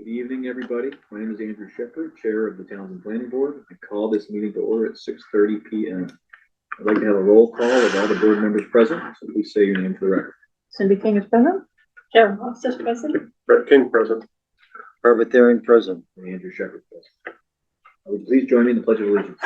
Good evening, everybody. My name is Andrew Shepherd, Chair of the Townsend Planning Board. I call this meeting to order at 6:30 p.m. I'd like to have a roll call of all the board members present, so please say your name for the record. Cindy King is present. Sharon Ross is present. Brett King present. Herbert Thering present. And Andrew Shepherd present. Would you please join me in the Pledge of Allegiance?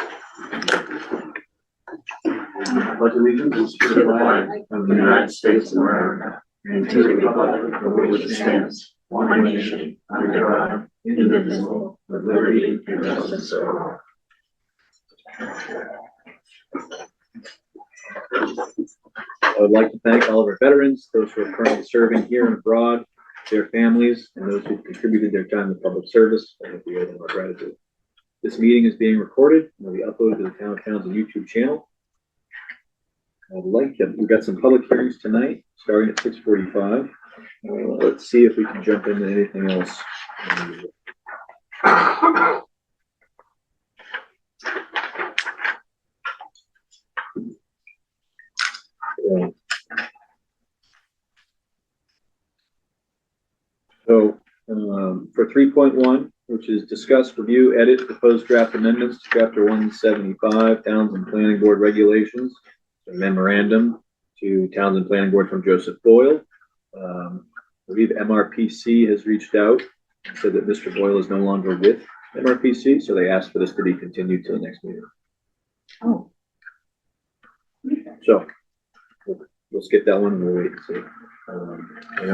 Pledge allegiance to the flag of the United States of America and to the republic for which it stands, one nation, under God, indivisible, with liberty and justice for all. I would like to thank all of our veterans, those who are currently serving here and abroad, their families, and those who contributed their time to public service. I hope we owe them our gratitude. This meeting is being recorded and will be uploaded to the Town of Townsend YouTube channel. We've got some public hearings tonight, starting at 6:45. Let's see if we can jump into anything else. So for 3.1, which is discuss, review, edit, proposed draft amendments to Chapter 175, Townsend Planning Board Regulations, a memorandum to Townsend Planning Board from Joseph Boyle. I believe MRPC has reached out and said that Mr. Boyle is no longer with MRPC, so they asked for this to be continued to the next meeting. Oh. So we'll skip that one and we'll wait and see.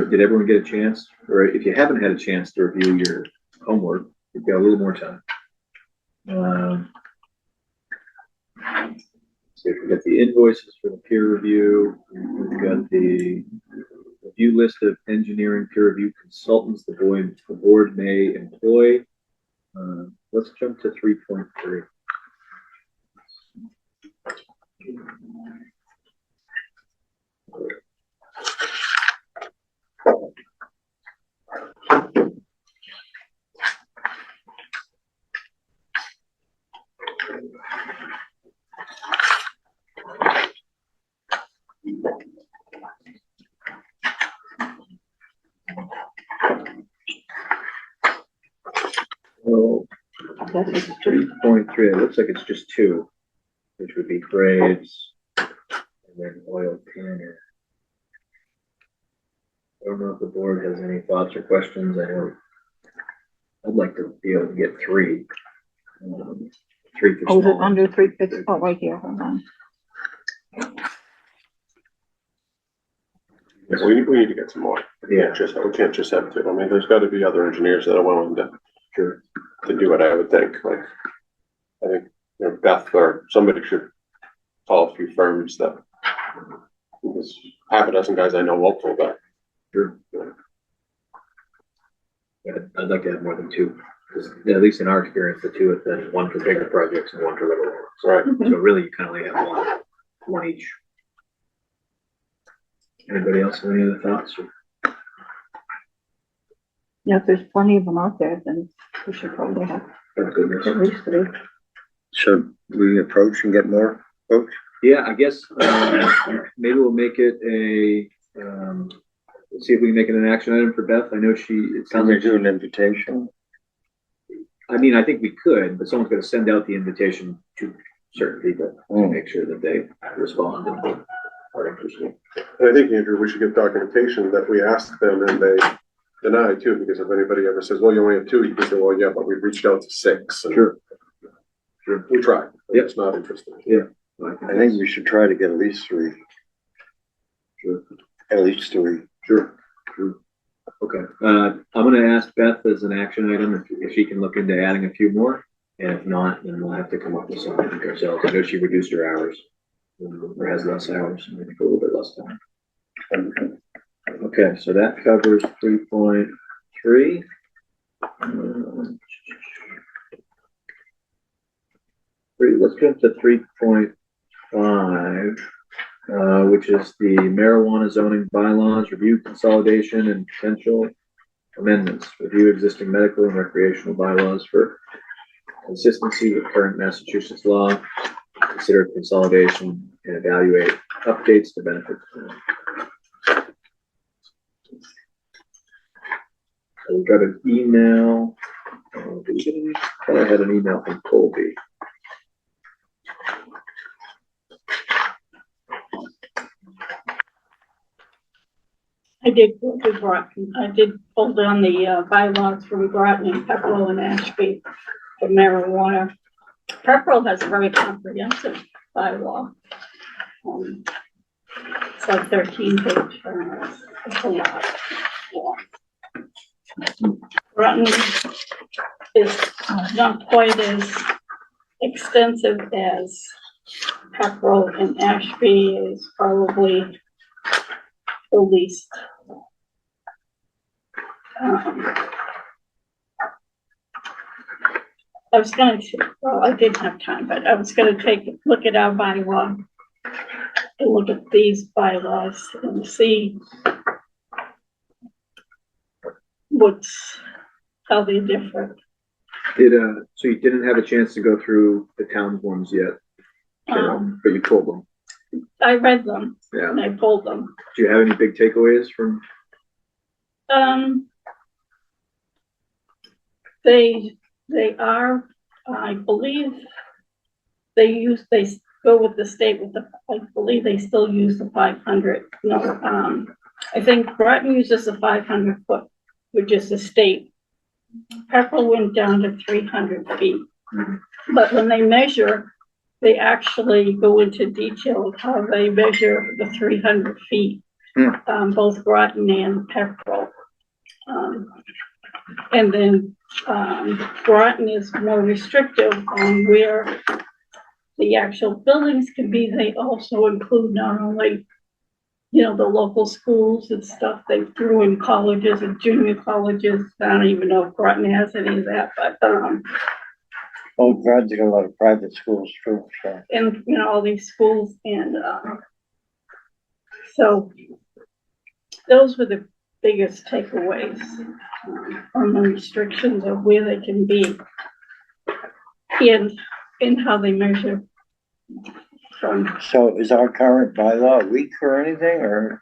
Did everyone get a chance? Or if you haven't had a chance to review your homework, you've got a little more time. So we've got the invoices for the peer review. We've got the review list of engineering peer review consultants the board may employ. Let's jump to 3.3. So 3.3, it looks like it's just two, which would be grades and then oil tanner. I don't know if the board has any thoughts or questions. I'd like to be able to get three. Three for Oh, is it small. under 3 fixed? Oh, right here. Hold on. Yeah, we need to get some more. Yeah, We can't just have two. I mean, there's got to be other engineers that are willing sure. to do it, I would think. Like, I think, Beth or somebody should call a few firms that, there's half a dozen guys I know won't pull that. Sure. Yeah, I'd like to have more than two, because at least in our experience, the two have been one for bigger projects and one for little ones. Right. So really, you kind of only have one each. Anybody else have any other thoughts? Yeah, if there's plenty of them out there, then we should probably have Thank goodness. at least 3. Should we approach and get more folks? Yeah, I guess maybe we'll make it a. Let's see if we can make it an action item for Beth. I know it Can sounds we like do an invitation? I mean, I think we could, but someone's going to send out the invitation to certain people to make sure that they respond and are interested. And I think, Andrew, we should get documentation that we asked them and they deny too, because if anybody ever says, well, you only have two, you can say, well, yeah, but we've reached out to 6. And Sure. we tried. Yep. It's not interesting. Yeah. I think we should try to get at least 3. Sure. At least 3. Sure. Okay. I'm going to ask Beth as an action item if she can look into adding a few more. And if not, then we'll have to come up with something ourselves. I know she reduced her hours or has less hours, maybe for a little bit less time. Okay, so that covers 3.3. Let's jump to 3.5. Which is the marijuana zoning bylaws, review consolidation and potential amendments, review existing medical and recreational bylaws for consistency with current Massachusetts law, consider consolidation and evaluate updates to benefit. We got an email. Did we get any? I thought I had an email from Colby. I did go to Groton. I did pull down the bylaws from Groton and Pepperell and Ashby for marijuana. Pepperell has a very comprehensive bylaw. It's like 13-page. It's a lot. Groton is not quite as extensive as Pepperell, and Ashby is probably the least. I was gonna, well, I didn't have time, but I was gonna look at our bylaw and look at these bylaws and see how they're different. So you didn't have a chance to go through the town ones yet, but you pulled them. I read them Yeah. and I pulled them. Do you have any big takeaways from? They are, I believe, they go with the state with I believe they still use the 500. No, I think Groton uses the 500 foot, which is the state. Pepperell went down to 300 feet. But when they measure, they actually go into detail of how they measure the 300 feet, both Groton and Pepperell. And then Groton is more restrictive on where the actual buildings can be. They also include not only, the local schools and stuff they threw in colleges and junior colleges. I don't even know if Groton has any of that, but Groton's got a lot of private schools too, so. and all these schools, and so those were the biggest takeaways on the restrictions of where they can be and how they measure from. So is our current bylaw weak or anything, or?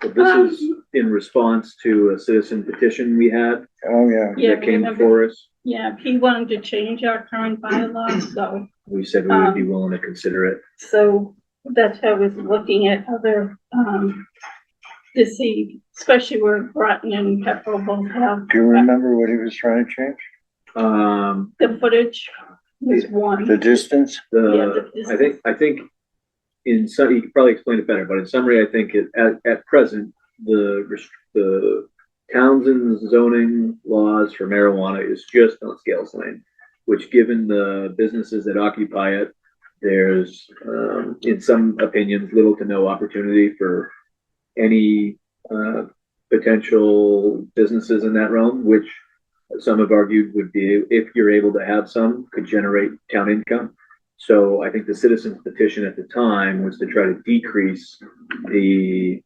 But this is in response to a citizen petition we had Oh, yeah. that came before us. Yeah, he wanted to change our current bylaws, so We said we would be willing to consider it. so that's how I was looking at other to see, especially where Groton and Pepperell both have. Do you remember what he was trying to change? The footage was one. The distance? I think in some, you could probably explain it better, but in summary, I think at present, the Townsend's zoning laws for marijuana is just on Scales Lane, which, given the businesses that occupy it, there's, in some opinions, little to no opportunity for any potential businesses in that realm, which some have argued would be, if you're able to have some, could generate town income. So I think the citizens petition at the time was to try to decrease to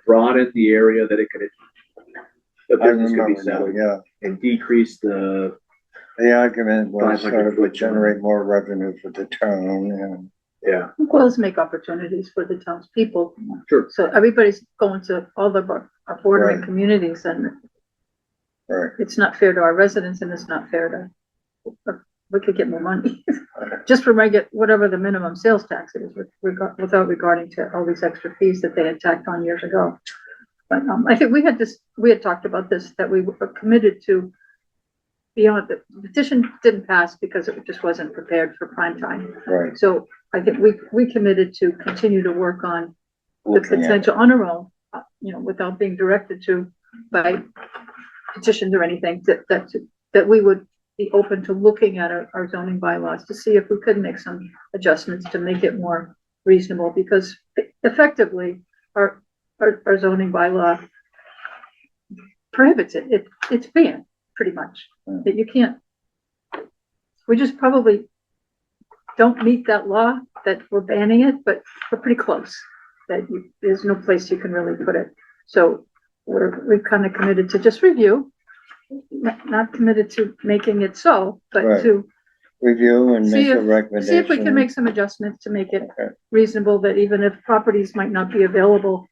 broaden the area that the business could be settled, Yeah. and decrease the argument was 500 sort of would foot generate more revenue for the town, and yeah. Wells make opportunities for the townspeople. Sure. So everybody's going to all the bordering Right. communities, and right. it's not fair to our residents, and it's not fair to, we could get more money. Just for whatever the minimum sales tax is, without regarding to all these extra fees that they had tacked on years ago. But I think we had talked about this, that we were committed to beyond, the petition didn't pass because it just wasn't prepared for prime time. Right. So I think we committed to continue to work on the Looking at potential on our own, without being directed to by petitions or anything, that we would be open to looking at our zoning bylaws to see if we could make some adjustments to make it more reasonable, because effectively our zoning bylaw prohibits it. It's banned pretty much, that you can't, we just probably don't meet that law that we're banning it, but we're pretty close, that there's no place you can really put it. So we've kind of committed to just review, not committed to making it so, but Right. to review and See make a if- recommendation. see if we can make some adjustments to make it Okay. reasonable, that even if properties might not be available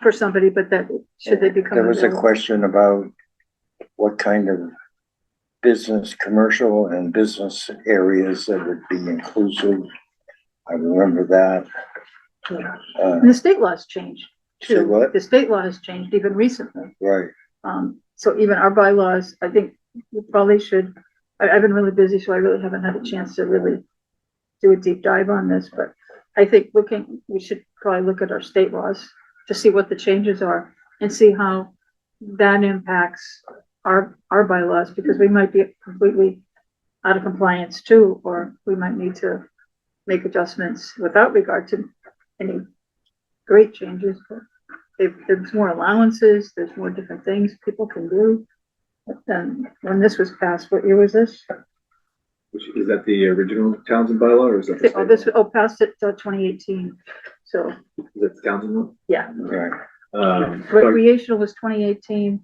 for somebody, but that, should they become There was a available? question about what kind of business, commercial and business areas that would be inclusive. I remember that. Yeah. Uh, And the state laws changed Say too. what? The state law has changed even recently. right, So even our bylaws, I think we probably should, I've been really busy, so I really haven't had a chance to really do a deep dive on this, but I think we should probably look at our state laws to see what the changes are and see how that impacts our bylaws, because we might be completely out of compliance too, or we might need to make adjustments without regard to any great changes. But there's more allowances, there's more different things people can do. But then, when this was passed, what year was this? Which, is that the original Townsend bylaw or is that the Oh, state law? passed it, 2018, so, Is that the Townsend one? yeah. right. So Recreational was 2018,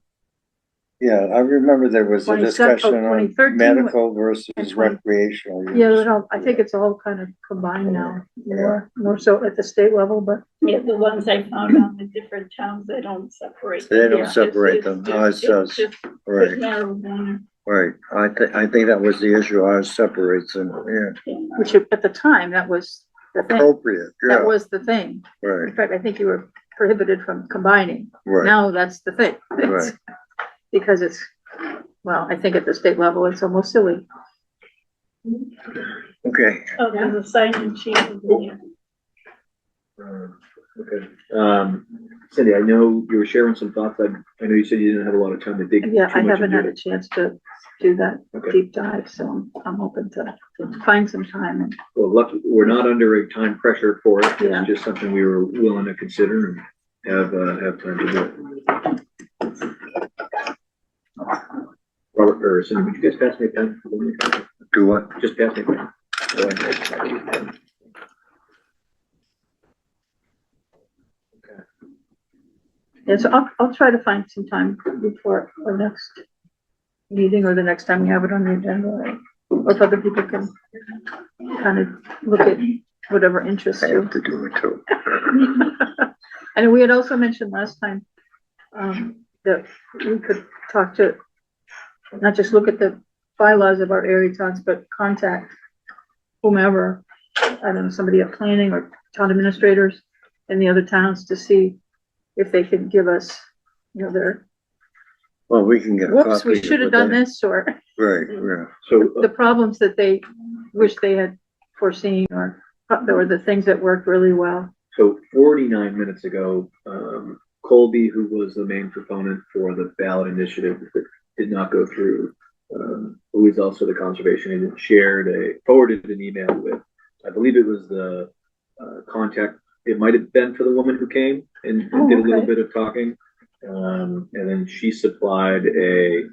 Yeah, I remember there was a 27 discussion on 2013 medical and versus 20 recreational yeah, use. no, I think it's all kind of combined now, more so at the state level, but Yeah, the ones I found on the different towns, they don't separate. They don't Yeah, it's- separate it's them. just- Oh, it it's says- just Right, marijuana. right. I think that was the issue. Ours separates them, yeah. which at the time, that was the thing, Appropriate, that yeah, was the thing. In right, fact, I think you were prohibited from combining. right, Now that's the thing. right. Because it's, well, I think at the state level, it's almost silly. Okay, Oh, there's a sign-in sheet in here. Okay. Cindy, I know you were sharing some thoughts. I know you said you didn't have a lot of time to dig Yeah, too I much haven't into had a it. chance to do that Okay. deep dive, so I'm hoping to find some time and Well, lucky, we're not under a time pressure for it. Yeah. It's just something we were willing to consider and have time to do it. Robert, or Cindy, would you guys pass me a pen? do what? Just pass me a pen. Go ahead. yeah, so I'll try to find some time before our next meeting or the next time we have it on the agenda. Or if other people can kind of look at whatever interests I you. have to do it too. And we had also mentioned last time, that we could talk to, not just look at the bylaws of our area towns, but contact whomever, I don't know, somebody at planning or town administrators in the other towns to see if they could give us, you know, their, Well, we can get a whoops, we copy should have of done that. this, or Right, yeah, So, the problems that they wish they had foreseen, or the things that worked really well. So 49 minutes ago, Colby, who was the main proponent for the ballot initiative that did not go through, who is also the conservation agent, forwarded an email with, I believe it was the contact, it might have been for the woman who came and Oh, did a little okay. bit of talking. And then she supplied a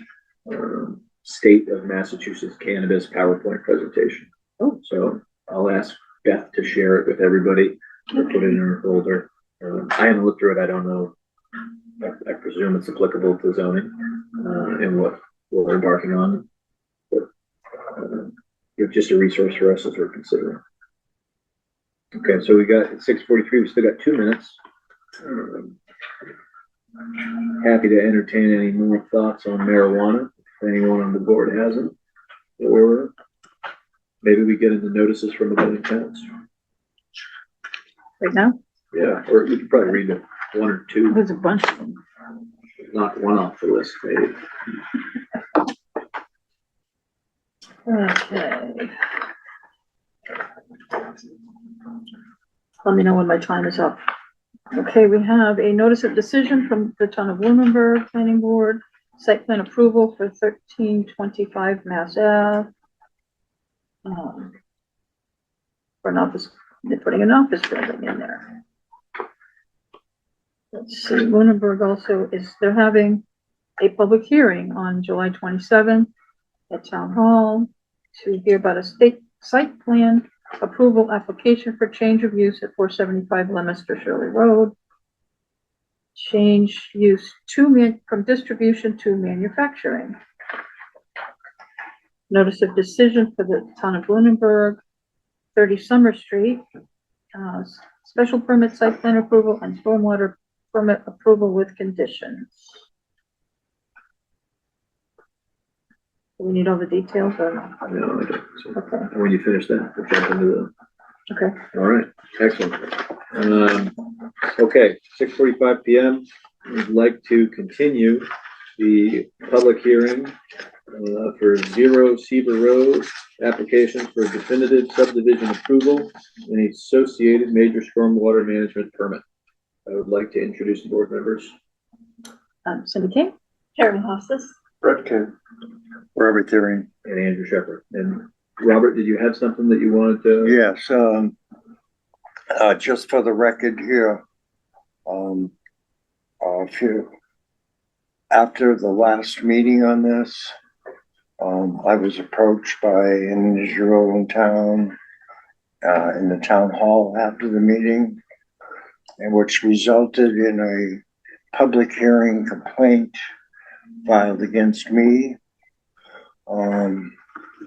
state of Massachusetts cannabis PowerPoint presentation. Oh. So I'll ask Beth to share it with everybody, or put it in her folder. I haven't looked through it, I don't know. I presume it's applicable to zoning, and what we're embarking on. But, it's just a resource for us as we're considering. Okay, so we got 6:43, we still got 2 minutes. Happy to entertain any more thoughts on marijuana, if anyone on the board hasn't. Or maybe we get into notices from the other towns. Right now, Yeah, or we could probably read one or two, there's a bunch of them. knock one off the list, maybe. Okay. Let me know when my time is up. Okay, we have a notice of decision from the town of Lunenburg Planning Board, site plan approval for 1325 Mass Ave. For an office, they're putting an office building in there. Let's see, Lunenburg also they're having a public hearing on July 27th at Town Hall to hear about a site plan approval application for change of use at 475 Leominster Shirley Road. Change use from distribution to manufacturing. Notice of decision for the town of Lunenburg, 30 Summer Street. Special permit site plan approval and stormwater permit approval with conditions. Do we need all the details or not? No, I don't. So Okay, when you finish that, we'll jump into okay. all right, excellent. Okay, 6:45 PM. We'd like to continue the public hearing for Zero Seaver Road, application for definitive subdivision approval and associated major stormwater management permit. I would like to introduce the board members. Cindy King? Karen Hosses. Brett King. Robert Theory. And Andrew Shepherd. And Robert, did you have something that you wanted to? Yes, just for the record here, after the last meeting on this, I was approached by an individual in town, in the town hall after the meeting, and which resulted in a public hearing complaint filed against me.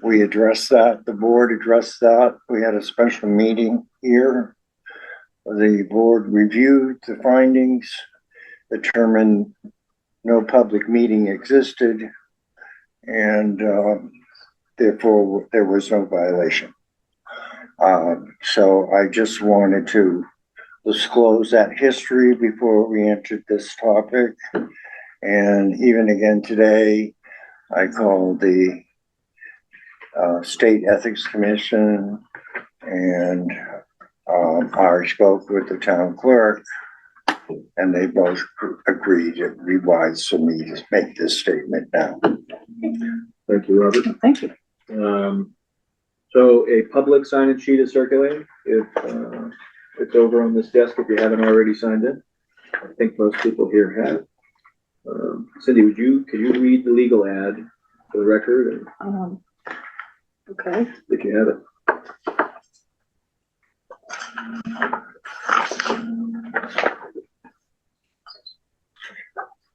We addressed that, the board addressed that. We had a special meeting here. The board reviewed the findings, determined no public meeting existed, and therefore there was no violation. So I just wanted to disclose that history before we entered this topic. And even again today, I called the State Ethics Commission, and I spoke with the town clerk, and they both agreed it would be wise for me to make this statement now. Thank you, Robert. Thank you. So a public sign-in sheet is circulating. If it's over on this desk, if you haven't already signed in. I think most people here have. Cindy, could you read the legal ad for the record, and Okay. if you have it?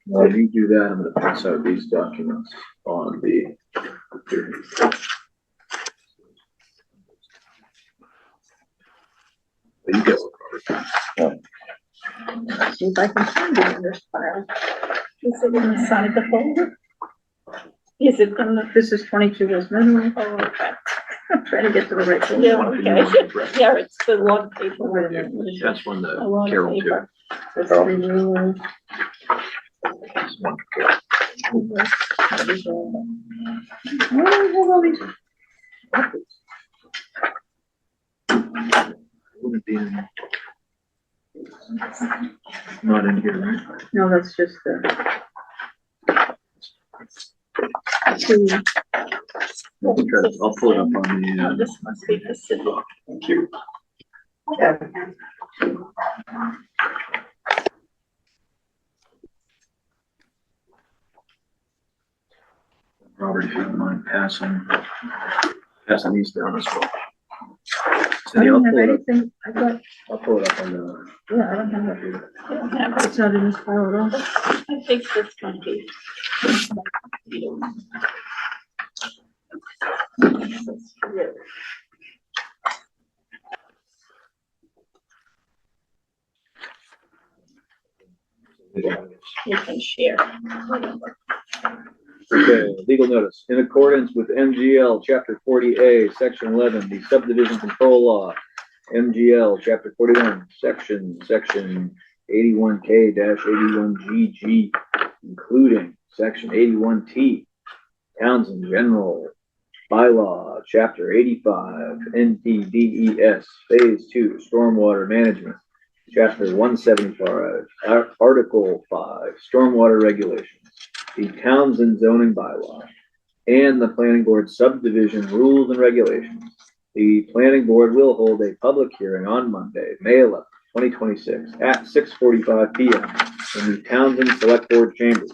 While you do that, I'm gonna pass out these documents on the computer. You get one, Robert. See if I can find it in this file. Is it inside the folder? Is it gonna? This is 22 West Mineral. Oh, okay. I'm trying to get to the right folder. Yeah, okay. Yeah, it's the log paper. Wait a minute. That's one A that lot of Carol too. paper. That's the renewal. That's one for Carol. Where do we have all these? Wouldn't be in. Not in here, right? No, that's just the. I'll pull it up on the, Oh, this must be the city. thank you. Robert, if you don't mind passing these down as well. I Cindy, I'll don't have pull it up, anything, I'll pull it up on the, yeah, I don't have it. I don't have it. It's not in this file at all. I think this might be. You can share. okay, legal notice. In accordance with MGL Chapter 40A, Section 11, the subdivision control law, MGL Chapter 41, Section 81K-81GG, including Section 81T, Townsend General Bylaw, Chapter 85, NPDES, Phase 2, Stormwater Management, Chapter 175, Article 5, Stormwater Regulations, the Townsend Zoning Bylaw, and the Planning Board Subdivision Rules and Regulations. The Planning Board will hold a public hearing on Monday, May 11th, 2026, at 6:45 p.m. in the Townsend Select Board Chambers,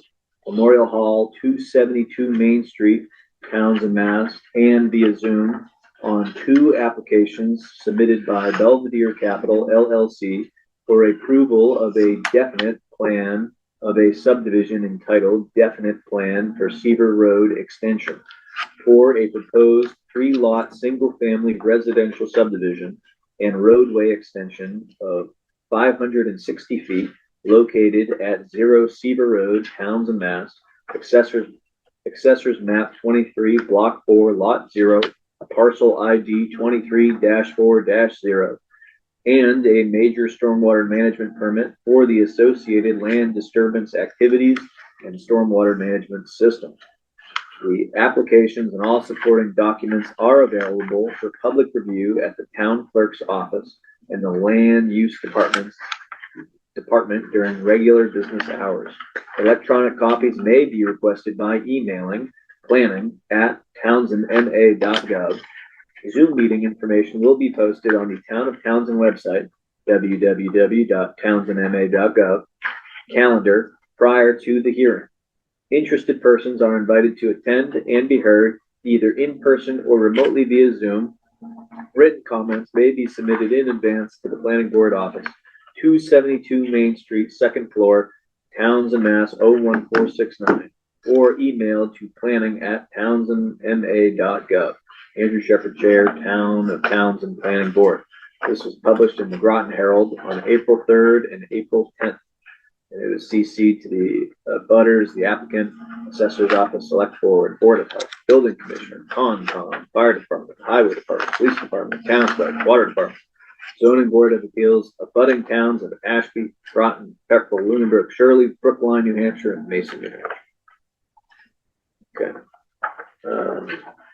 Memorial Hall, 272 Main Street, Townsend, Mass, and via Zoom on two applications submitted by Belvedere Capital LLC for approval of a definite plan of a subdivision entitled Definite Plan for Seaver Road Extension for a proposed 3-lot single-family residential subdivision and roadway extension of 560 feet located at 0 Seaver Road, Townsend, Mass. Accessors map 23, block 4, lot 0, parcel ID 23-4-0, and a major stormwater management permit for the associated land disturbance activities and stormwater management system. The applications and all supporting documents are available for public review at the town clerk's office and the land use department during regular business hours. Electronic copies may be requested by emailing planning@townsendma.gov. Zoom meeting information will be posted on the Town of Townsend website, www.townsendma.gov, calendar prior to the hearing. Interested persons are invited to attend and be heard either in person or remotely via Zoom. Written comments may be submitted in advance to the planning board office, 272 Main Street, second floor, Townsend, Mass. 01469, or emailed to planning@townsendma.gov. Andrew Shepherd, Chair, Town of Townsend Planning Board. This was published in the Groton Herald on April 3rd and April 10th. And it was CC'd to the butters, the applicant, assessor's office, select board, board of health, building commissioner, Concom, fire department, highway department, police department, town clerk, water department, zoning board of appeals, abutting towns of Ashby, Groton, Peckrell, Lunenburg, Shirley, Brookline, New Hampshire, and Mason, New Hampshire. Okay.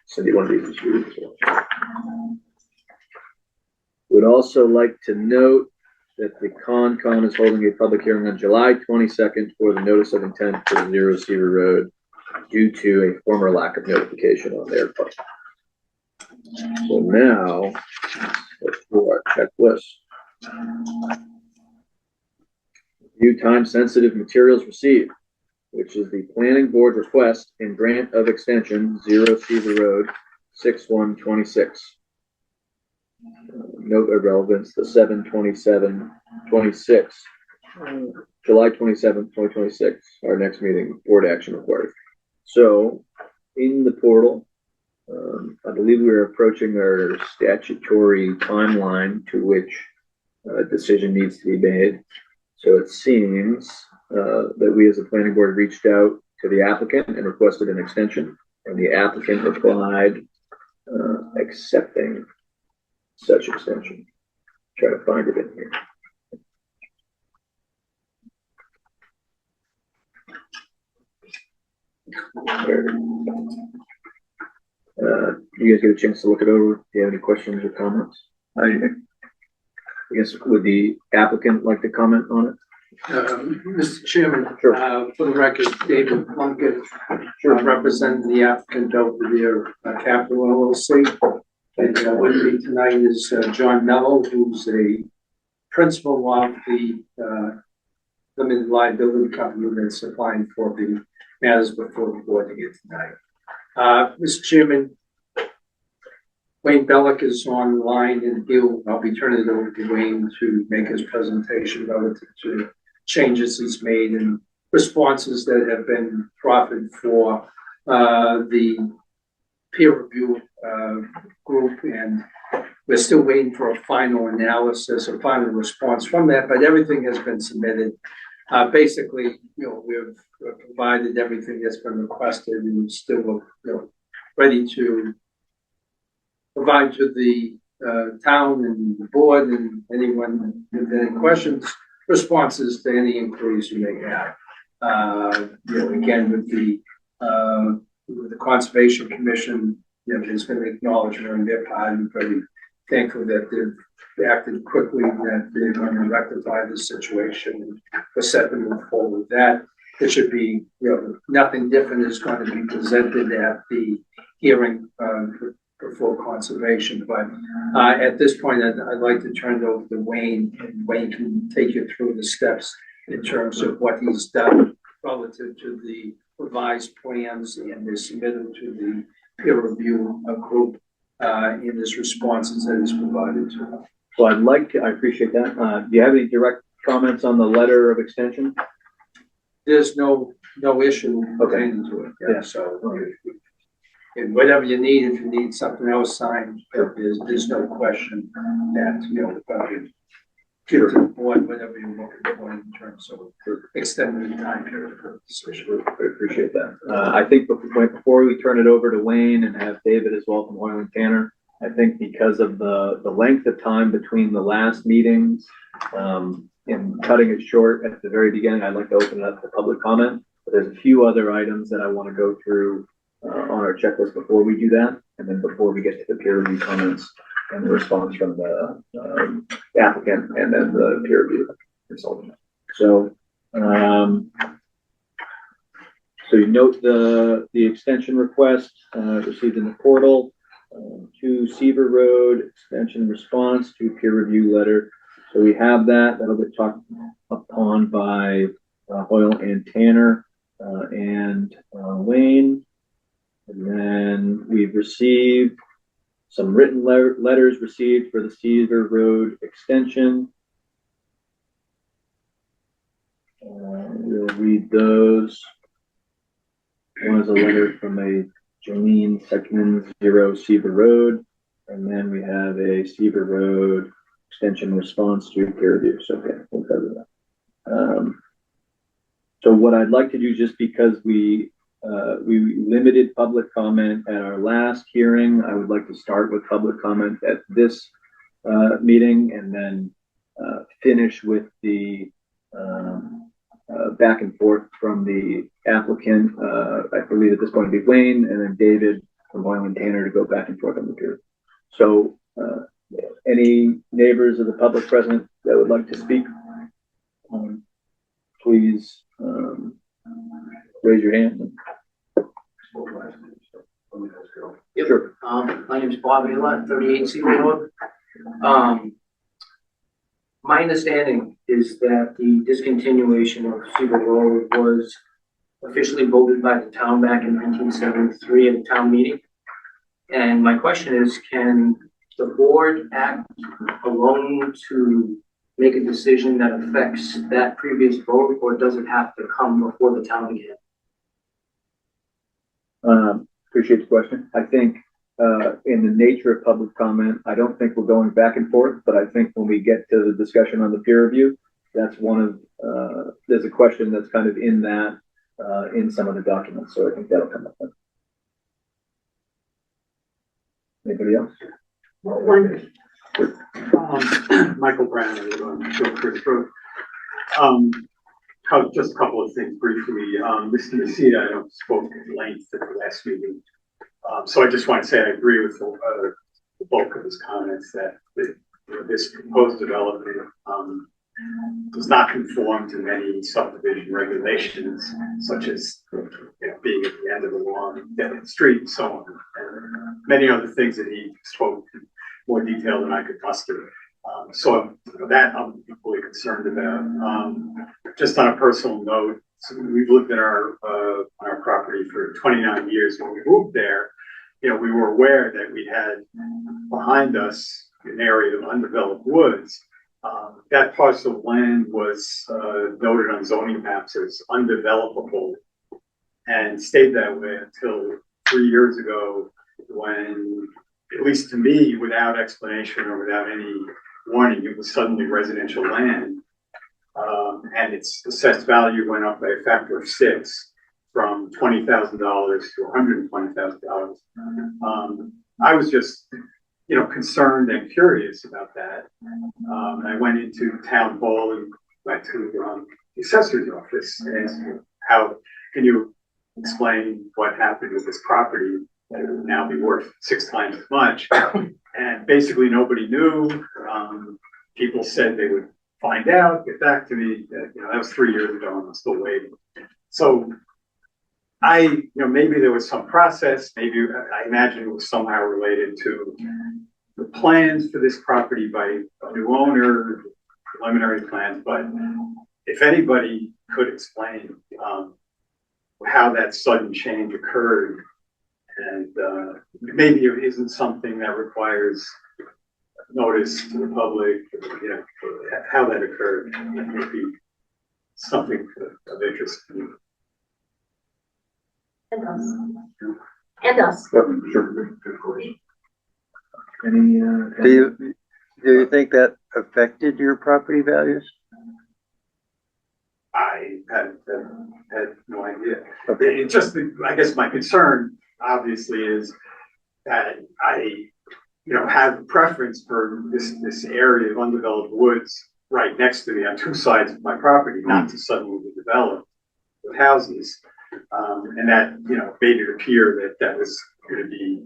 Cindy, one of these is you as well. Would also like to note that the Concom is holding a public hearing on July 22nd for the notice of intent for 0 Seaver Road due to a former lack of notification on their part. So now, let's do our checklist. Review time-sensitive materials received, which is the planning board request and grant of extension 0 Seaver Road 6/1/26. Note of relevance, the 7/27/26, July 27th, 2026, our next meeting, board action required. So in the portal, I believe we're approaching our statutory timeline to which a decision needs to be made. So it seems that we as a planning board reached out to the applicant and requested an extension, and the applicant replied accepting such extension. Try to find it in here. You guys get a chance to look it over. Do you have any questions or comments? I guess, would the applicant like to comment on it? Mr. Chairman, Sure. For the record, David Plunkett, representing the applicant Belvedere Capital LLC. And with me tonight is John Mello, who's a principal of the limited liability company that's applying for the matters before the board here tonight. Mr. Chairman, Wayne Bellick is on the line, and I'll be turning it over to Wayne to make his presentation relative to changes he's made and responses that have been proffered for the peer review group, and we're still waiting for a final analysis, a final response from that, but everything has been submitted. Basically, we've provided everything that's been requested, and still, ready to provide to the town and the board and anyone with any questions, responses to any inquiries you may have. Again, with the Conservation Commission, there's been an acknowledgement on their part. I'm very thankful that they've acted quickly, that they're going to rectify the situation, and we're set to move forward with that. It should be, nothing different is going to be presented at the hearing for full conservation. But at this point, I'd like to turn it over to Wayne, and Wayne can take you through the steps in terms of what he's done relative to the revised plans and the submittal to the peer review group in his responses that is provided to him. So I appreciate that. Do you have any direct comments on the letter of extension? There's no issue pertaining to it. Yeah. So and whatever you need, if you need something else signed, there's no question that give to the board whatever you're looking for in terms of extending the time period for the decision. I appreciate that. I think before we turn it over to Wayne and have David as well from Oil and Tanner, I think because of the length of time between the last meetings, and cutting it short at the very beginning, I'd like to open it up to public comment. But there's a few other items that I want to go through on our checklist before we do that, and then before we get to the peer review comments and the response from the applicant and then the peer review consultant. So, so you note the extension request received in the portal to Seaver Road extension response to peer review letter. So we have that. That'll get talked upon by Hoyle and Tanner and Wayne. And then we've received some written letters received for the Seaver Road extension. We'll read those. One is a letter from a Jolene Seckman 0 Seaver Road, and then we have a Seaver Road extension response to peer review. So okay, we'll cover that. So what I'd like to do, just because we limited public comment at our last hearing, I would like to start with public comment at this meeting, and then finish with the back and forth from the applicant. I believe at this point it'd be Wayne, and then David from Oil and Tanner to go back and forth on the peer. So any neighbors of the public present that would like to speak, please raise your hand. Yep. Sure. My name is Bob Ayla, 38 Seaver Road. My understanding is that the discontinuation of Seaver Road was officially voted by the town back in 1973 at a town meeting. And my question is, can the board act alone to make a decision that affects that previous vote, or does it have to come before the town again? Appreciate the question. I think in the nature of public comment, I don't think we're going back and forth, but I think when we get to the discussion on the peer review, that's one of, there's a question that's kind of in that, in some of the documents. So I think that'll come up then. Anybody else? Michael Brown, I live on Chris Road. Just a couple of things briefly. Mr. Nacita, I spoke at length at the last meeting. So I just want to say I agree with the bulk of his comments that this proposed development does not conform to many subdivision regulations, such as being at the end of the long dead street and so on, and many other things that he spoke in more detail than I could muster. So that I'm equally concerned about. Just on a personal note, so we've lived in on our property for 29 years. When we moved there, we were aware that we had behind us an area of undeveloped woods. That parcel of land was noted on zoning maps as undevelopable and stayed that way until 3 years ago, when, at least to me, without explanation or without any warning, it was suddenly residential land. And its assessed value went up by a factor of 6, from $20,000 to $120,000. I was just, concerned and curious about that. I went into town hall and went to the assessor's office and asked, how can you explain what happened with this property that it would now be worth 6 times as much? And basically nobody knew. People said they would find out, get back to me. That was 3 years ago and I'm still waiting. So maybe there was some process, maybe I imagine it was somehow related to the plans for this property by a new owner, preliminary plans, but if anybody could explain how that sudden change occurred, and maybe it isn't something that requires notice to the public, how that occurred, that would be something of interest to me. And us. And us. Sure. Any, Do you think that affected your property values? I had no idea. It just, I guess my concern obviously is that I, have preference for this area of undeveloped woods right next to me on two sides of my property, not to suddenly be developed with houses. And that, made it appear that was going to be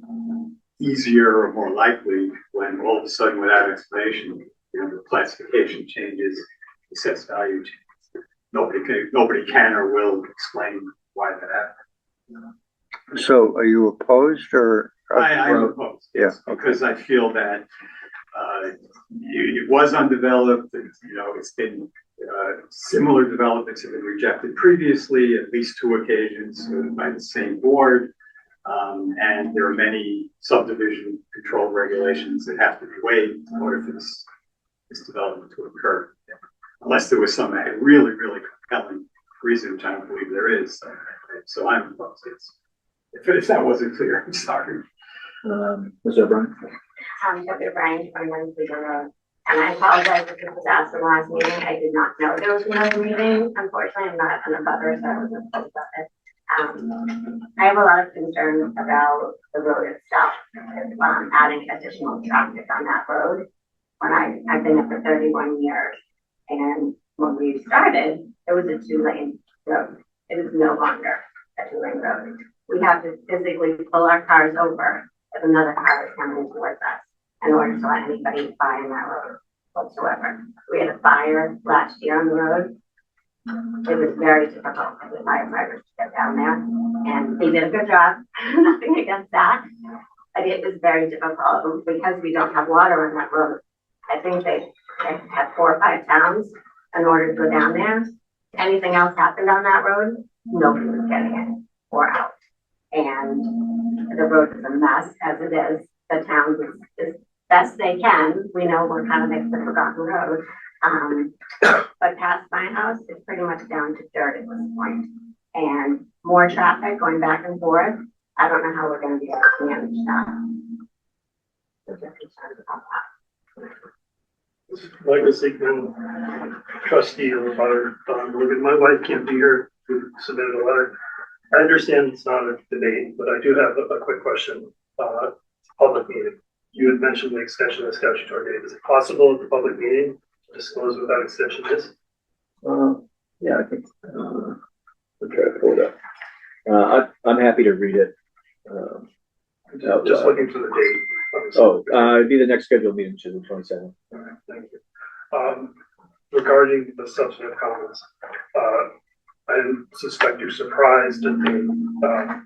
easier or more likely when all of a sudden, without explanation, the classification changes, the assessed value changes. Nobody can or will explain why that happened. So are you opposed or? I'm opposed, yes, because I feel that it was undeveloped. It's been similar developments have been rejected previously, at least 2 occasions by the same board. And there are many subdivision control regulations that have to be waived in order for this development to occur. Unless there was some really, really compelling reason, which I don't believe there is. So I'm opposed. If that wasn't clear, I'm sorry. Ms. O'Brien? Deputy O'Brien, 21 Cleveland Road. And I apologize if this was asked in the last meeting. I did not know there was another meeting. Unfortunately, I'm not an abutter, so I wasn't told about it. I have a lot of concerns about the road itself, adding additional traffic on that road. When I've been there for 31 years, and when we started, it was a 2-lane road. It is no longer a 2-lane road. We have to physically pull our cars over if another car is coming towards us in order to let anybody by on that road whatsoever. We had a fire last year on the road. It was very difficult for the firefighters to get down there, and they did a good job. Nothing against that, but it was very difficult because we don't have water on that road. I think they had 4 or 5 towns in order to go down there. Anything else happened on that road, nobody was getting in or out. And the road is a mess as it is. The town is best they can. We know we're kind of like the forgotten road. But past my house, it's pretty much down to dirt at this point. And more traffic going back and forth. I don't know how we're going to be able to manage that. So just concerned about that. Michael Siegman, trustee of the butter. My wife can't be here to submit a letter. I understand it's not a debate, but I do have a quick question. Public meeting. You had mentioned the extension of the statutory date. Is it possible at the public meeting to disclose what that extension is? Yeah, I think, I'll try to pull it up. I'm happy to read it. Just looking for the date. It'd be the next scheduled meeting, which is the 27th. All right, thank you. Regarding the substantive comments, I suspect you're surprised at the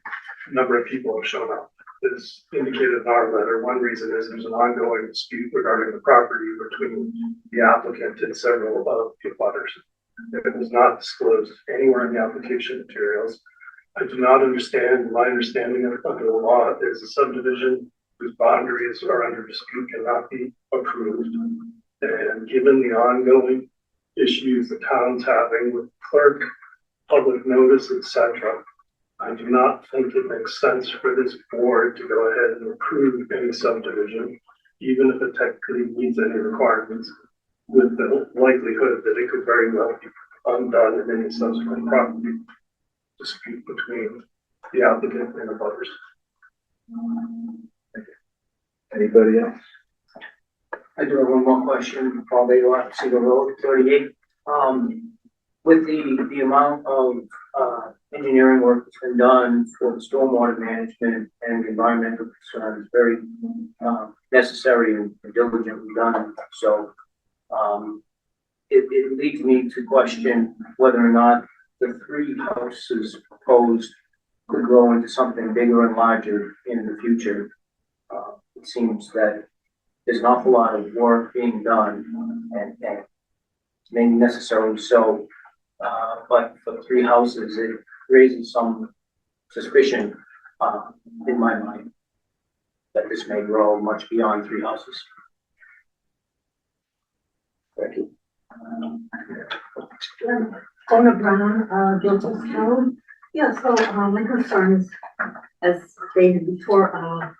number of people who have shown up. As indicated in our letter, one reason is there's an ongoing dispute regarding the property between the applicant and several of the abutters. It was not disclosed anywhere in the application materials. I do not understand. My understanding of under the law is a subdivision whose boundaries are under dispute cannot be approved. And given the ongoing issues the town's having with clerk, public notice, etc., I do not think it makes sense for this board to go ahead and approve any subdivision, even if it technically meets any requirements, with the likelihood that it could very well be undone in any subsequent property dispute between the applicant and the butters. Anybody else? I do have one more question. Paul Baylor, Cedar Road, 38. With the amount of engineering work that's been done for the stormwater management and environmental concerns, very necessary and diligently done. So it leads me to question whether or not the 3 houses proposed could grow into something bigger and larger in the future. It seems that there's an awful lot of work being done, and maybe necessarily so. But for 3 houses, it raises some suspicion in my mind that this may grow much beyond 3 houses. Thank you. Owner Brown, Gilchrist Town. Yeah, so my concern is, as stated before,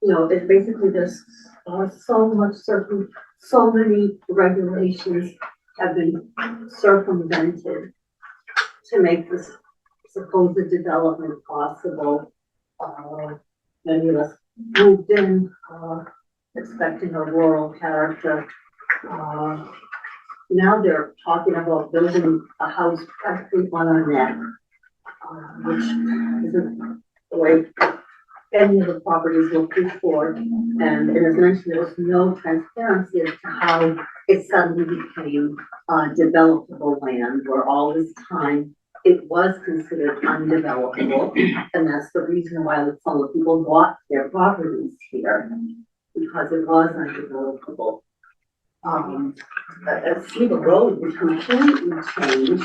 it's basically there's so much so many regulations have been circumvented to make this supposed development possible. Many of us moved in, expecting a rural character. Now they're talking about building a house practically on our neck, which isn't the way any of the properties looked before. And as mentioned, there was no transparency as to how it suddenly became developable land, where all this time it was considered undevelopable. And that's the reason why some of the people bought their properties here, because it was undevelopable. See, the road would completely change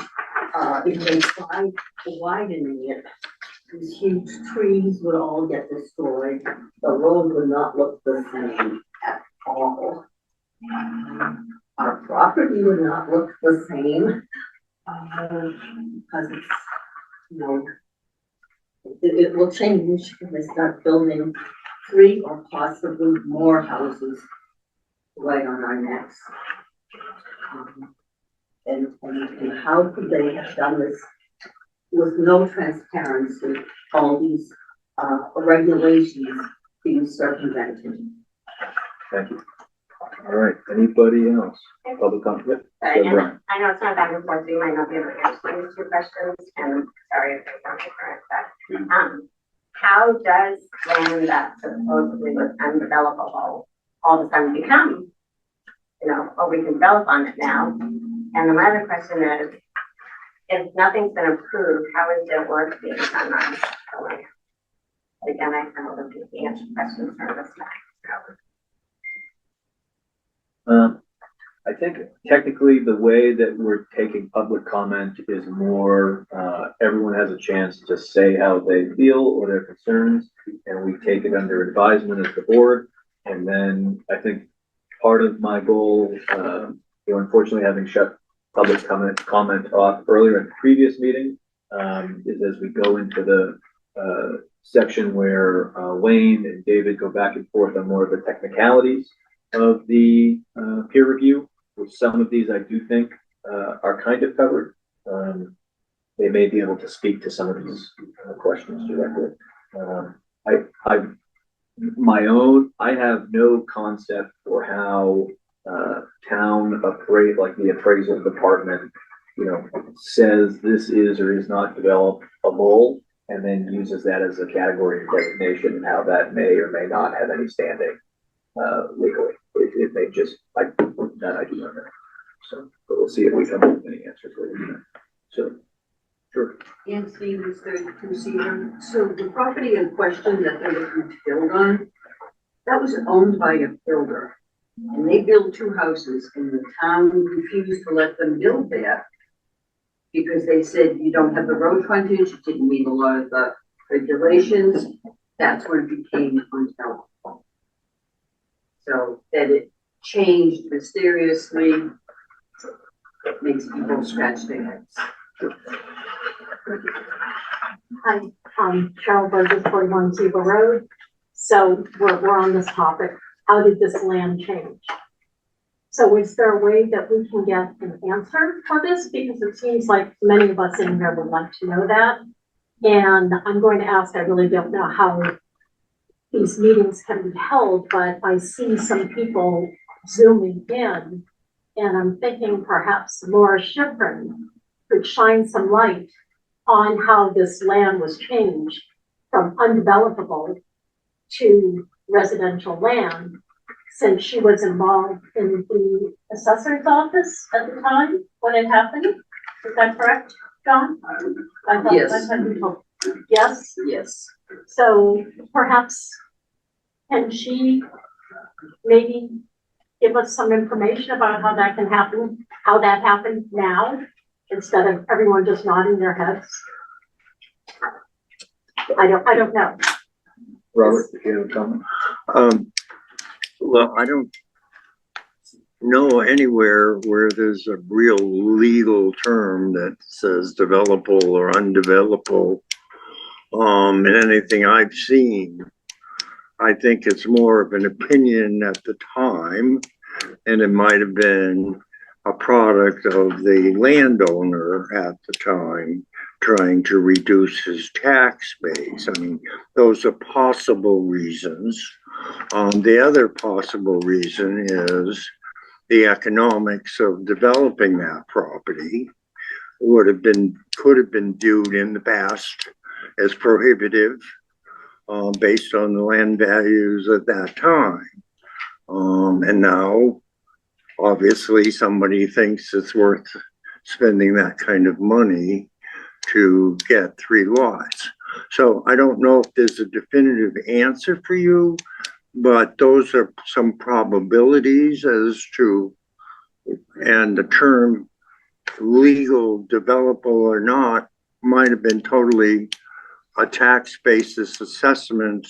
if they tried widening it. These huge trees would all get destroyed. The road would not look the same at all. Our property would not look the same because it's, you know, it will change if they start building 3 or possibly more houses right on our necks. And how could they have done this with no transparency, all these regulations being circumvented? Thank you. All right, anybody else? Public comment? I know it's not back and forth, so you might not be able to answer these 2 questions, and sorry if they sound different, but how does land that supposedly was undevelopable all of a sudden become, you know, or we can develop on it now? And then my other question is, if nothing's been approved, how is their work being done on the land? Again, I kind of look at the answer questions from this side. I think technically the way that we're taking public comment is more, everyone has a chance to say how they feel or their concerns, and we take it under advisement as the board. And then I think part of my goal, unfortunately having shut public comment off earlier in the previous meeting, is as we go into the section where Wayne and David go back and forth on more of the technicalities of the peer review, which some of these I do think are kind of covered. They may be able to speak to some of these questions directly. I have no concept for how like the appraisal department, says this is or is not developable, and then uses that as a category of designation, and how that may or may not have any standing legally. It may just, that I do not know. So, but we'll see if we come up with any answers later. So, sure. Anthony was 32 Cedar. So the property in question that they're looking to build on, that was owned by a builder. And they built 2 houses, and the town refused to let them build there because they said you don't have the road frontage, it didn't meet a lot of the regulations. That's when it became undevelopable. So that it changed mysteriously, it makes people scratch their heads. Hi, Cheryl Burgess, 41 Zebra Road. So we're on this topic. How did this land change? So is there a way that we can get an answer for this? Because it seems like many of us in here would like to know that. And I'm going to ask, I really don't know how these meetings can be held, but I see some people zooming in, and I'm thinking perhaps Laura Schifrin could shine some light on how this land was changed from undevelopable to residential land, since she was involved in the assessor's office at the time when it happened. Is that correct, John? Yes. Yes? Yes. So perhaps can she maybe give us some information about how that can happen, how that happened now, instead of everyone just nodding their heads? I don't know. Robert, if you have a comment. Well, I don't know anywhere where there's a real legal term that says developable or undevelopable. In anything I've seen, I think it's more of an opinion at the time and it might have been a product of the landowner at the time trying to reduce his tax base. I mean, those are possible reasons. The other possible reason is the economics of developing that property could have been viewed in the past as prohibitive, based on the land values at that time. And now, obviously, somebody thinks it's worth spending that kind of money to get 3 lots. So I don't know if there's a definitive answer for you, but those are some probabilities as to, and the term legal, developable or not, might have been totally a tax basis assessment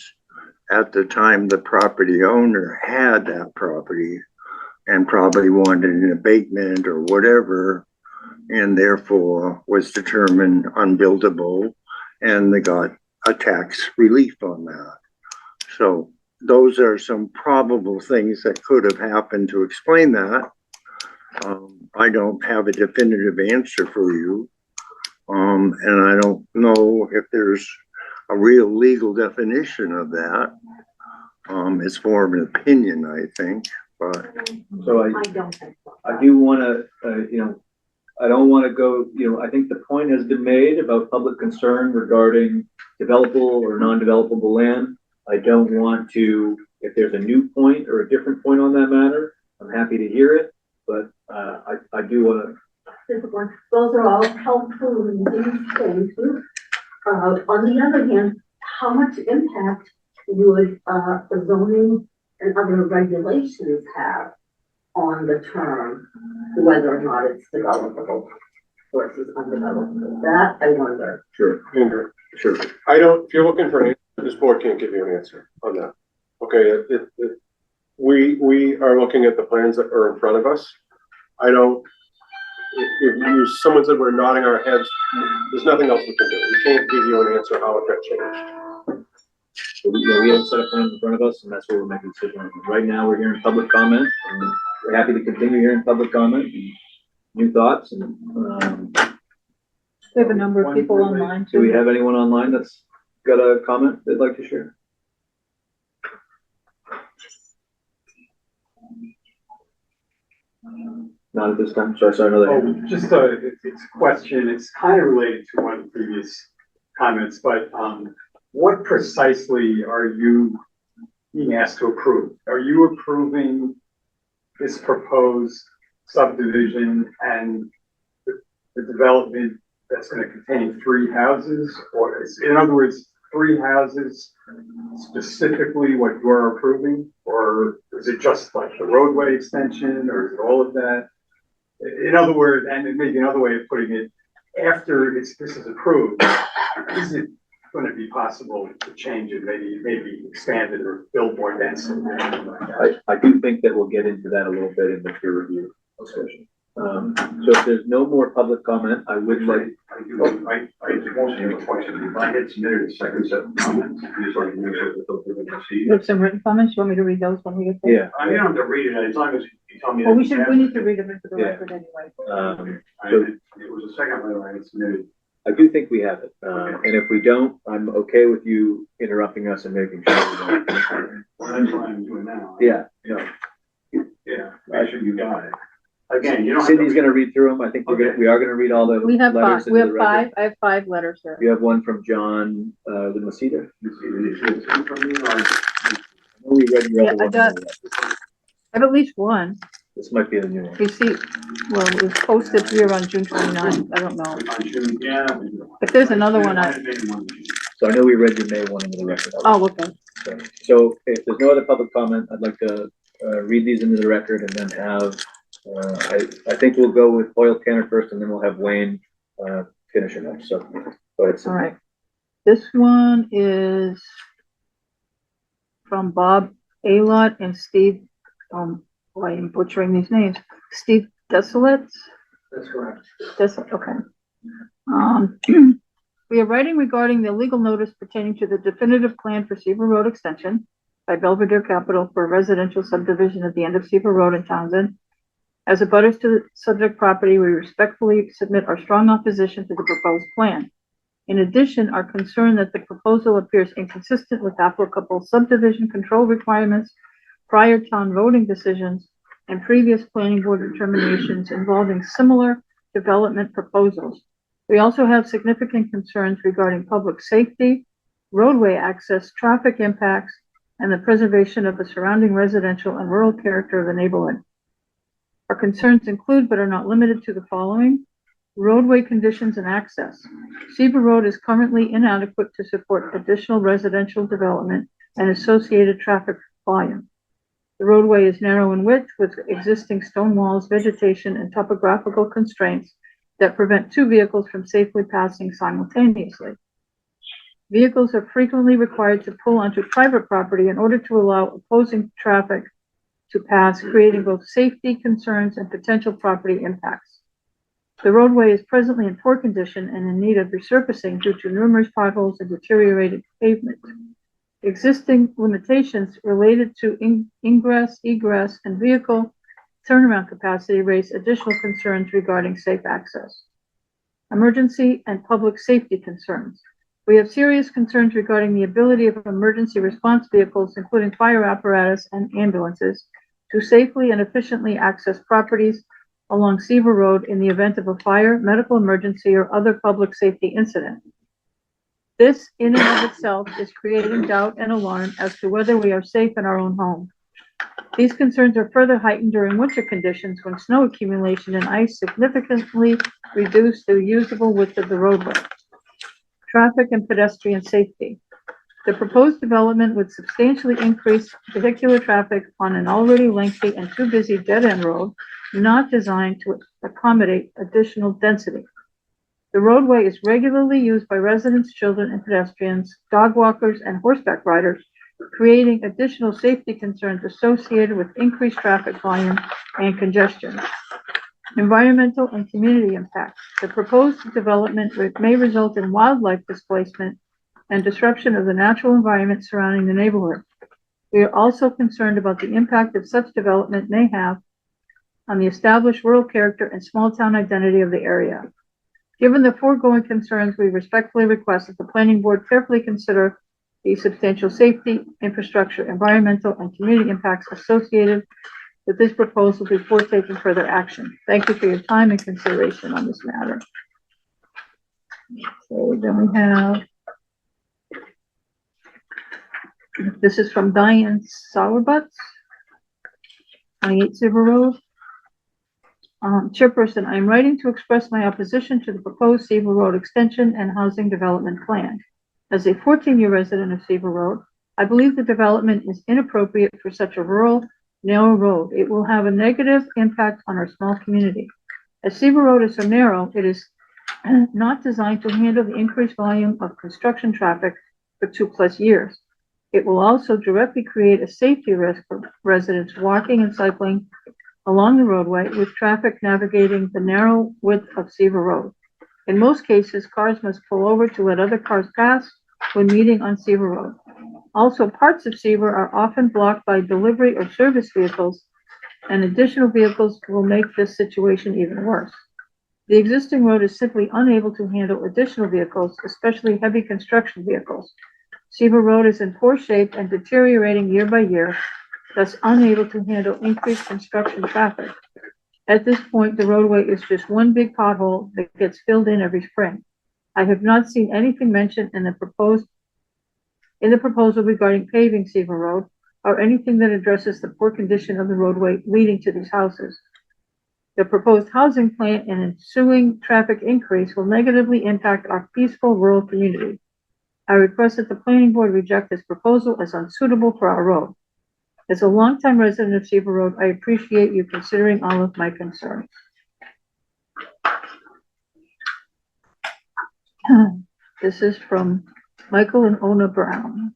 at the time the property owner had that property and probably wanted an abatement or whatever, and therefore was determined unbuildable, and they got a tax relief on that. So those are some probable things that could have happened to explain that. I don't have a definitive answer for you. And I don't know if there's a real legal definition of that. It's more of an opinion, I think, but. So I don't think so. I do want to, I don't want to go, I think the point has been made about public concern regarding developable or non-developable land. I don't want to, if there's a new point or a different point on that matter, I'm happy to hear it, but I do want to. Those are all helpful reasons, thank you. On the other hand, how much impact would the zoning and other regulations have on the term, whether or not it's developable versus undevelopable? That I wonder. Sure. Andrew. Sure. I don't, if you're looking for an answer, this board can't give you an answer on that. Okay, we are looking at the plans that are in front of us. I don't, if someone said we're nodding our heads, there's nothing else we can do. We can't give you an answer how it got changed. So we have a set of plans in front of us, and that's what we're making a decision on. Right now, we're hearing public comment, and we're happy to continue hearing public comment and new thoughts. And We have a number of people online too. do we have anyone online that's got a comment they'd like to share? Not at this time. Sorry, another. Oh, just it's a question. It's kind of related to one of the previous comments, but what precisely are you being asked to approve? Are you approving this proposed subdivision and the development that's going to contain 3 houses, or in other words, 3 houses specifically what you are approving, or is it just like the roadway extension, or is it all of that? In other words, and it may be another way of putting it, after this is approved, is it going to be possible to change it, maybe expand it or build more density? I do think that we'll get into that a little bit in the peer review discussion. So if there's no more public comment, I would like. I just want to have a question. If I had submitted a second set of comments, just like You have some written comments, you want me to read those when we get there? Yeah. I mean, I don't have to read it as long as you tell me. Well, we need to read them into the Yeah. record anyway. It was a second letter I had submitted. I do think we have it. And if we don't, I'm okay with you interrupting us and making sure we don't. Well, that's what I'm doing now. Yeah, no. Yeah, make sure you got it. Again, you don't. Cindy's gonna read through them. I think we are gonna read all the We have letters five, we into have the record. 5, I have 5 letters there. You have one from John, the Masita. I know we read your Yeah, other I one. got- I have at least one. This might be the new one. You see, well, it was posted here on June 29th, I don't know. Yeah. If there's another one, So I know we read your May one into the record. oh, okay. So if there's no other public comment, I'd like to read these into the record and then have, I think we'll go with Hoyle Tanner first and then we'll have Wayne finish it up. So go ahead. All right. This one is from Bob Alott and Steve, boy, I'm butchering these names. Steve Desolate? That's correct. Okay. We are writing regarding the legal notice pertaining to the definitive plan for Seaver Road extension. by Belvedere Capital for a residential subdivision at the end of Seaver Road in Townsend. As abutters to the subject property, we respectfully submit our strong opposition to the proposed plan. In addition, our concern that the proposal appears inconsistent with applicable subdivision control requirements, prior town voting decisions, and previous planning board determinations involving similar development proposals. We also have significant concerns regarding public safety, roadway access, traffic impacts, and the preservation of the surrounding residential and rural character of the neighborhood. Our concerns include, but are not limited to, the following: roadway conditions and access. Seaver Road is currently inadequate to support additional residential development and associated traffic volume. The roadway is narrow in width with existing stone walls, vegetation, and topographical constraints that prevent two vehicles from safely passing simultaneously. Vehicles are frequently required to pull onto private property in order to allow opposing traffic to pass, creating both safety concerns and potential property impacts. The roadway is presently in poor condition and in need of resurfacing due to numerous potholes and deteriorated pavement. Existing limitations related to ingress, egress, and vehicle turnaround capacity raise additional concerns regarding safe access. Emergency and public safety concerns. We have serious concerns regarding the ability of emergency response vehicles, including fire apparatus and ambulances, to safely and efficiently access properties along Seaver Road in the event of a fire, medical emergency, or other public safety incident. This, in and of itself, is creating doubt and alarm as to whether we are safe in our own home. These concerns are further heightened during winter conditions when snow accumulation and ice significantly reduce the usable width of the roadway. Traffic and pedestrian safety. The proposed development would substantially increase vehicular traffic on an already lengthy and too busy dead-end road, not designed to accommodate additional density. The roadway is regularly used by residents, children, and pedestrians, dog walkers, and horseback riders, creating additional safety concerns associated with increased traffic volume and congestion. Environmental and community impacts. The proposed development may result in wildlife displacement and disruption of the natural environment surrounding the neighborhood. We are also concerned about the impact that such development may have on the established rural character and small-town identity of the area. Given the foregoing concerns, we respectfully request that the planning board carefully consider the substantial safety, infrastructure, environmental, and community impacts associated with this proposal before taking further action. Thank you for your time and consideration on this matter. So then we have, this is from Diane Sauerbutz, 28 Seaver Road. Chairperson, I am writing to express my opposition to the proposed Seaver Road extension and housing development plan. As a 14-year resident of Seaver Road, I believe the development is inappropriate for such a rural, narrow road. It will have a negative impact on our small community. As Seaver Road is so narrow, it is not designed to handle the increased volume of construction traffic for 2+ years. It will also directly create a safety risk for residents walking and cycling along the roadway, with traffic navigating the narrow width of Seaver Road. In most cases, cars must pull over to let other cars pass when meeting on Seaver Road. Also, parts of Seaver are often blocked by delivery or service vehicles, and additional vehicles will make this situation even worse. The existing road is simply unable to handle additional vehicles, especially heavy construction vehicles. Seaver Road is in poor shape and deteriorating year by year, thus unable to handle increased construction traffic. At this point, the roadway is just one big pothole that gets filled in every spring. I have not seen anything mentioned in the proposal regarding paving Seaver Road, or anything that addresses the poor condition of the roadway leading to these houses. The proposed housing plan and ensuing traffic increase will negatively impact our peaceful rural community. I request that the planning board reject this proposal as unsuitable for our road. As a longtime resident of Seaver Road, I appreciate you considering all of my concerns. This is from Michael and Ona Brown.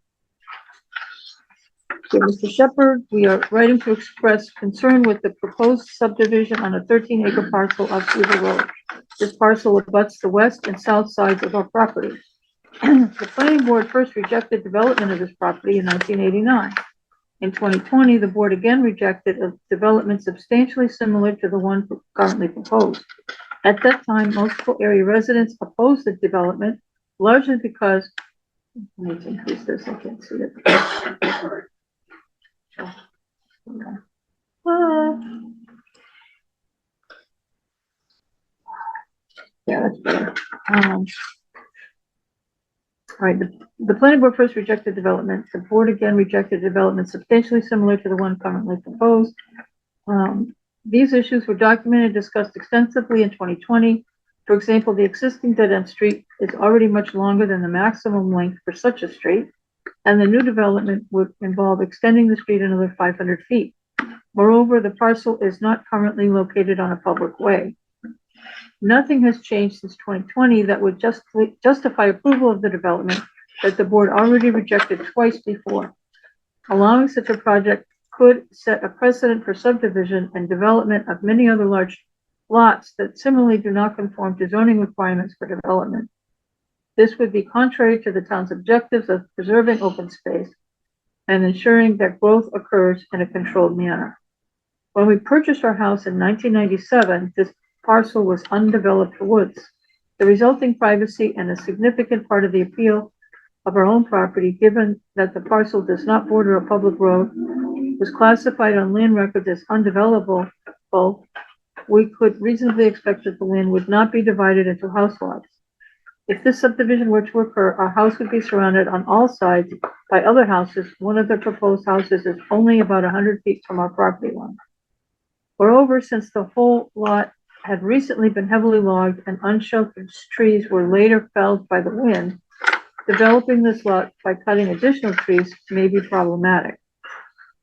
So, Mr. Shepherd, we are writing to express concern with the proposed subdivision on a 13-acre parcel of Seaver Road. This parcel abuts the west and south sides of our property. The planning board first rejected development of this property in 1989. In 2020, the board again rejected a development substantially similar to the one currently proposed. At that time, multiple area residents opposed the development, largely because, let me increase this, I can't see it. Yeah, that's better. All right, the planning board first rejected development. The board again rejected development substantially similar to the one currently proposed. These issues were documented, discussed extensively in 2020. For example, the existing dead-end street is already much longer than the maximum length for such a street, and the new development would involve extending the street another 500 feet. Moreover, the parcel is not currently located on a public way. Nothing has changed since 2020 that would justify approval of the development that the board already rejected twice before. Allowing such a project could set a precedent for subdivision and development of many other large lots that similarly do not conform to zoning requirements for development. This would be contrary to the town's objectives of preserving open space and ensuring that growth occurs in a controlled manner. When we purchased our house in 1997, this parcel was undeveloped woods. The resulting privacy and a significant part of the appeal of our own property, given that the parcel does not border a public road, was classified on land records as undevelopable, we could reasonably expect that the land would not be divided into house lots. If this subdivision were to occur, our house would be surrounded on all sides by other houses. One of the proposed houses is only about 100 feet from our property line. Moreover, since the whole lot had recently been heavily logged and unsheltered trees were later felled by the wind, developing this lot by cutting additional trees may be problematic.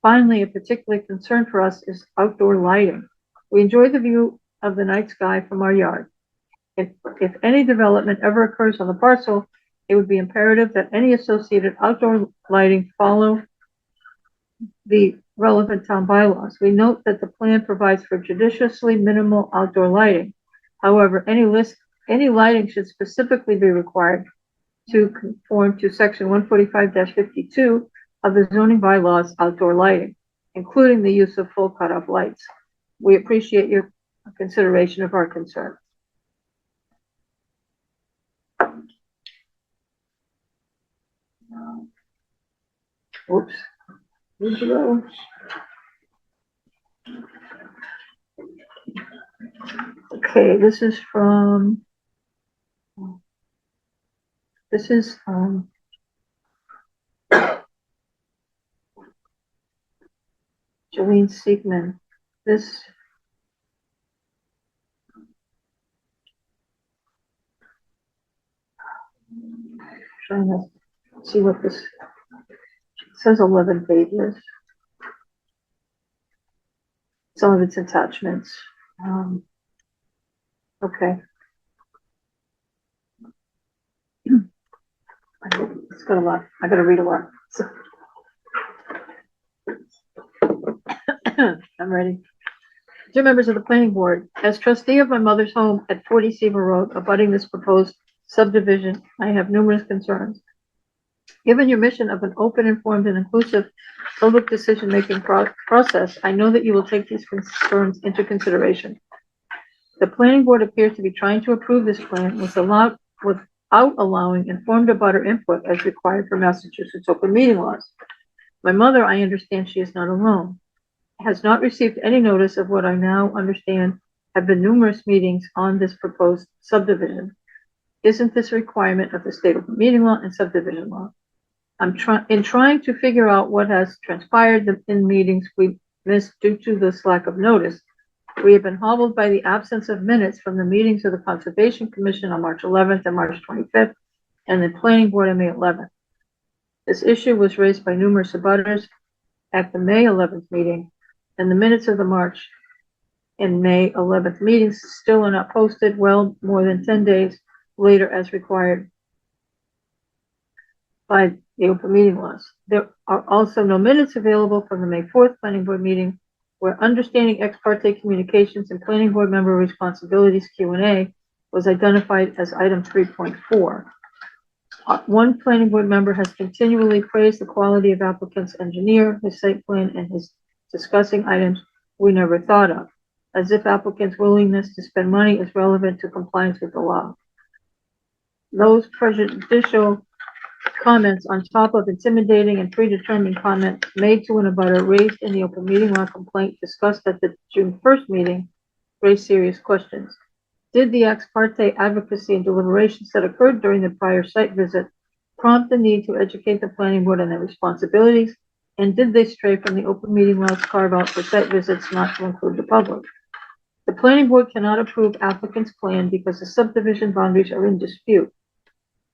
Finally, a particular concern for us is outdoor lighting. We enjoy the view of the night sky from our yard. If any development ever occurs on the parcel, it would be imperative that any associated outdoor lighting follow the relevant town bylaws. We note that the plan provides for judiciously minimal outdoor lighting. However, any lighting should specifically be required to conform to section 145-52 of the zoning bylaws outdoor lighting, including the use of full cutoff lights. We appreciate your consideration of our concern. Whoops. Where'd you go? Okay, this is Jolene Siegman. Trying to see what this says. 11 pages. Some of its attachments. Okay. It's got a lot. I gotta read a lot. So. I'm ready. Dear members of the planning board, as trustee of my mother's home at 40 Seaver Road, abutting this proposed subdivision, I have numerous concerns. Given your mission of an open, informed, and inclusive public decision-making process, I know that you will take these concerns into consideration. The planning board appears to be trying to approve this plan without allowing informed abutter input as required for Massachusetts open meeting laws. My mother, I understand she is not alone, has not received any notice of what I now understand have been numerous meetings on this proposed subdivision. Isn't this a requirement of the state open meeting law and subdivision law? I'm trying to figure out what has transpired in meetings we missed due to this lack of notice. We have been hobbled by the absence of minutes from the meetings of the Conservation Commission on March 11th and March 25th, and the Planning Board on May 11th. This issue was raised by numerous abutters at the May 11th meeting, and the minutes of the March and May 11th meetings still are not posted well more than 10 days later as required by the open meeting laws. There are also no minutes available from the May 4th Planning Board meeting, where understanding ex parte communications and planning board member responsibilities Q&A was identified as item 3.4. One planning board member has continually praised the quality of applicant's engineer, his site plan, and his discussing items we never thought of, as if applicant's willingness to spend money is relevant to compliance with the law. Those prejudicial comments on top of intimidating and predetermined comments made to an abutter raised in the open meeting law complaint discussed at the June 1st meeting raised serious questions. Did the ex parte advocacy and deliberations that occurred during the prior site visit prompt the need to educate the planning board on their responsibilities? And did they stray from the open meeting law's carve out for site visits not to include the public? The planning board cannot approve applicant's plan because the subdivision boundaries are in dispute.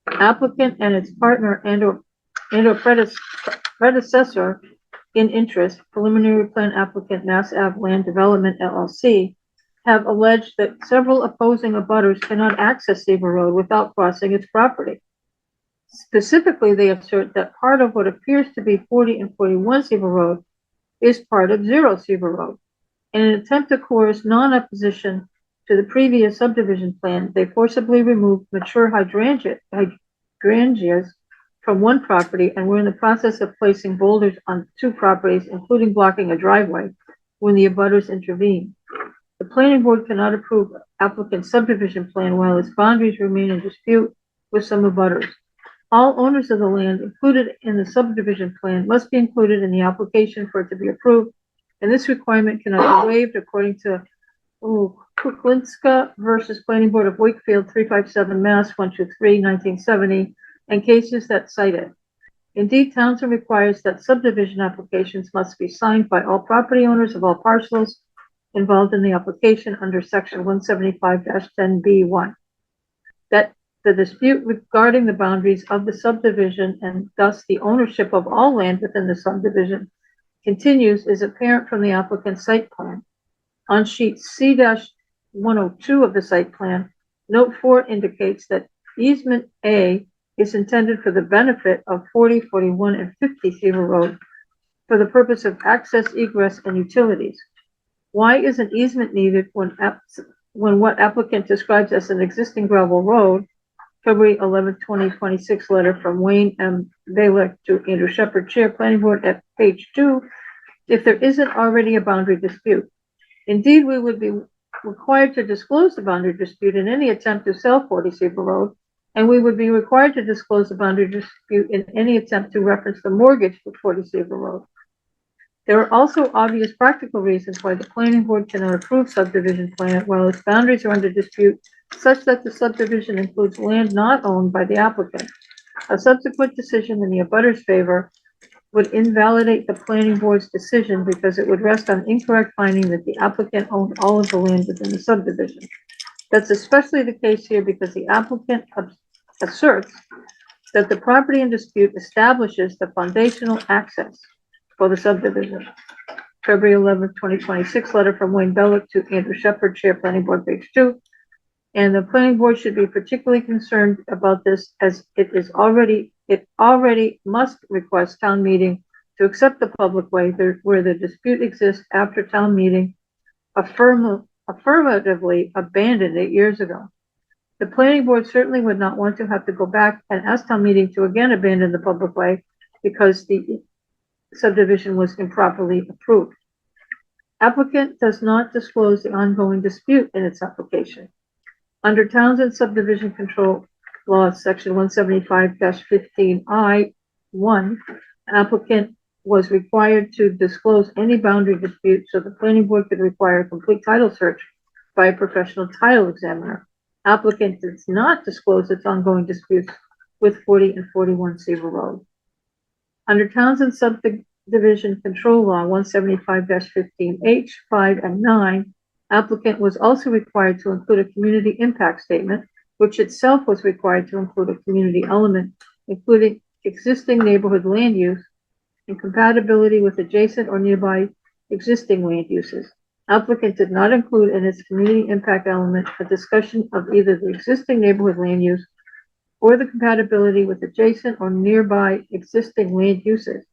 Applicant and its partner and or predecessor in interest, preliminary plan applicant Mass Ave Land Development LLC, have alleged that several opposing abutters cannot access Seaver Road without crossing its property. Specifically, they assert that part of what appears to be 40 and 41 Seaver Road is part of 0 Seaver Road. In an attempt to coerce non-opposition to the previous subdivision plan, they forcibly removed mature hydrangeas from one property and were in the process of placing boulders on 2 properties, including blocking a driveway, when the abutters intervened. The planning board cannot approve applicant's subdivision plan while its boundaries remain in dispute with some abutters. All owners of the land included in the subdivision plan must be included in the application for it to be approved, and this requirement cannot be waived according to Kuklinska versus Planning Board of Wakefield, 357 Mass. 123, 1970, and cases that cite it. Indeed, Townsend requires that subdivision applications must be signed by all property owners of all parcels involved in the application under section 175-10B1. That the dispute regarding the boundaries of the subdivision and thus the ownership of all land within the subdivision continues is apparent from the applicant's site plan. On sheet C-102 of the site plan, note 4 indicates that easement A is intended for the benefit of 40, 41, and 50 Seaver Road for the purpose of access, egress, and utilities. Why is an easement needed when what applicant describes as an existing gravel road, February 11, 2026 letter from Wayne M. Bailick to Andrew Shepherd, Chair, Planning Board at page 2, if there isn't already a boundary dispute? Indeed, we would be required to disclose the boundary dispute in any attempt to sell 40 Seaver Road, and we would be required to disclose the boundary dispute in any attempt to reference the mortgage for 40 Seaver Road. There are also obvious practical reasons why the planning board cannot approve subdivision plan while its boundaries are under dispute, such that the subdivision includes land not owned by the applicant. A subsequent decision in the abutter's favor would invalidate the planning board's decision because it would rest on incorrect finding that the applicant owned all of the land within the subdivision. That's especially the case here because the applicant asserts that the property in dispute establishes the foundational access for the subdivision. February 11, 2026 letter from Wayne Bellick to Andrew Shepherd, Chair, Planning Board, page 2. And the planning board should be particularly concerned about this as it already must request town meeting to accept the public way where the dispute exists after town meeting affirmatively abandoned 8 years ago. The planning board certainly would not want to have to go back and ask town meeting to again abandon the public way because the subdivision was improperly approved. Applicant does not disclose the ongoing dispute in its application. Under Townsend Subdivision Control Law, section 175-15I1, applicant was required to disclose any boundary dispute so the planning board could require a complete title search by a professional title examiner. Applicant does not disclose its ongoing disputes with 40 and 41 Seaver Road. Under Townsend Subdivision Control Law 175-15H, 5, and 9, applicant was also required to include a community impact statement, which itself was required to include a community element, including existing neighborhood land use and compatibility with adjacent or nearby existing land uses. Applicant did not include in its community impact element a discussion of either the existing neighborhood land use or the compatibility with adjacent or nearby existing land uses.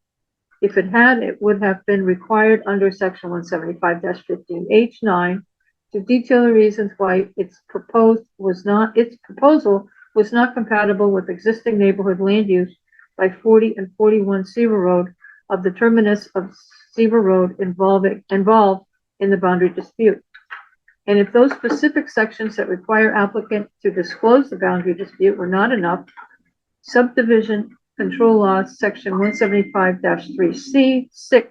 If it had, it would have been required under section 175-15H9 to detail the reasons why its proposal was was not compatible with existing neighborhood land use by 40 and 41 Seaver Road of the terminus of Seaver Road involved in the boundary dispute. And if those specific sections that require applicant to disclose the boundary dispute were not enough, subdivision control law section 175-3C6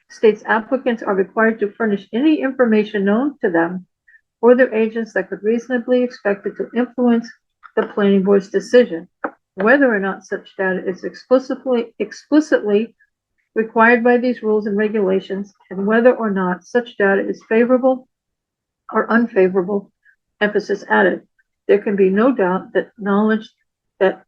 states applicants are required to furnish any information known to them or their agents that could reasonably expected to influence the planning board's decision, whether or not such data is explicitly required by these rules and regulations, and whether or not such data is favorable or unfavorable, emphasis added. There can be no doubt that knowledge that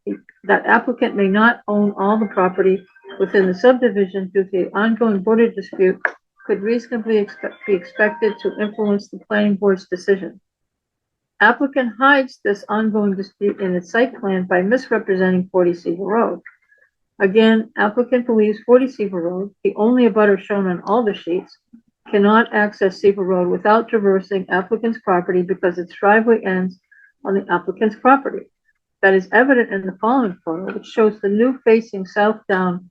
applicant may not own all the property within the subdivision due to the ongoing border dispute could reasonably be expected to influence the planning board's decision. Applicant hides this ongoing dispute in its site plan by misrepresenting 40 Seaver Road. Again, applicant believes 40 Seaver Road, the only abutter shown on all the sheets, cannot access Seaver Road without traversing applicant's property because its driveway ends on the applicant's property. That is evident in the following photo, which shows the new facing south down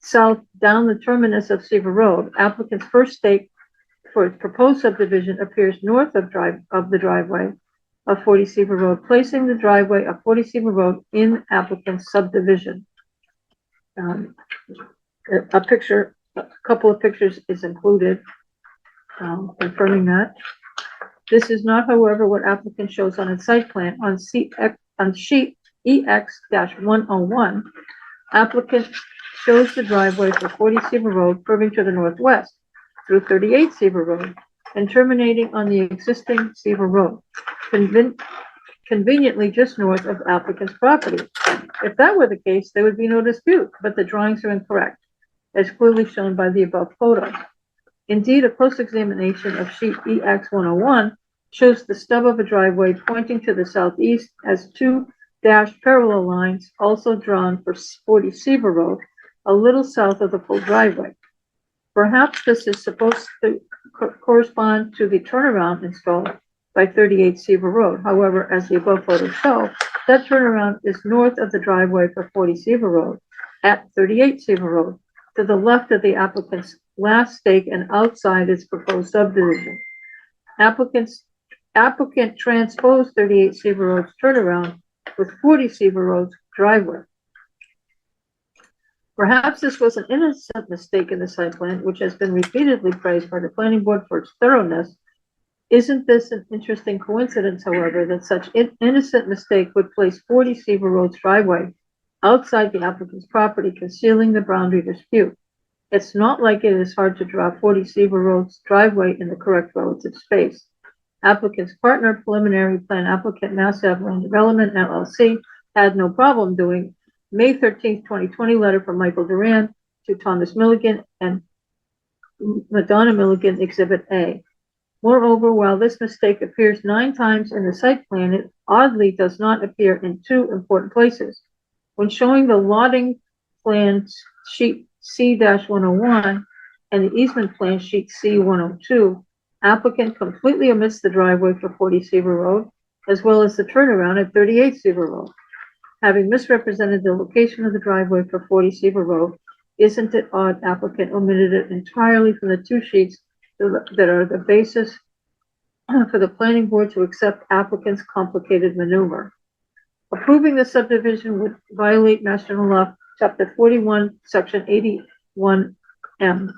the terminus of Seaver Road. Applicant's first stake for its proposed subdivision appears north of the driveway of 40 Seaver Road, placing the driveway of 40 Seaver Road in applicant's subdivision. A couple of pictures is included, confirming that. This is not, however, what applicant shows on its site plan. On sheet EX-101, applicant shows the driveway for 40 Seaver Road curving to the northwest through 38 Seaver Road and terminating on the existing Seaver Road, conveniently just north of applicant's property. If that were the case, there would be no dispute, but the drawings are incorrect, as clearly shown by the above photos. Indeed, a close examination of sheet EX-101 shows the stub of a driveway pointing to the southeast as two dashed parallel lines also drawn for 40 Seaver Road, a little south of the full driveway. Perhaps this is supposed to correspond to the turnaround installed by 38 Seaver Road. However, as the above photos show, that turnaround is north of the driveway for 40 Seaver Road at 38 Seaver Road, to the left of the applicant's last stake and outside its proposed subdivision. Applicant transposed 38 Seaver Road's turnaround with 40 Seaver Road's driveway. Perhaps this was an innocent mistake in the site plan, which has been repeatedly praised by the planning board for its thoroughness. Isn't this an interesting coincidence, however, that such an innocent mistake would place 40 Seaver Road's driveway outside the applicant's property, concealing the boundary dispute? It's not like it is hard to draw 40 Seaver Road's driveway in the correct relative space. Applicant's partner, preliminary plan applicant, Mass Ave Land Development LLC, had no problem doing May 13th, 2020 letter from Michael Duran to Thomas Milligan and Madonna Milligan, Exhibit A. Moreover, while this mistake appears 9 times in the site plan, it oddly does not appear in 2 important places. When showing the lotting plan sheet C-101 and the easement plan sheet C-102, applicant completely omits the driveway for 40 Seaver Road, as well as the turnaround at 38 Seaver Road. Having misrepresented the location of the driveway for 40 Seaver Road, isn't it odd applicant omitted it entirely from the 2 sheets that are the basis for the planning board to accept applicant's complicated maneuver? Approving the subdivision would violate Mass General Law, Chapter 41, Section 81M.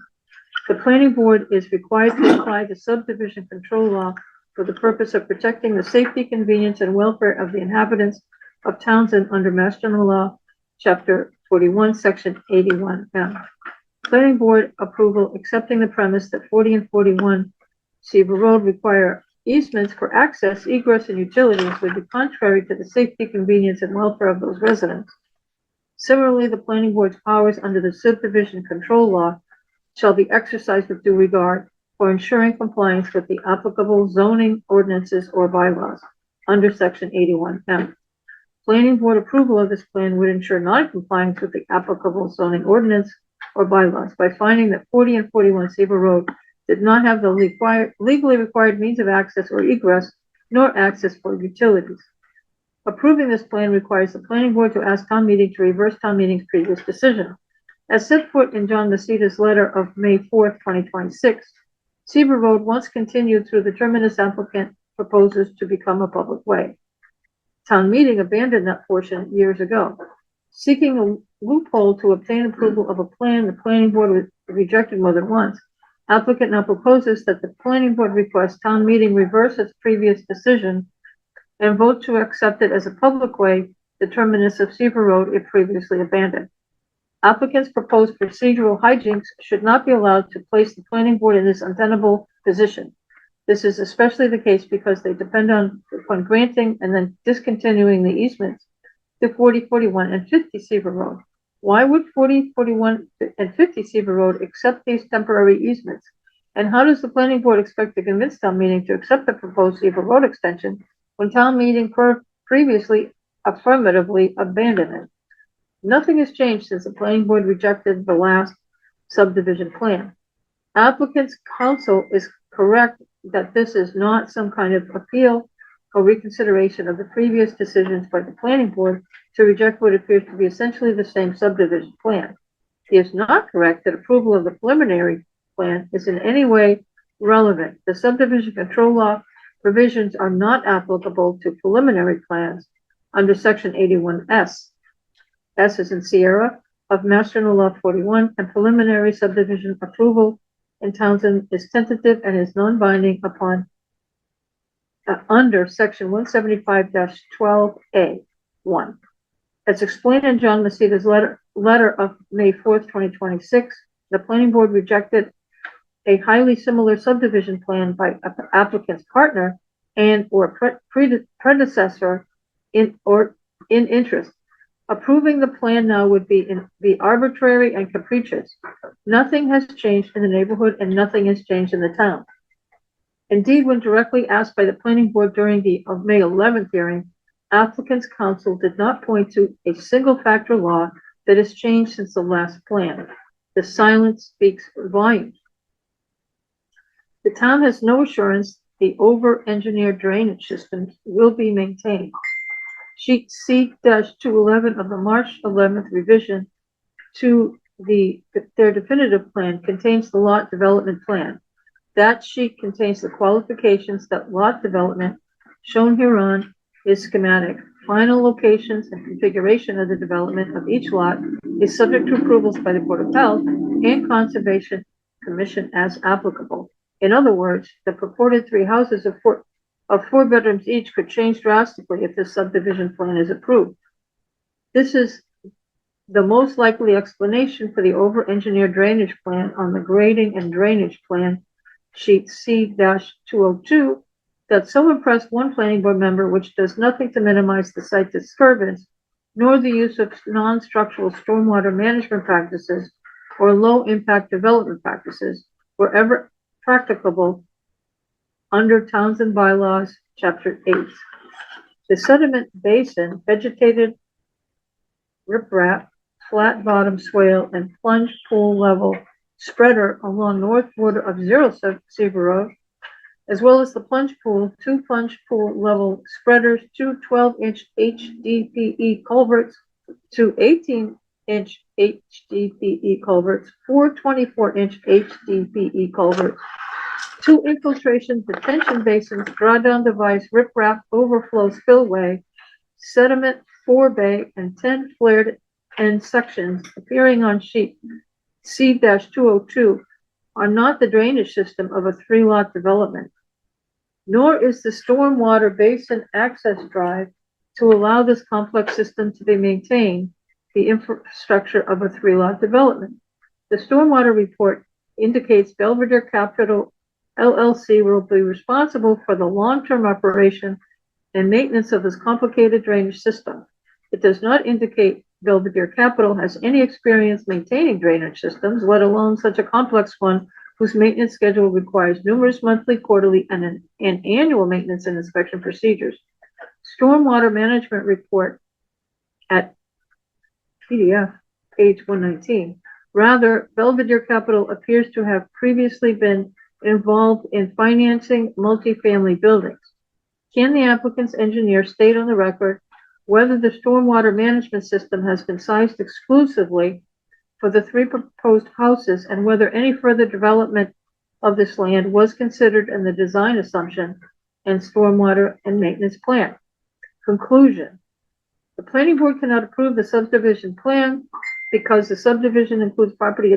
The planning board is required to apply the subdivision control law for the purpose of protecting the safety, convenience, and welfare of the inhabitants of Townsend under Mass General Law, Chapter 41, Section 81M. Planning board approval accepting the premise that 40 and 41 Seaver Road require easements for access, egress, and utilities would be contrary to the safety, convenience, and welfare of those residents. Similarly, the planning board's powers under the subdivision control law shall be exercised with due regard for ensuring compliance with the applicable zoning ordinances or bylaws under Section 81M. Planning board approval of this plan would ensure non-compliance with the applicable zoning ordinance or bylaws by finding that 40 and 41 Seaver Road did not have the legally required means of access or egress, nor access for utilities. Approving this plan requires the planning board to ask town meeting to reverse town meeting's previous decision. As set forth in John Messita's letter of May 4th, 2026, Seaver Road, once continued through the terminus applicant proposes to become a public way. Town meeting abandoned that portion years ago. Seeking a loophole to obtain approval of a plan the planning board was rejected more than once, applicant now proposes that the planning board request town meeting reverse its previous decision and vote to accept it as a public way, the terminus of Seaver Road if previously abandoned. Applicants' proposed procedural hijinks should not be allowed to place the planning board in this untenable position. This is especially the case because they depend upon granting and then discontinuing the easements to 40, 41, and 50 Seaver Road. Why would 40, 41, and 50 Seaver Road accept these temporary easements? And how does the planning board expect to convince town meeting to accept the proposed Seaver Road extension when town meeting previously affirmatively abandoned it? Nothing has changed since the planning board rejected the last subdivision plan. Applicant's counsel is correct that this is not some kind of appeal or reconsideration of the previous decisions by the planning board to reject what appears to be essentially the same subdivision plan. He is not correct that approval of the preliminary plan is in any way relevant. The subdivision control law provisions are not applicable to preliminary plans under section 81S. S is in Sierra of Master General Law 41, and preliminary subdivision approval in Townsend is tentative and is non-binding upon under section 175-12A1. As explained in John Messita's letter of May 4th, 2026, the planning board rejected a highly similar subdivision plan by applicant's partner and or predecessor in interest. Approving the plan now would be arbitrary and capricious. Nothing has changed in the neighborhood and nothing has changed in the town. Indeed, when directly asked by the planning board during the May 11th hearing, applicant's counsel did not point to a single factor law that has changed since the last plan. The silence speaks volumes. The town has no assurance the over-engineered drainage systems will be maintained. Sheet C-211 of the March 11th revision to their definitive plan contains the lot development plan. That sheet contains the qualifications that lot development shown hereon is schematic. Final locations and configuration of the development of each lot is subject to approvals by the Board of Health and Conservation Commission as applicable. In other words, the purported 3 houses of 4 bedrooms each could change drastically if this subdivision plan is approved. This is the most likely explanation for the over-engineered drainage plan on the grading and drainage plan, sheet C-202, that so impressed one planning board member, which does nothing to minimize the site disturbance, nor the use of non-structural stormwater management practices or low-impact development practices wherever practicable under Townsend Bylaws, Chapter 8. The sediment basin, vegetated riprap, flat bottom swale, and plunge pool level spreader along north border of 0 Seaver Road, as well as the plunge pool, 2 plunge pool level spreaders, 2 12-inch HDPE culverts, 2 18-inch HDPE culverts, 4 24-inch HDPE culverts, 2 infiltration detention basins, drawdown device, riprap, overflow spillway, sediment forebay, and 10 flared end sections appearing on sheet C-202 are not the drainage system of a 3-lot development, nor is the stormwater basin access drive to allow this complex system to be maintained the infrastructure of a 3-lot development. The stormwater report indicates Belvedere Capital LLC will be responsible for the long-term operation and maintenance of this complicated drainage system. It does not indicate Belvedere Capital has any experience maintaining drainage systems, let alone such a complex one whose maintenance schedule requires numerous monthly, quarterly, and annual maintenance and inspection procedures. Stormwater management report at PDF, page 119. Rather, Belvedere Capital appears to have previously been involved in financing multifamily buildings. Can the applicant's engineer state on the record whether the stormwater management system has been sized exclusively for the 3 proposed houses and whether any further development of this land was considered in the design assumption and stormwater and maintenance plan. Conclusion. The planning board cannot approve the subdivision plan because the subdivision includes property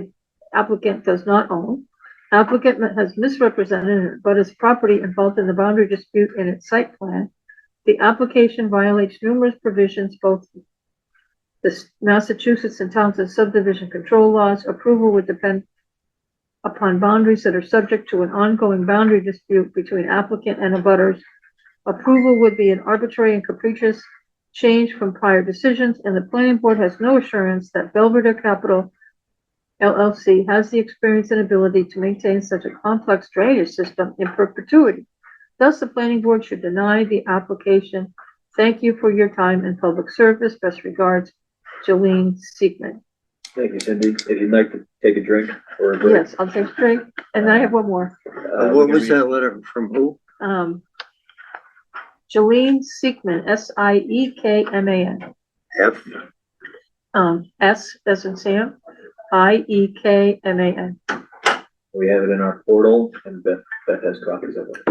applicant does not own. Applicant has misrepresented but its property involved in the boundary dispute in its site plan. The application violates numerous provisions, both the Massachusetts and Townsend subdivision control laws. Approval would depend upon boundaries that are subject to an ongoing boundary dispute between applicant and abutters. Approval would be an arbitrary and capricious change from prior decisions, and the planning board has no assurance that Belvedere Capital LLC has the experience and ability to maintain such a complex drainage system in perpetuity. Thus, the planning board should deny the application. Thank you for your time and public service. Best regards, Jolene Siegman. Thank you, Cindy. If you'd like to take a drink or a break. Yes, I'll take a drink, and then I have one more. What was that letter from who? Jolene Siegman, Siekman. F? S as in Sam, Iekman. We have it in our portal, and Beth has copies of it.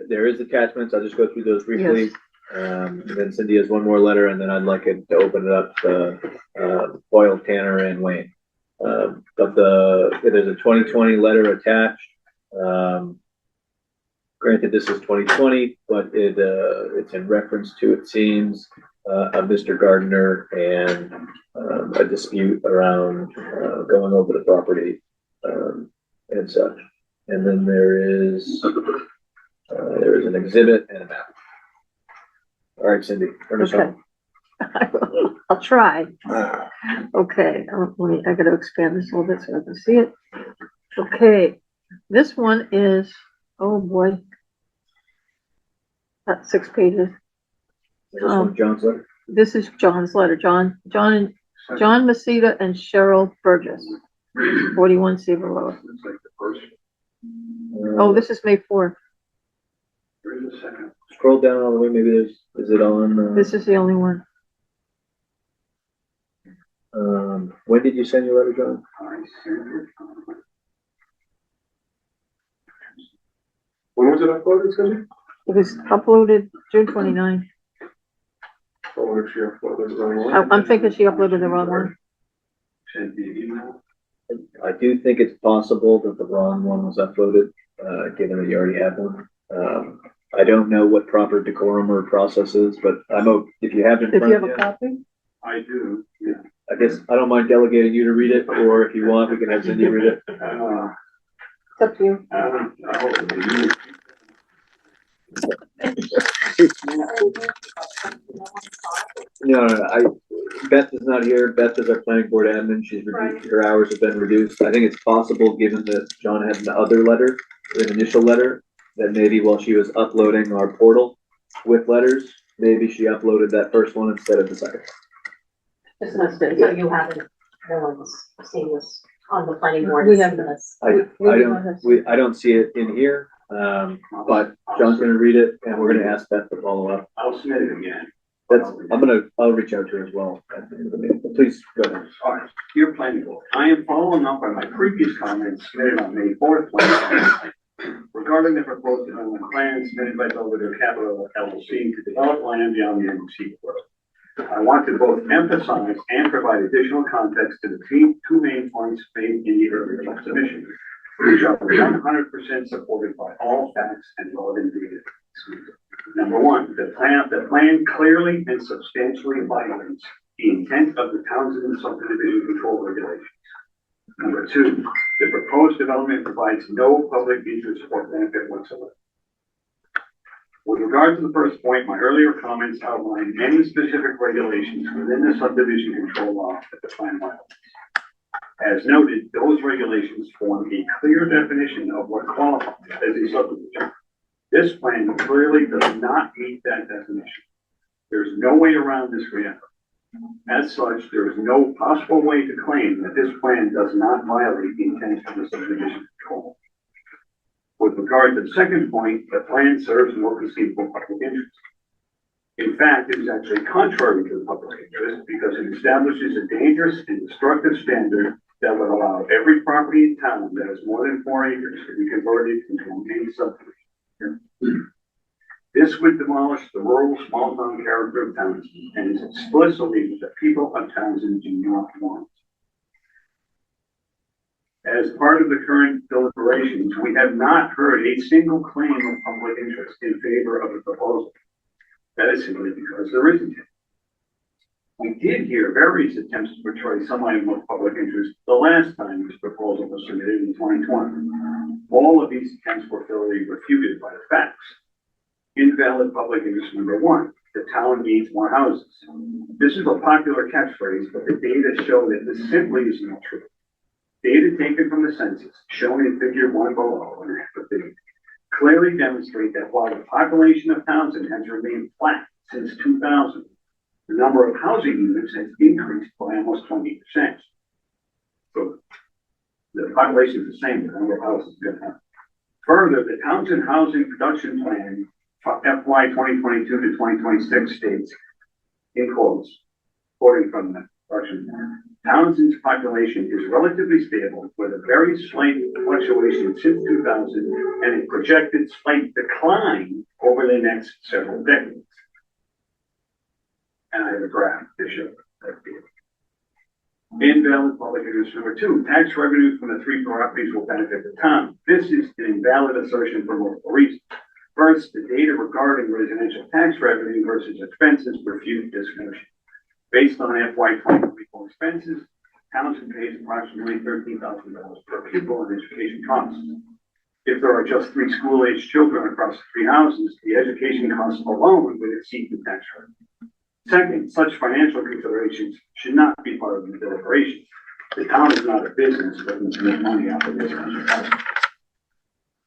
There is attachments. I'll just go through those briefly. Yes. And then Cindy has one more letter, and then I'd like it to open it up to Boyle, Tanner, and Wayne. But there's a 2020 letter attached. Granted, this is 2020, but it's in reference to, it seems, a Mr. Gardner and a dispute around going over the property and such. And then there is an exhibit and a map. All right, Cindy, turn us on. I'll try. Okay, I gotta expand this a little bit so I can see it. Okay, this one is, oh boy. That's 6 pages. This one, John's letter. This is John's letter. John Maceda and Cheryl Burgess, 41 Seaver Road. Oh, this is May 4th. Scroll down all the way. Maybe is it on? This is the only one. When did you send your letter, John? When was it uploaded, Cindy? It was uploaded June 29th. I wonder if she uploaded the wrong one. I'm thinking she uploaded the wrong one. I do think it's possible that the wrong one was uploaded, given that you already have one. I don't know what proper decorum or process is, but if you have it in If front you of have a copy? I do, yeah. I guess I don't mind delegating you to read it, or if you want, we can have Cindy read it. It's up to you. No, Beth is not here. Beth is our planning board admin. She's reduced, her hours have been reduced. I think it's possible, given that John had an other letter, an initial letter, that maybe while she was uploading our portal with letters, maybe she uploaded that first one instead of the second. Just must have, so you haven't, no one's seen this on the planning board. We have this. I don't see it in here, but John's gonna read it and we're gonna ask Beth to follow up. I'll submit it again. I'll reach out to her as well at the end of the meeting. Please go ahead. All right, dear planning board, I am following up on my previous comments submitted on May 4th regarding the proposed development plan submitted by Belvedere Capital LLC to develop land beyond the MCC Road. I want to both emphasize and provide additional context to the two main points made in the earlier submission, which are 100% supported by all facts and relevant data. Number one, the plan clearly and substantially violates the intent of the Townsend subdivision control regulations. Number two, the proposed development provides no public interest or benefit whatsoever. With regard to the first point, my earlier comments outlined many specific regulations within the subdivision control law that the plan violates. As noted, those regulations form a clear definition of what qualifies as a subdivision. This plan clearly does not meet that definition. There's no way around this reality. As such, there is no possible way to claim that this plan does not violate the intent of the subdivision control. With regard to the second point, the plan serves no conceivable public interest. In fact, it is actually contrary to the public interest because it establishes a dangerous and destructive standard that would allow every property in town that has more than 4 acres to be converted into a main subdivision. This would demolish the rural small town character of Townsend and is explicitly what the people of Townsend do not want. As part of the current deliberations, we have not heard a single claim of public interest in favor of the proposal. That is simply because there isn't any. We did hear various attempts to portray some item of public interest the last time this proposal was submitted in 2020. All of these attempts were thoroughly refuted by the facts. Invalid public interest number 1, the town needs more houses. This is a popular catchphrase, but the data show that this simply is not true. Data taken from the census, shown in figure 1 below, clearly demonstrate that while the population of Townsend has remained flat since 2000, the number of housing units has increased by almost 20%. So the population is the same, the number of houses is going up. Further, the Townsend Housing Production Plan for FY 2022 to 2026 states, in quotes, quoting from the production plan, Townsend's population is relatively stable with a very slight fluctuation since 2000 and a projected slight decline over the next several decades. And I have a graph to show that. Invalid public interest number 2, tax revenues from the 3 properties will benefit the town. This is an invalid assertion for multiple reasons. First, the data regarding residential tax revenue versus expenses refute this notion. Based on FY 2024 expenses, Townsend pays approximately $13,000 per pupil in education costs. If there are just 3 school-aged children across the 3 houses, the education costs alone would exceed the tax revenue. Second, such financial considerations should not be part of the deliberation. The town is not a business looking to make money off of this.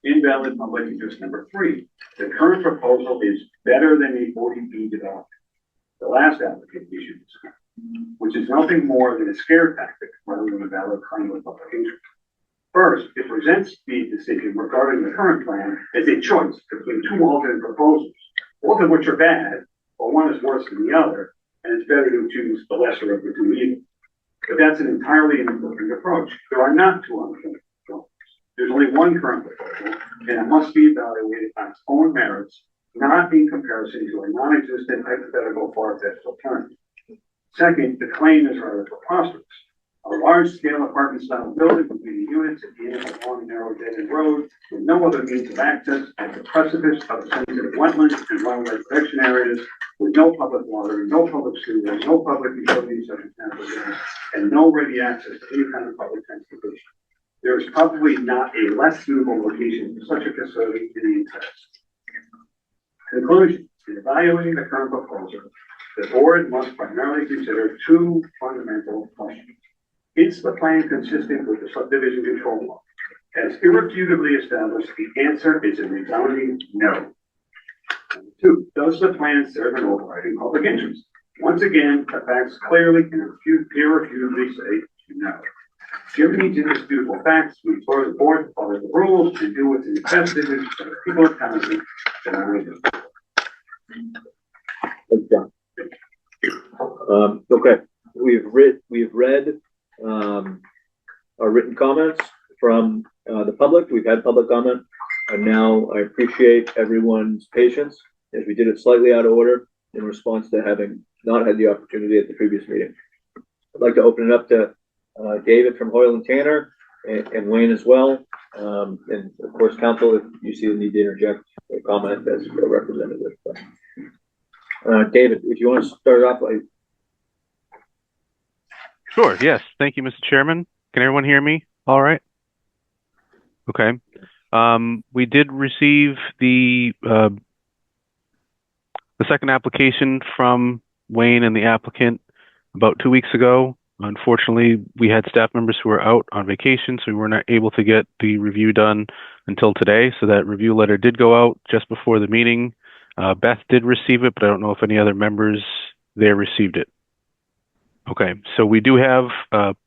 Invalid public interest number 3. The current proposal is better than a 40B development. The last applicant issued this, which is nothing more than a scare tactic rather than a valid claim of public interest. First, it presents the decision regarding the current plan as a choice between 2 alternate proposals, both of which are bad, but one is worse than the other, and it's better to choose the lesser of the 2 evils. But that's an entirely inappropriate approach. There are not 2 alternate proposals. There's only one current proposal, and it must be evaluated on its own merits, not in comparison to a non-existent hypothetical far-fetched alternative. Second, the claim is rather preposterous. A large-scale apartment-style building with many units at the end of a long, narrow, dead-end road with no other means of access at the precipice of sensitive wetlands and wildlife protection areas with no public water, no public sewer, no public utilities such as natural gas, and no ready access to any kind of public transportation. There is probably not a less suitable location for such a facility in the entire state. Conclusion, in evaluating the current proposal, the board must primarily consider 2 fundamental questions. Is the plan consistent with the subdivision control law? As irrefutably established, the answer is a resounding no. Number 2, does the plan serve an overriding public interest? Once again, the facts clearly and irrefutably say no. Given these indisputable facts, we implore the board to follow the rules and do what's in the best interest of the people of Townsend. Okay, we've read our written comments from the public. We've had public comment, and now I appreciate everyone's patience as we did it slightly out of order in response to having not had the opportunity at the previous meeting. I'd like to open it up to David from Hoyle and Tanner and Wayne as well. And of course, council, if you see the need to interject or comment as a representative. David, if you want to start off, Sure, yes. Thank you, Mr. Chairman. Can everyone hear me? All right. Okay. We did receive the second application from Wayne and the applicant about 2 weeks ago. Unfortunately, we had staff members who were out on vacation, so we were not able to get the review done until today. So that review letter did go out just before the meeting. Beth did receive it, but I don't know if any other members there received it. Okay, so we do have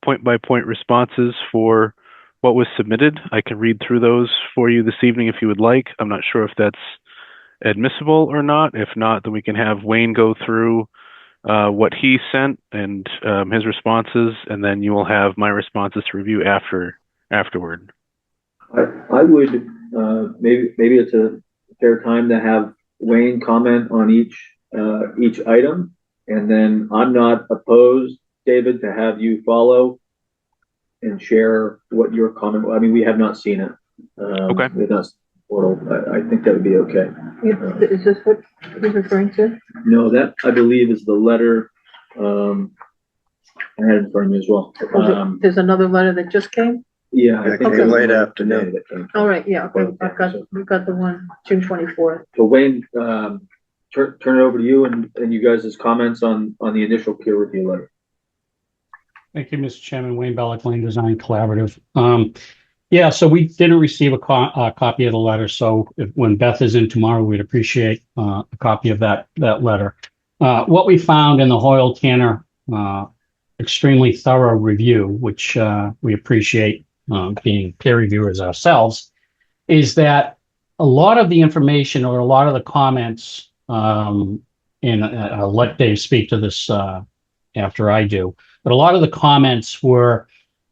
point-by-point responses for what was submitted. I can read through those for you this evening if you would like. I'm not sure if that's admissible or not. If not, then we can have Wayne go through what he sent and his responses, and then you will have my responses to review afterward. I would, maybe it's a fair time to have Wayne comment on each item, and then I'm not opposed, David, to have you follow and share what your comment. I mean, we have not seen it. Okay. With us portal. I think that would be okay. Is this what he's referring to? No, that I believe is the letter. I had it in front of me as well. There's another letter that just came? Yeah, I It think came that was late the afternoon. that came. All right, yeah, okay, we've got the one, June 24th. So Wayne, turn it over to you and you guys' comments on the initial peer review letter. Thank you, Mr. Chairman. Wayne Bellick, Lane Design Collaborative. Yeah, so we didn't receive a copy of the letter. So when Beth is in tomorrow, we'd appreciate a copy of that letter. What we found in the Hoyle Tanner extremely thorough review, which we appreciate being peer reviewers ourselves, is that a lot of the information or a lot of the comments, and I'll let Dave speak to this after I do, but a lot of the comments were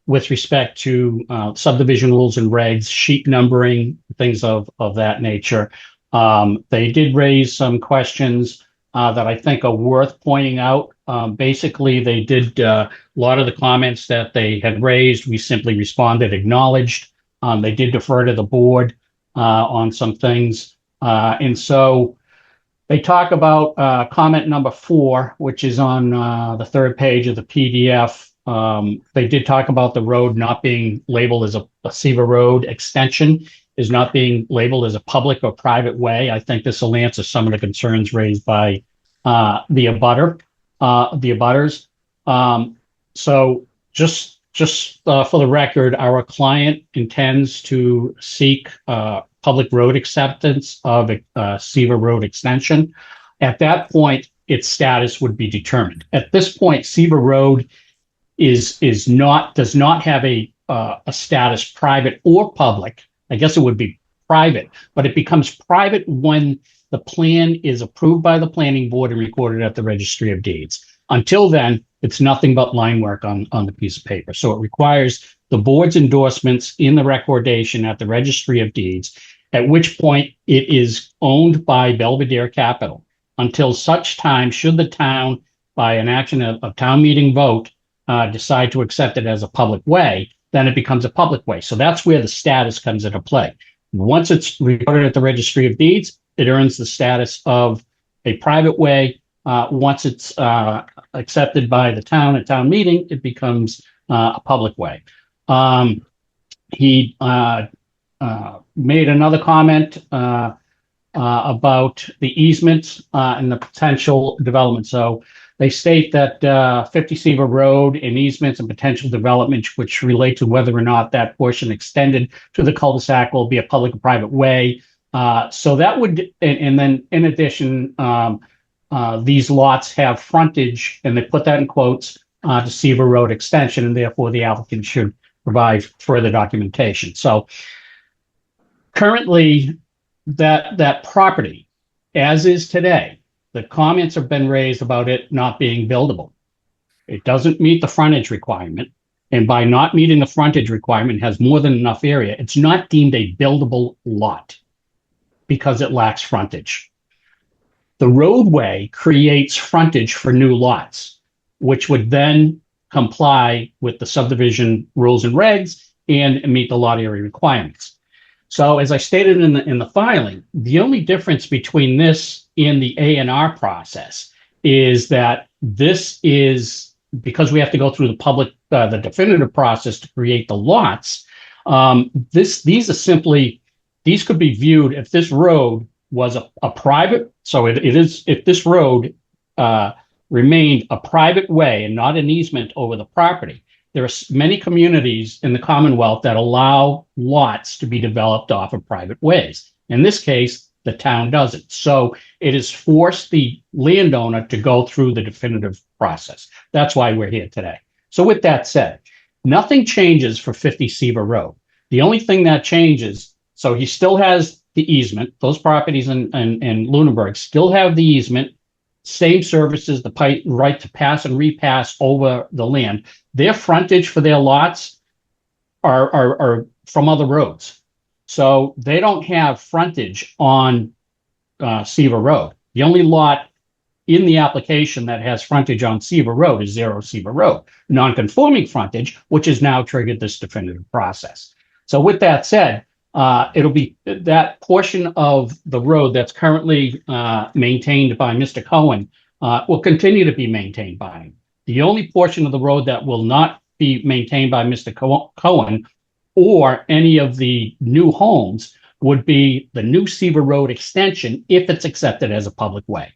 with respect to subdivision rules and regs, sheet numbering, things of that nature. They did raise some questions that I think are worth pointing out. Basically, they did a lot of the comments that they had raised. We simply responded, acknowledged. They did defer to the board on some things. And so they talk about comment number 4, which is on the 3rd page of the PDF. They did talk about the road not being labeled as a Seaver Road extension, is not being labeled as a public or private way. I think this will answer some of the concerns raised by the abutters. So just for the record, our client intends to seek public road acceptance of a Seaver Road extension. At that point, its status would be determined. At this point, Seaver Road does not have a status private or public. I guess it would be private, but it becomes private when the plan is approved by the planning board and recorded at the Registry of Deeds. Until then, it's nothing but line work on the piece of paper. So it requires the board's endorsements in the recordation at the Registry of Deeds, at which point it is owned by Belvedere Capital until such time, should the town, by an action of town meeting vote, decide to accept it as a public way, then it becomes a public way. So that's where the status comes into play. Once it's recorded at the Registry of Deeds, it earns the status of a private way. Once it's accepted by the town at town meeting, it becomes a public way. He made another comment about the easements and the potential development. So they state that 50 Seaver Road and easements and potential development which relate to whether or not that portion extended to the cul-de-sac will be a public or private way. So that would, and then in addition, these lots have frontage, and they put that in quotes, to Seaver Road extension, and therefore the applicant should provide further documentation. So currently, that property, as is today, the comments have been raised about it not being buildable. It doesn't meet the frontage requirement, and by not meeting the frontage requirement, has more than enough area. It's not deemed a buildable lot because it lacks frontage. The roadway creates frontage for new lots, which would then comply with the subdivision rules and regs and meet the lot area requirements. So as I stated in the filing, the only difference between this and the A&R process is that this is, because we have to go through the definitive process to create the lots, these could be viewed, if this road was a private, so it is, if this road remained a private way and not an easement over the property, there are many communities in the Commonwealth that allow lots to be developed off of private ways. In this case, the town doesn't. So it has forced the landowner to go through the definitive process. That's why we're here today. So with that said, nothing changes for 50 Seaver Road. The only thing that changes, so he still has the easement. Those properties in Lunenburg still have the easement, same services, the right to pass and repass over the land. Their frontage for their lots are from other roads. So they don't have frontage on Seaver Road. The only lot in the application that has frontage on Seaver Road is 0 Seaver Road, non-conforming frontage, which has now triggered this definitive process. So with that said, it'll be that portion of the road that's currently maintained by Mr. Cohen will continue to be maintained by him. The only portion of the road that will not be maintained by Mr. Cohen or any of the new homes would be the new Seaver Road extension if it's accepted as a public way.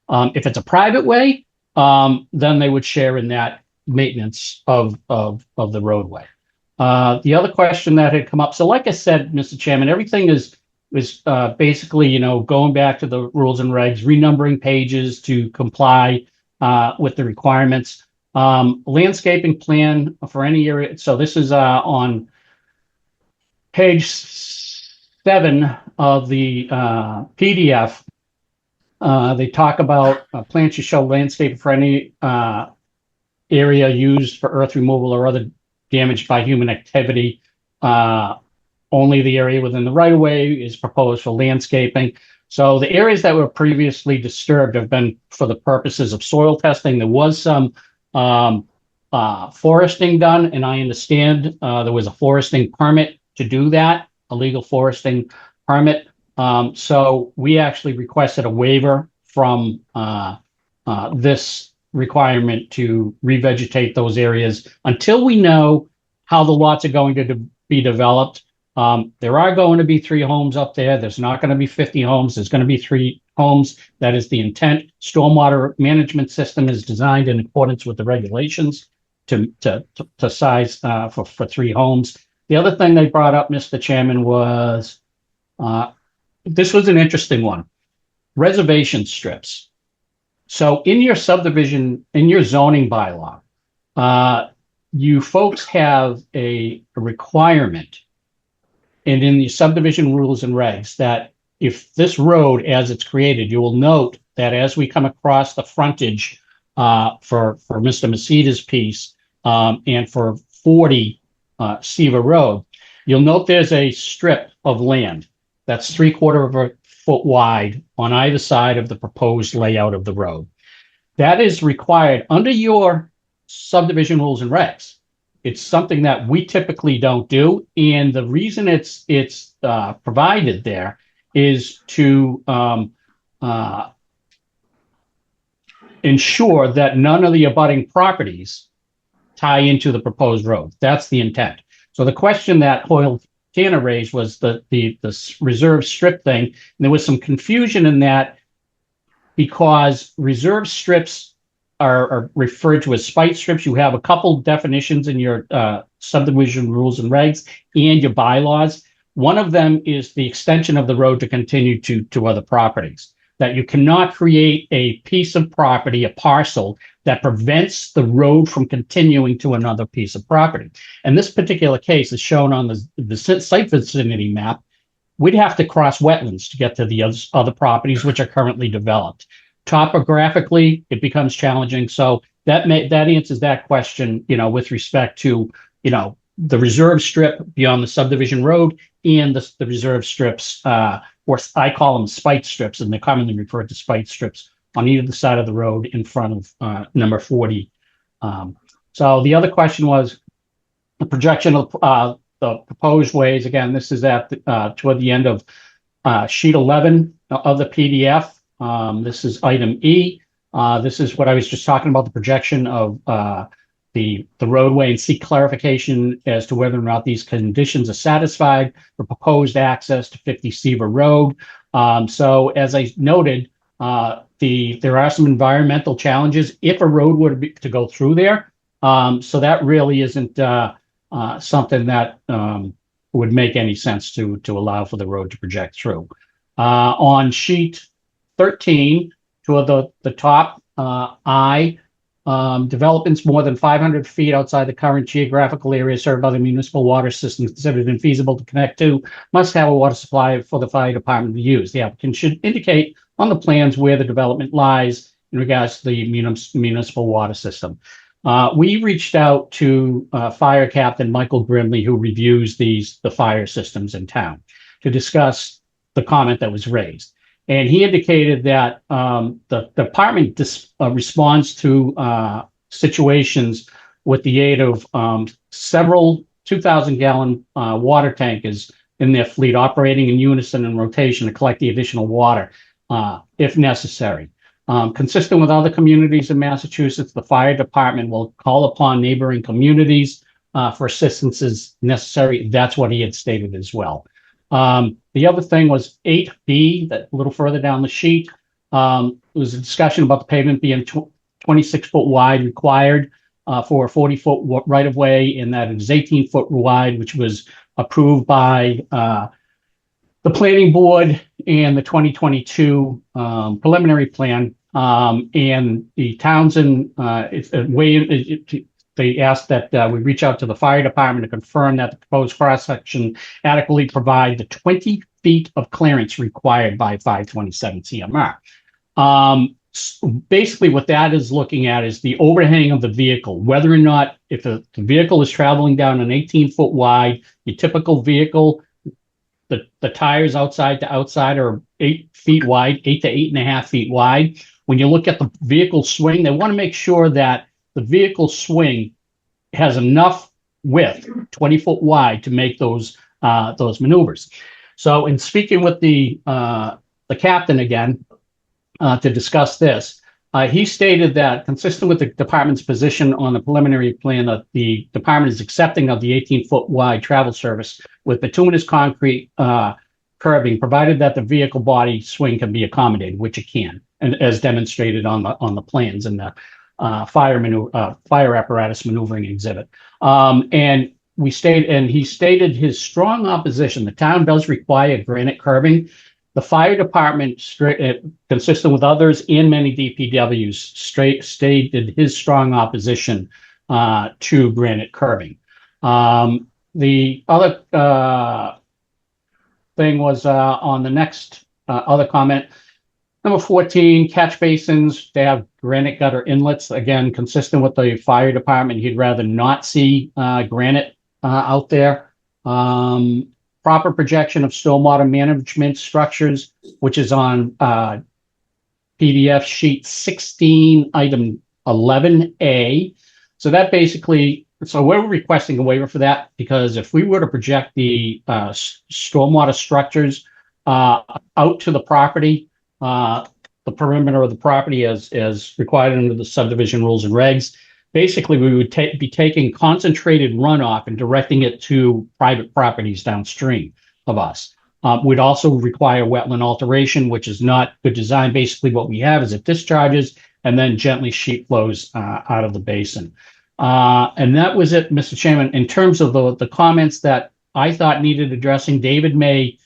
If it's a private way, then they would share in that maintenance of the roadway. The other question that had come up, so like I said, Mr. Chairman, everything is basically, going back to the rules and regs, renumbering pages to comply with the requirements. Landscaping plan for any area. So this is on page 7 of the PDF. They talk about plans to show landscaping for any area used for earth removal or other damage by human activity. Only the area within the right of way is proposed for landscaping. So the areas that were previously disturbed have been for the purposes of soil testing. There was some foresting done, and I understand there was a foresting permit to do that, a legal foresting permit. So we actually requested a waiver from this requirement to revegetate those areas until we know how the lots are going to be developed. There are going to be 3 homes up there. There's not going to be 50 homes. There's going to be 3 homes. That is the intent. Stormwater management system is designed in accordance with the regulations to size for 3 homes. The other thing they brought up, Mr. Chairman, was this was an interesting one. Reservation strips. So in your subdivision, in your zoning bylaw, you folks have a requirement, and in the subdivision rules and regs, that if this road, as it's created, you will note that as we come across the frontage for Mr. Maceda's piece and for 40 Seaver Road, you'll note there's a strip of land that's 3/4 of a foot wide on either side of the proposed layout of the road. That is required under your subdivision rules and regs. It's something that we typically don't do, and the reason it's provided there is to ensure that none of the abutting properties tie into the proposed road. That's the intent. So the question that Hoyle Tanner raised was the reserve strip thing, and there was some confusion in that because reserve strips are referred to as spite strips. You have a couple definitions in your subdivision rules and regs and your bylaws. One of them is the extension of the road to continue to other properties. That you cannot create a piece of property, a parcel, that prevents the road from continuing to another piece of property. And this particular case is shown on the site vicinity map. We'd have to cross wetlands to get to the other properties which are currently developed. Topographically, it becomes challenging. So that answers that question, with respect to, the reserve strip beyond the subdivision road and the reserve strips, or I call them spite strips, and they're commonly referred to spite strips on either side of the road in front of number 40. So the other question was the projection of the proposed ways. Again, this is at toward the end of sheet 11 of the PDF. This is item E. This is what I was just talking about, the projection of the roadway, and seek clarification as to whether or not these conditions are satisfied for proposed access to 50 Seaver Road. So as I noted, there are some environmental challenges if a road were to go through there. So that really isn't something that would make any sense to allow for the road to project through. On sheet 13, toward the top, I Developments more than 500 feet outside the current geographical area served by the municipal water system considered infeasible to connect to must have a water supply for the fire department to use. The applicant should indicate on the plans where the development lies in regards to the municipal water system. We reached out to Fire Captain Michael Grimley, who reviews the fire systems in town, to discuss the comment that was raised. And he indicated that the department responds to situations with the aid of several 2,000-gallon water tankers in their fleet operating in unison and rotation to collect the additional water if necessary. Consistent with other communities in Massachusetts, the fire department will call upon neighboring communities for assistance as necessary. That's what he had stated as well. The other thing was 8B, that a little further down the sheet. It was a discussion about the pavement being 26-foot wide required for a 40-foot right-of-way, and that it is 18-foot wide, which was approved by the planning board and the 2022 preliminary plan. And the Townsend, they asked that we reach out to the fire department to confirm that the proposed cross-section adequately provide the 20 feet of clearance required by 527 CMR. Basically, what that is looking at is the overhang of the vehicle, whether or not, if the vehicle is traveling down an 18-foot wide, your typical vehicle, the tires outside to outside are 8 feet wide, 8 to 8.5 feet wide. When you look at the vehicle swing, they want to make sure that the vehicle swing has enough width, 20 foot wide, to make those maneuvers. So in speaking with the captain again to discuss this, he stated that consistent with the department's position on the preliminary plan, that the department is accepting of the 18-foot wide travel service with bituminous concrete curbing, provided that the vehicle body swing can be accommodated, which it can, and as demonstrated on the plans in the fire apparatus maneuvering exhibit. And he stated his strong opposition. The town does require granite curbing. The fire department, consistent with others and many DPWs, stated his strong opposition to granite curbing. The other thing was on the next other comment. Number 14, catch basins. They have granite gutter inlets. Again, consistent with the fire department, he'd rather not see granite out there. Proper projection of stormwater management structures, which is on PDF sheet 16, item 11A. So that basically, so we're requesting a waiver for that, because if we were to project the stormwater structures out to the property, the perimeter of the property as required under the subdivision rules and regs, basically we would be taking concentrated runoff and directing it to private properties downstream of us. We'd also require wetland alteration, which is not good design. Basically what we have is it discharges and then gently sheet flows out of the basin. And that was it, Mr. Chairman. In terms of the comments that I thought needed addressing, David may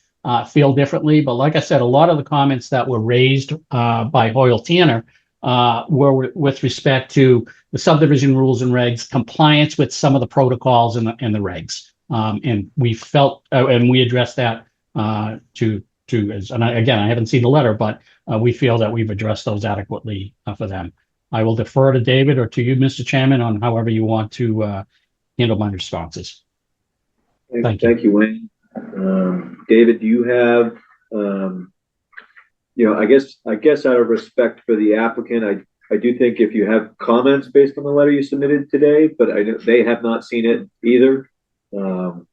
feel differently, but like I said, a lot of the comments that were raised by Hoyle Tanner were with respect to the subdivision rules and regs, compliance with some of the protocols and the regs. And we felt, and we addressed that and again, I haven't seen the letter, but we feel that we've addressed those adequately for them. I will defer to David or to you, Mr. Chairman, on however you want to handle my responses. Thank you, Wayne. David, do you have, I guess out of respect for the applicant, I do think if you have comments based on the letter you submitted today, but they have not seen it either. And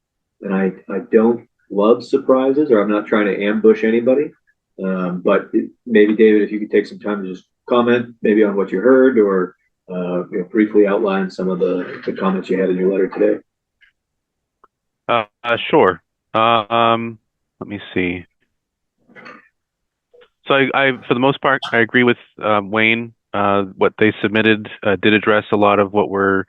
I don't love surprises, or I'm not trying to ambush anybody. But maybe David, if you could take some time to just comment maybe on what you heard, or briefly outline some of the comments you had in your letter today. Sure. Let me see. So I for the most part, I agree with Wayne. What they submitted did address a lot of what were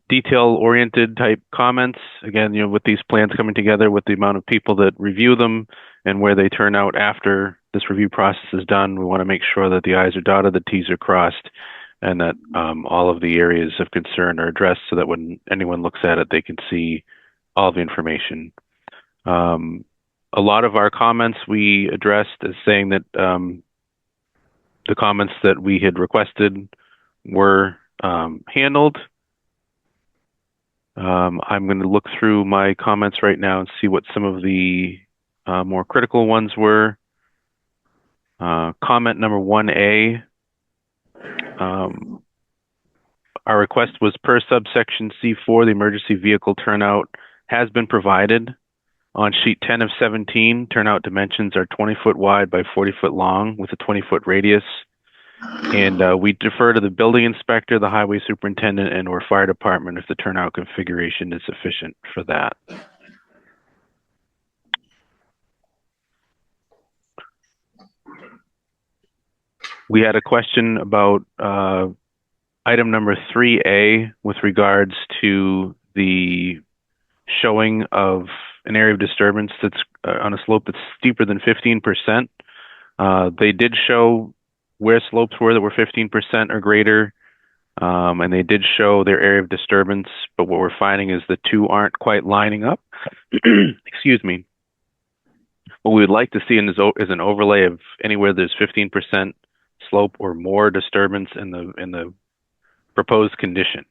detail-oriented type comments. Again, with these plans coming together, with the amount of people that review them and where they turn out after this review process is done, we want to make sure that the I's are dotted, the T's are crossed. and that all of the areas of concern are addressed so that when anyone looks at it, they can see all the information. A lot of our comments we addressed as saying that the comments that we had requested were handled. I'm going to look through my comments right now and see what some of the more critical ones were. Comment number 1A. Our request was per subsection C4, the emergency vehicle turnout has been provided. On sheet 10 of 17, turnout dimensions are 20-foot wide by 40-foot long with a 20-foot radius. And we defer to the building inspector, the highway superintendent, and or fire department if the turnout configuration is sufficient for that. We had a question about item number 3A with regards to the showing of an area of disturbance that's on a slope that's steeper than 15%. They did show where slopes were that were 15% or greater, and they did show their area of disturbance, but what we're finding is the two aren't quite lining up. Excuse me. What we would like to see is an overlay of anywhere there's 15% slope or more disturbance in the proposed condition.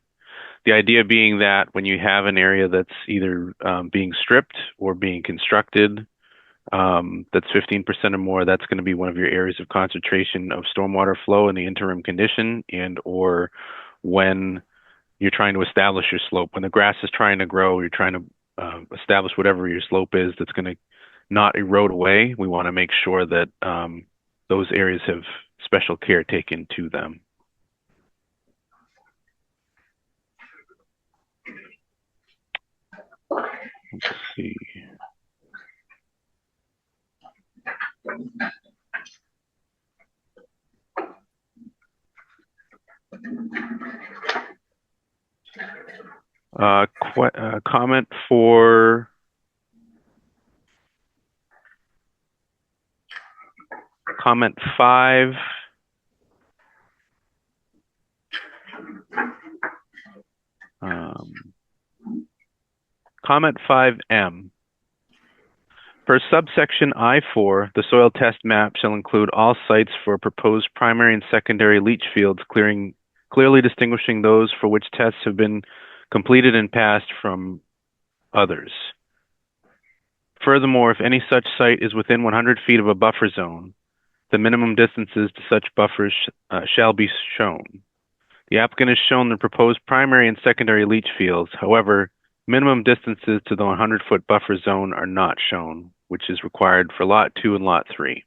The idea being that when you have an area that's either being stripped or being constructed, that's 15% or more, that's going to be one of your areas of concentration of stormwater flow in the interim condition, and or when you're trying to establish your slope. When the grass is trying to grow, you're trying to establish whatever your slope is that's going to not erode away. We want to make sure that those areas have special care taken to them. Let's see. Comment for comment 5. Comment 5M. Per subsection I4, the soil test map shall include all sites for proposed primary and secondary leach fields, clearly distinguishing those for which tests have been completed and passed from others. Furthermore, if any such site is within 100 feet of a buffer zone, the minimum distances to such buffers shall be shown. The applicant has shown the proposed primary and secondary leach fields. However, minimum distances to the 100-foot buffer zone are not shown, which is required for Lot 2 and Lot 3.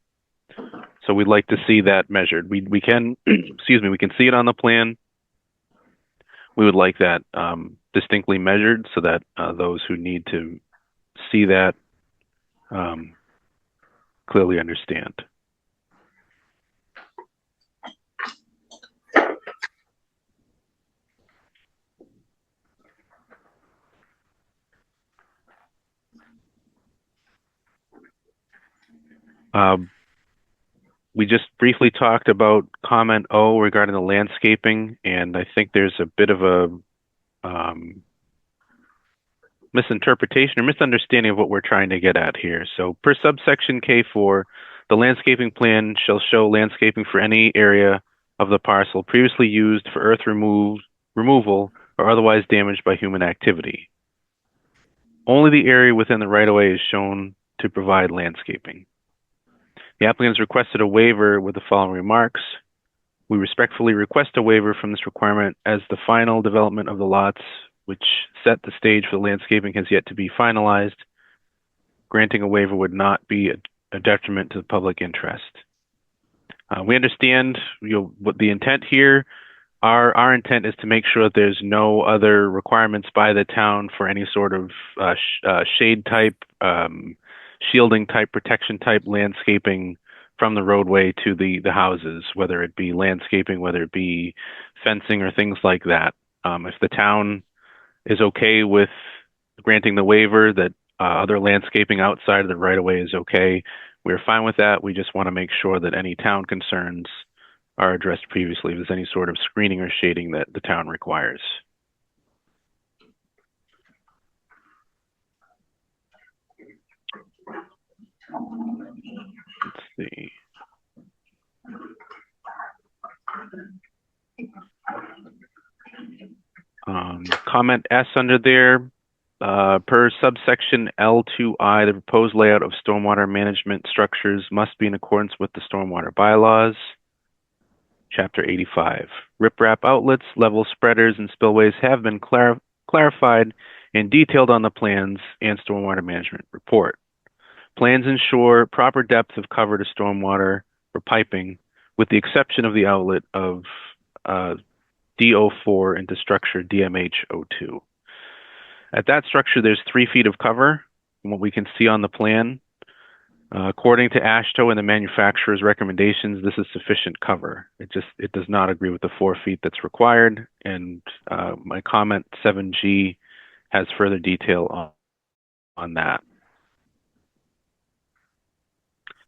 So we'd like to see that measured. We can, excuse me, we can see it on the plan. We would like that distinctly measured so that those who need to see that clearly understand. We just briefly talked about comment O regarding the landscaping, and I think there's a bit of a misinterpretation or misunderstanding of what we're trying to get at here. So per subsection K4, the landscaping plan shall show landscaping for any area of the parcel previously used for earth removal or otherwise damaged by human activity. Only the area within the right-of-way is shown to provide landscaping. The applicant has requested a waiver with the following remarks. We respectfully request a waiver from this requirement as the final development of the lots which set the stage for the landscaping has yet to be finalized. Granting a waiver would not be a detriment to the public interest. We understand what the intent here. Our intent is to make sure that there's no other requirements by the town for any sort of shade type, shielding type, protection type landscaping from the roadway to the houses, whether it be landscaping, whether it be fencing or things like that. If the town is okay with granting the waiver that other landscaping outside of the right-of-way is okay, we're fine with that. We just want to make sure that any town concerns are addressed previously, if there's any sort of screening or shading that the town requires. Let's see. Comment S under there, per subsection L2I, the proposed layout of stormwater management structures must be in accordance with the stormwater bylaws. Chapter 85. Riprap outlets, level spreaders, and spillways have been clarified and detailed on the plans and stormwater management report. Plans ensure proper depth of cover to stormwater for piping, with the exception of the outlet of D04 into structure DMH02. At that structure, there's 3 feet of cover, from what we can see on the plan. According to AASHTO and the manufacturer's recommendations, this is sufficient cover. It does not agree with the 4 feet that's required, and my comment 7G has further detail on that.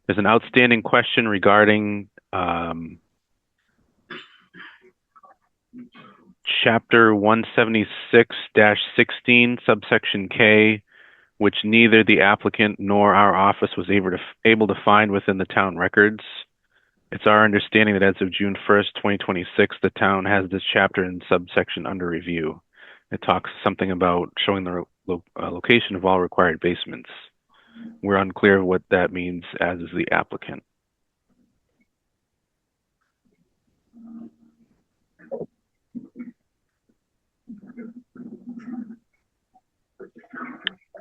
There's an outstanding question regarding Chapter 176-16, subsection K, which neither the applicant nor our office was able to find within the town records. It's our understanding that as of June 1st, 2026, the town has this chapter and subsection under review. It talks something about showing the location of all required basements. We're unclear of what that means, as is the applicant.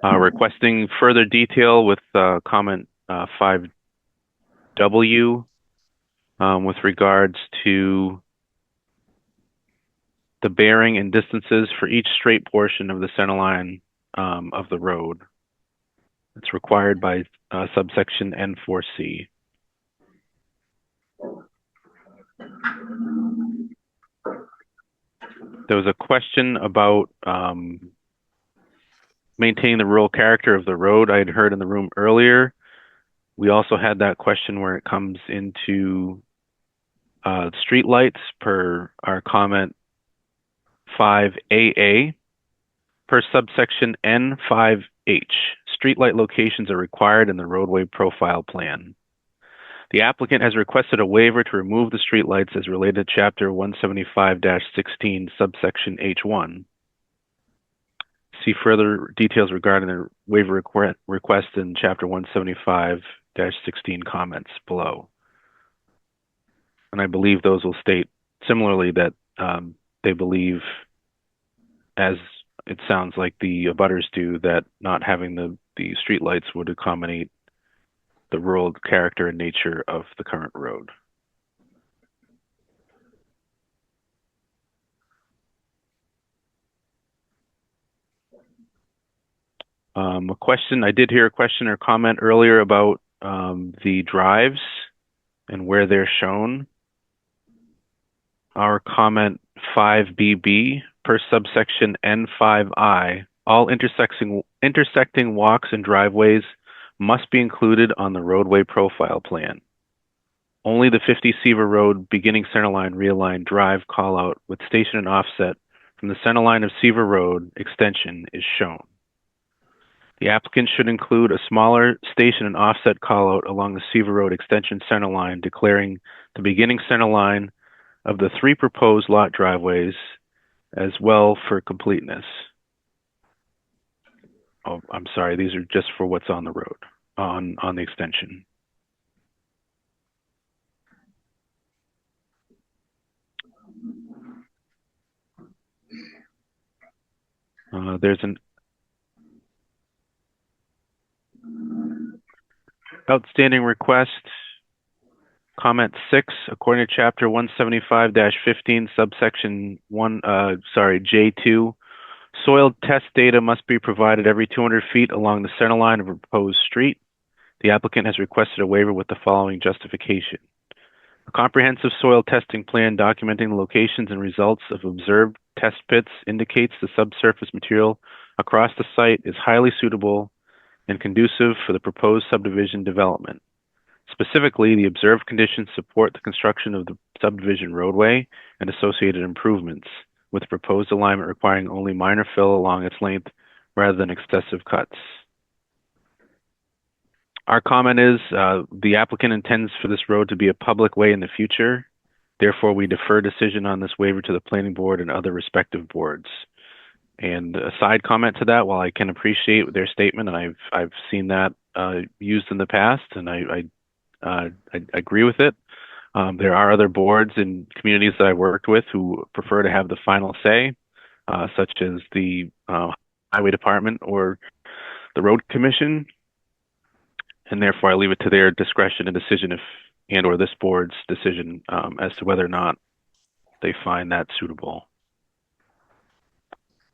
Requesting further detail with comment 5W with regards to the bearing and distances for each straight portion of the center line of the road. It's required by subsection N4C. There was a question about maintaining the rural character of the road. I had heard in the room earlier. We also had that question where it comes into street lights per our comment 5AA. Per subsection N5H, streetlight locations are required in the roadway profile plan. The applicant has requested a waiver to remove the streetlights as related to Chapter 175-16, subsection H1. See further details regarding the waiver request in Chapter 175-16 comments below. And I believe those will state similarly that they believe, as it sounds like the abutters do, that not having the streetlights would accommodate the rural character and nature of the current road. A question, I did hear a question or comment earlier about the drives and where they're shown. Our comment 5BB, per subsection N5I, all intersecting walks and driveways must be included on the roadway profile plan. Only the 50 Seaver Road beginning centerline realigned drive callout with station and offset from the centerline of Seaver Road extension is shown. The applicant should include a smaller station and offset callout along the Seaver Road extension centerline declaring the beginning centerline of the 3 proposed lot driveways as well for completeness. Oh, I'm sorry, these are just for what's on the road, on the extension. There's an outstanding request, comment 6, according to Chapter 175-15, subsection J2, soil test data must be provided every 200 feet along the center line of a proposed street. The applicant has requested a waiver with the following justification. A comprehensive soil testing plan documenting the locations and results of observed test pits indicates the subsurface material across the site is highly suitable and conducive for the proposed subdivision development. Specifically, the observed conditions support the construction of the subdivision roadway and associated improvements, with the proposed alignment requiring only minor fill along its length rather than excessive cuts. Our comment is the applicant intends for this road to be a public way in the future. Therefore, we defer decision on this waiver to the planning board and other respective boards. And a side comment to that, while I can appreciate their statement, and I've seen that used in the past, and I agree with it. There are other boards and communities that I worked with who prefer to have the final say, such as the highway department or the road commission, and therefore I leave it to their discretion and decision if or this board's decision as to whether or not they find that suitable.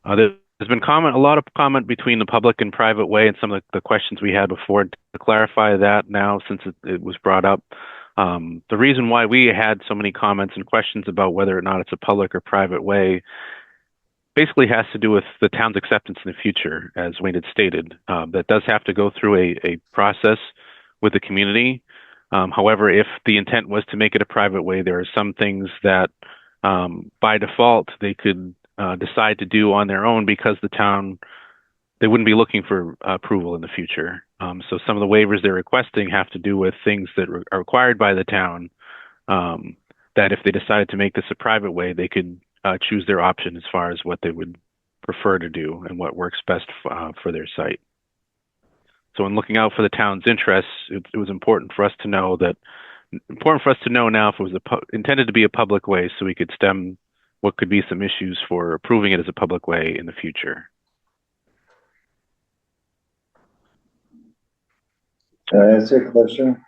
There's been a lot of comment between the public and private way and some of the questions we had before. To clarify that now, since it was brought up, the reason why we had so many comments and questions about whether or not it's a public or private way basically has to do with the town's acceptance in the future, as Wayne had stated. That does have to go through a process with the community. However, if the intent was to make it a private way, there are some things that by default they could decide to do on their own because the town, they wouldn't be looking for approval in the future. So some of the waivers they're requesting have to do with things that are required by the town, that if they decided to make this a private way, they could choose their option as far as what they would prefer to do and what works best for their site. So in looking out for the town's interests, it was important for us to know now if it was intended to be a public way, so we could stem what could be some issues for approving it as a public way in the future. Can I ask a question?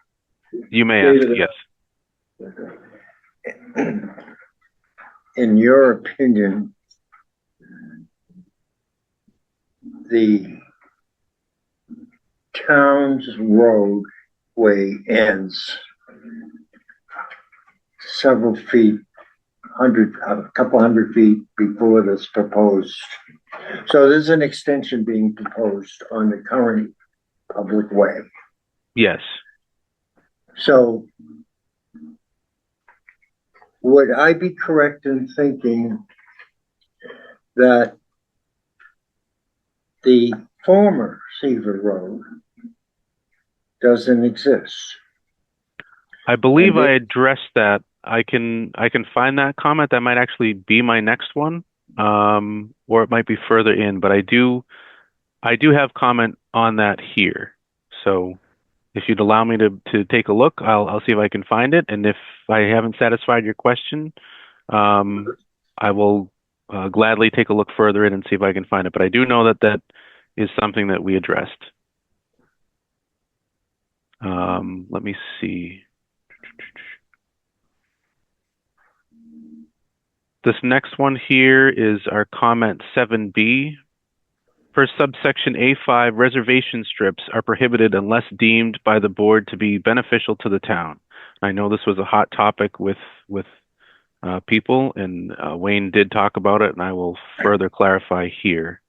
You may ask, yes. In your opinion, the town's roadway ends several feet, a couple hundred feet before this proposed. So there's an extension being proposed on the current public way. Yes. So would I be correct in thinking that the former Seaver Road doesn't exist? I believe I addressed that. I can find that comment. That might actually be my next one, or it might be further in. But I do have comment on that here. So if you'd allow me to take a look, I'll see if I can find it. And if I haven't satisfied your question, I will gladly take a look further in and see if I can find it. But I do know that is something that we addressed. Let me see. This next one here is our comment 7B. Per subsection A5, reservation strips are prohibited unless deemed by the board to be beneficial to the town. I know this was a hot topic with people, and Wayne did talk about it, and I will further clarify here.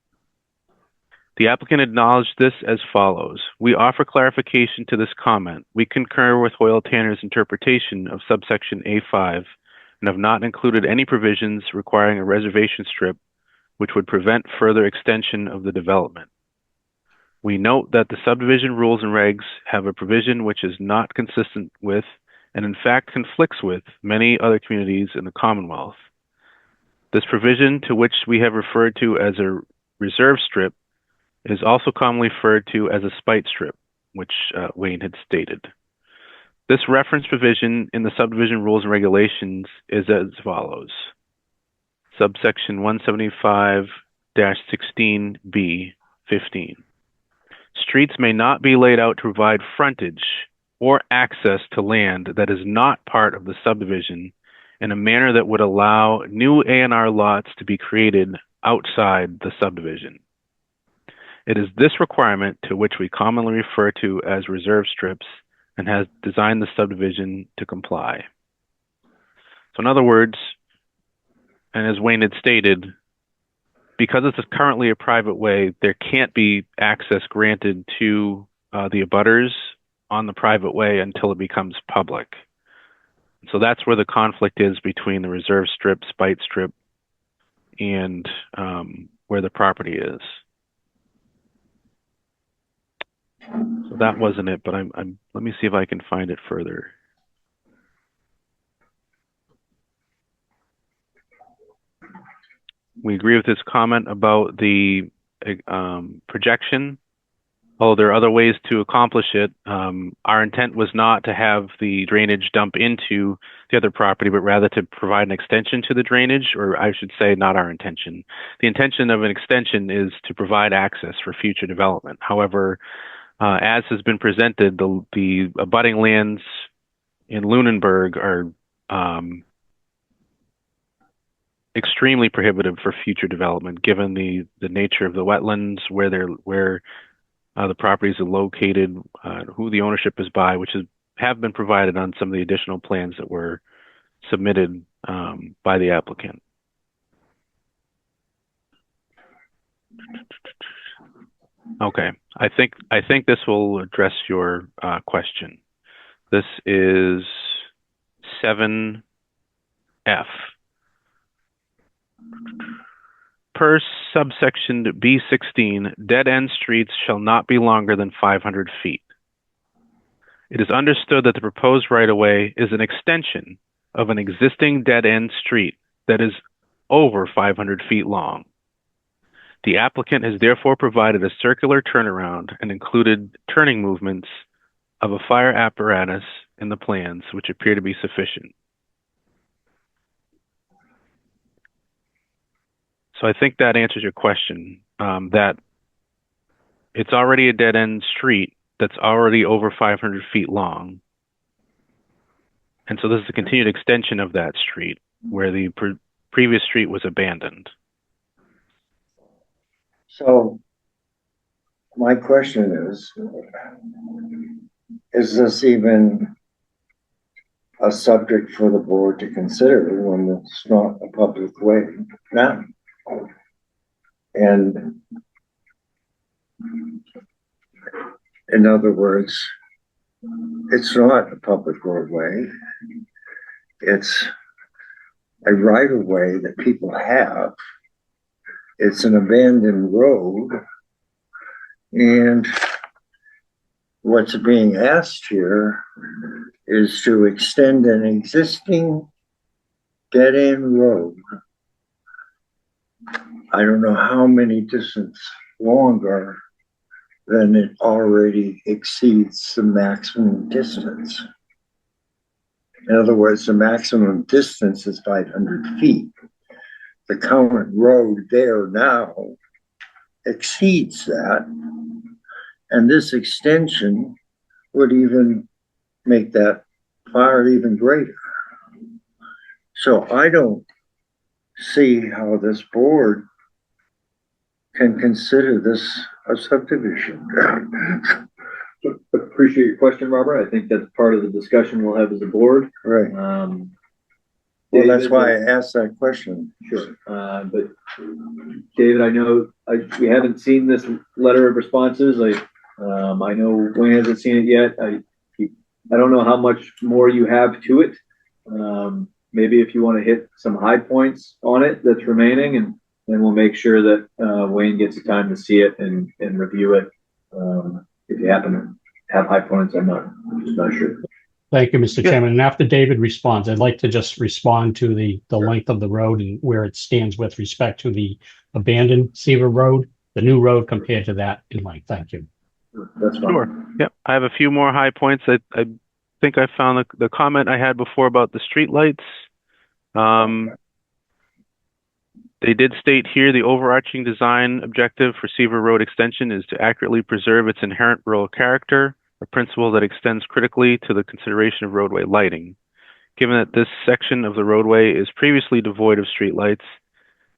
The applicant acknowledged this as follows. We offer clarification to this comment. We concur with Hoyle Tanner's interpretation of subsection A5 and have not included any provisions requiring a reservation strip which would prevent further extension of the development. We note that the subdivision rules and regs have a provision which is not consistent with and in fact conflicts with many other communities in the Commonwealth. This provision, to which we have referred to as a reserve strip, is also commonly referred to as a spite strip, which Wayne had stated. This reference provision in the subdivision rules and regulations is as follows. Subsection 175-16B 15. Streets may not be laid out to provide frontage or access to land that is not part of the subdivision in a manner that would allow new A&R lots to be created outside the subdivision. It is this requirement to which we commonly refer to as reserve strips and has designed the subdivision to comply. So in other words, and as Wayne had stated, because this is currently a private way, there can't be access granted to the abutters on the private way until it becomes public. So that's where the conflict is between the reserve strip, spite strip, and where the property is. So that wasn't it, but let me see if I can find it further. We agree with this comment about the projection. Although there are other ways to accomplish it. Our intent was not to have the drainage dump into the other property, but rather to provide an extension to the drainage, or I should say not our intention. The intention of an extension is to provide access for future development. However, as has been presented, the abutting lands in Lunenburg are extremely prohibitive for future development, given the nature of the wetlands, where the properties are located, who the ownership is by, which have been provided on some of the additional plans that were submitted by the applicant. Okay, I think this will address your question. This is 7F. Per subsection B16, dead-end streets shall not be longer than 500 feet. It is understood that the proposed right-of-way is an extension of an existing dead-end street that is over 500 feet long. The applicant has therefore provided a circular turnaround and included turning movements of a fire apparatus in the plans, which appear to be sufficient. So I think that answers your question, that it's already a dead-end street that's already over 500 feet long. And so this is a continued extension of that street where the previous street was abandoned. So my question is this even a subject for the board to consider when it's not a public way now? And in other words, it's not a public roadway. It's a right of way that people have. It's an abandoned road. And what's being asked here is to extend an existing dead-end road. I don't know how many distance longer than it already exceeds the maximum distance. In other words, the maximum distance is 500 feet. The current road there now exceeds that. And this extension would even make that fire even greater. So I don't see how this board can consider this a subdivision. Appreciate your question, Robert. I think that's part of the discussion we'll have as a board. Right. Well, that's why I asked that question. Sure. But David, I know we haven't seen this letter of responses. I know Wayne hasn't seen it yet. I don't know how much more you have to it. Maybe if you want to hit some high points on it that's remaining, and then we'll make sure that Wayne gets the time to see it and review it. If you happen to have high points, I'm just not sure. Thank you, Mr. Chairman. And after David responds, I'd like to just respond to the length of the road and where it stands with respect to the abandoned Seaver Road, the new road compared to that in length. Thank you. That's fine. Sure. Yep. I have a few more high points. I think I found the comment I had before about the street lights. They did state here the overarching design objective for Seaver Road extension is to accurately preserve its inherent rural character, a principle that extends critically to the consideration of roadway lighting. Given that this section of the roadway is previously devoid of streetlights,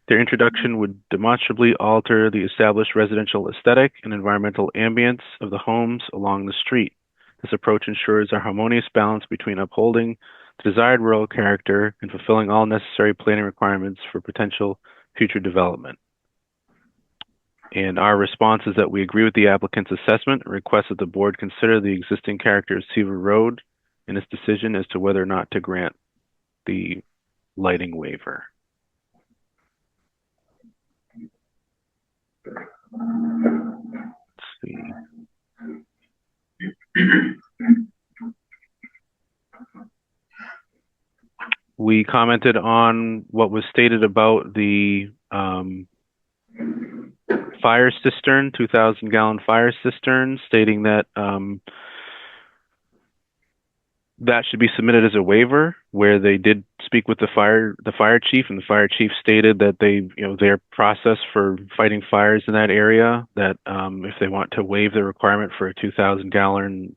their introduction would demonstrably alter the established residential aesthetic and environmental ambience of the homes along the street. This approach ensures a harmonious balance between upholding the desired rural character and fulfilling all necessary planning requirements for potential future development. And our response is that we agree with the applicant's assessment and request that the board consider the existing character of Seaver Road in its decision as to whether or not to grant the lighting waiver. Let's see. We commented on what was stated about the fire cistern, 2,000-gallon fire cistern, stating that that should be submitted as a waiver, where they did speak with the fire chief, and the fire chief stated that they, their process for fighting fires in that area, that if they want to waive the requirement for a 2,000-gallon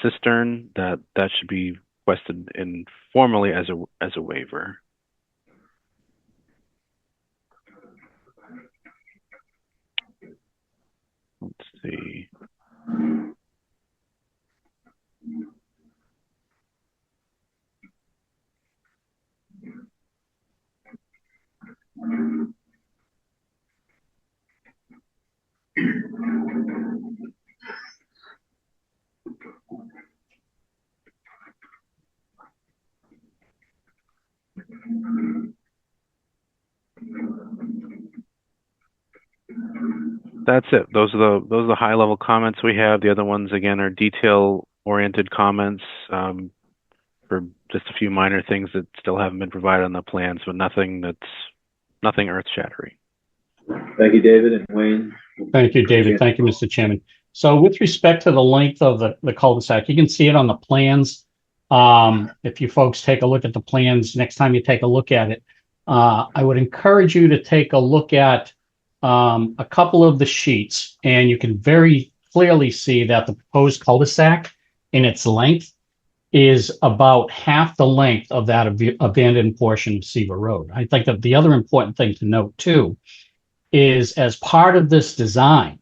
cistern, that should be requested informally as a waiver. Let's see. That's it. Those are the high level comments we have. The other ones again are detail oriented comments for just a few minor things that still haven't been provided on the plans, but nothing earth shattering. Thank you, David and Wayne. Thank you, David. Thank you, Mr. Chairman. So with respect to the length of the cul-de-sac, you can see it on the plans. If you folks take a look at the plans, next time you take a look at it, I would encourage you to take a look at a couple of the sheets, and you can very clearly see that the proposed cul-de-sac in its length is about half the length of that abandoned portion of Seaver Road. I think that the other important thing to note too is, as part of this design,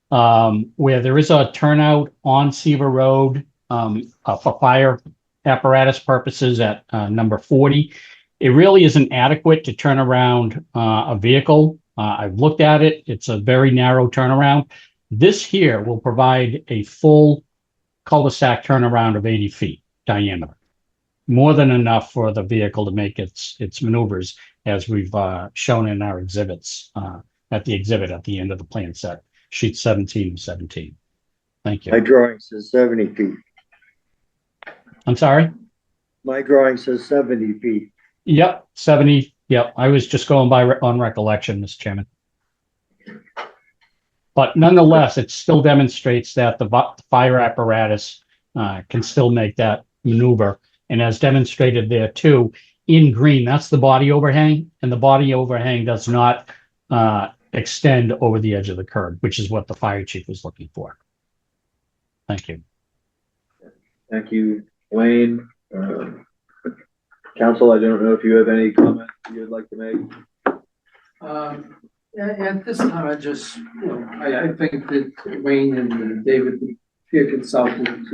where there is a turnout on Seaver Road for fire apparatus purposes at number 40, it really isn't adequate to turn around a vehicle. I've looked at it. It's a very narrow turnaround. This here will provide a full cul-de-sac turnaround of 80 feet diameter. More than enough for the vehicle to make its maneuvers, as we've shown in our exhibits at the exhibit at the end of the plan set, sheet 17 and 17. Thank you. My drawing says 70 feet. I'm sorry? My drawing says 70 feet. Yep, 70. Yep, I was just going by on recollection, Mr. Chairman. But nonetheless, it still demonstrates that the fire apparatus can still make that maneuver. And as demonstrated there too, in green, that's the body overhang, and the body overhang does not extend over the edge of the curb, which is what the fire chief was looking for. Thank you. Thank you, Wayne. Council, I don't know if you have any comments you'd like to make. At this time, I just, I think that Wayne and David, the peer consultant,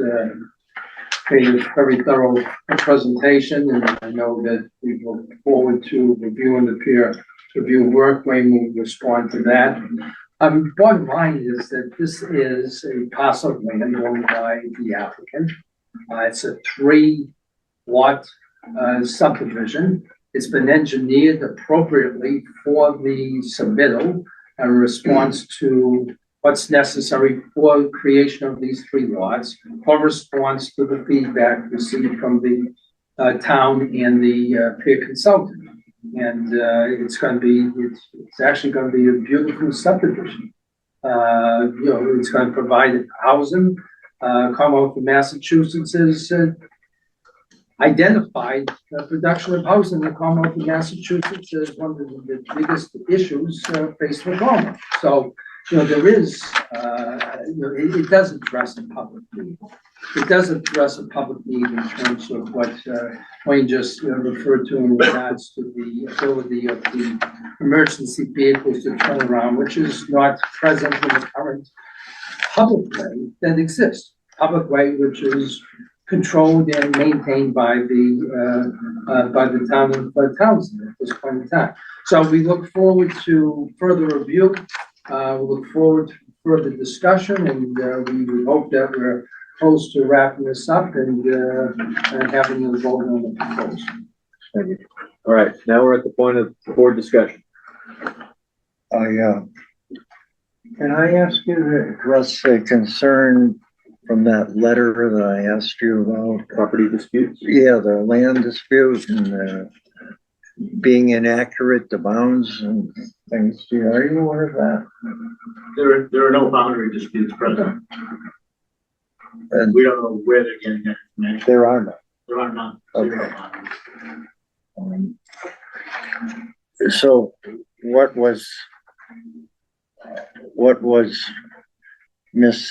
made a very thorough presentation, and I know that we look forward to reviewing the peer review work. Wayne will respond to that. Bottom line is that this is a parcel of land owned by the applicant. It's a 3-lot subdivision. It's been engineered appropriately for the submittal in response to what's necessary for creation of these 3 lots, in response to the feedback received from the town and the peer consultant. And it's going to be, it's actually going to be a beautiful subdivision. It's going to provide housing. Commonwealth of Massachusetts has identified the production of housing in the Commonwealth of Massachusetts as one of the biggest issues faced with Commonwealth. So, there is, it does address a public need. It does address a public need in terms of what Wayne just referred to in regards to the ability of the emergency vehicles to turn around, which is not present in the current public way that exists. Public way which is controlled and maintained by the town of Townsend at this point in time. So we look forward to further review We look forward to further discussion, and we hope that we're close to wrapping this up and having the vote on the proposal. All right, now we're at the point of board discussion. Can I ask you to address a concern from that letter that I asked you about? Property disputes? Yeah, the land dispute and being inaccurate, the bounds and things. Are you aware of that? There are no boundary disputes present. And We don't know where they're getting that information. there are none. There are none. Okay. Zero boundaries. So what was Miss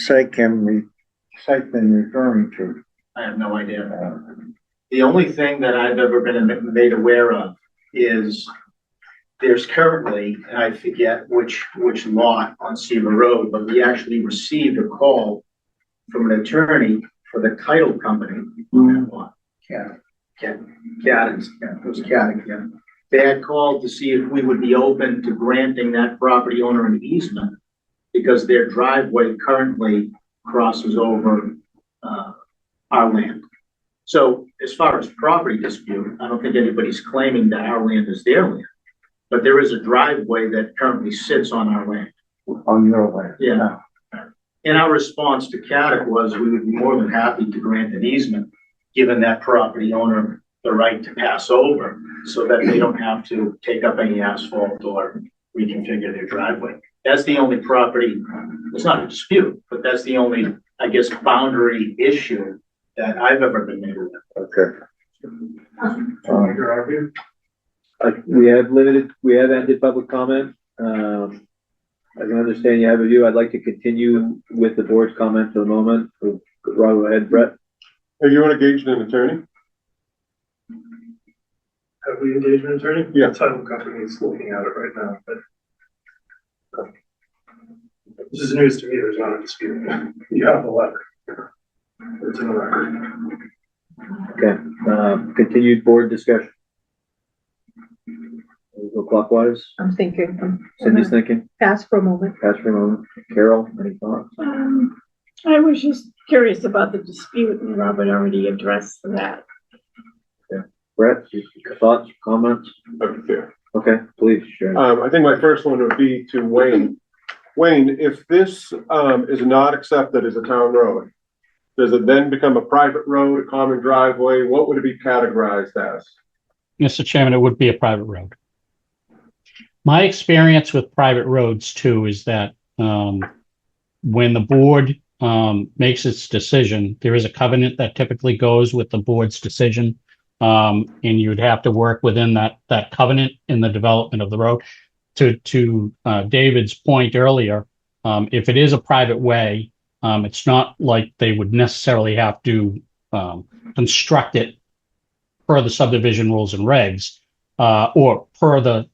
Sykeman referring to? I have no idea. The only thing that I've ever been made aware of is there's currently, and I forget which lot on Cedar Road, but we actually received a call from an attorney for the title company on that lot. Cadens, it was Cadden, yeah. They had called to see if we would be open to granting that property owner an easement because their driveway currently crosses over our land. So as far as property dispute, I don't think anybody's claiming that our land is their land, but there is a driveway that currently sits on our land. On your land? Yeah. And our response to Caddick was we would be more than happy to grant an easement, given that property owner the right to pass over so that they don't have to take up any asphalt or reconfigure their driveway. That's the only property, it's not a dispute, but that's the only, I guess, boundary issue that I've ever been made with. Okay. We have ended public comment. I can understand you have a view. I'd like to continue with the board's comment for the moment. Go ahead, Brett. Are you engaged an attorney? Have we engaged an attorney? Yeah. The title company is looking at it right now, but this is news to me. There's not a dispute. You have the letter. It's in the record. Okay, continued board discussion. We'll go clockwise. I'm thinking. Cindy's thinking. Pass for a moment. Pass for a moment. Carol, any thoughts? I was just curious about the dispute, and Robert already addressed that. Brett, thoughts, comments? Okay, please share. I think my first one would be to Wayne. Wayne, if this is not accepted as a town road, does it then become a private road, a common driveway? What would it be categorized as? Mr. Chairman, it would be a private road. My experience with private roads too is that when the board makes its decision, there is a covenant that typically goes with the board's decision. And you'd have to work within that covenant in the development of the road. To David's point earlier, if it is a private way, it's not like they would necessarily have to construct it per the subdivision rules and regs, or per the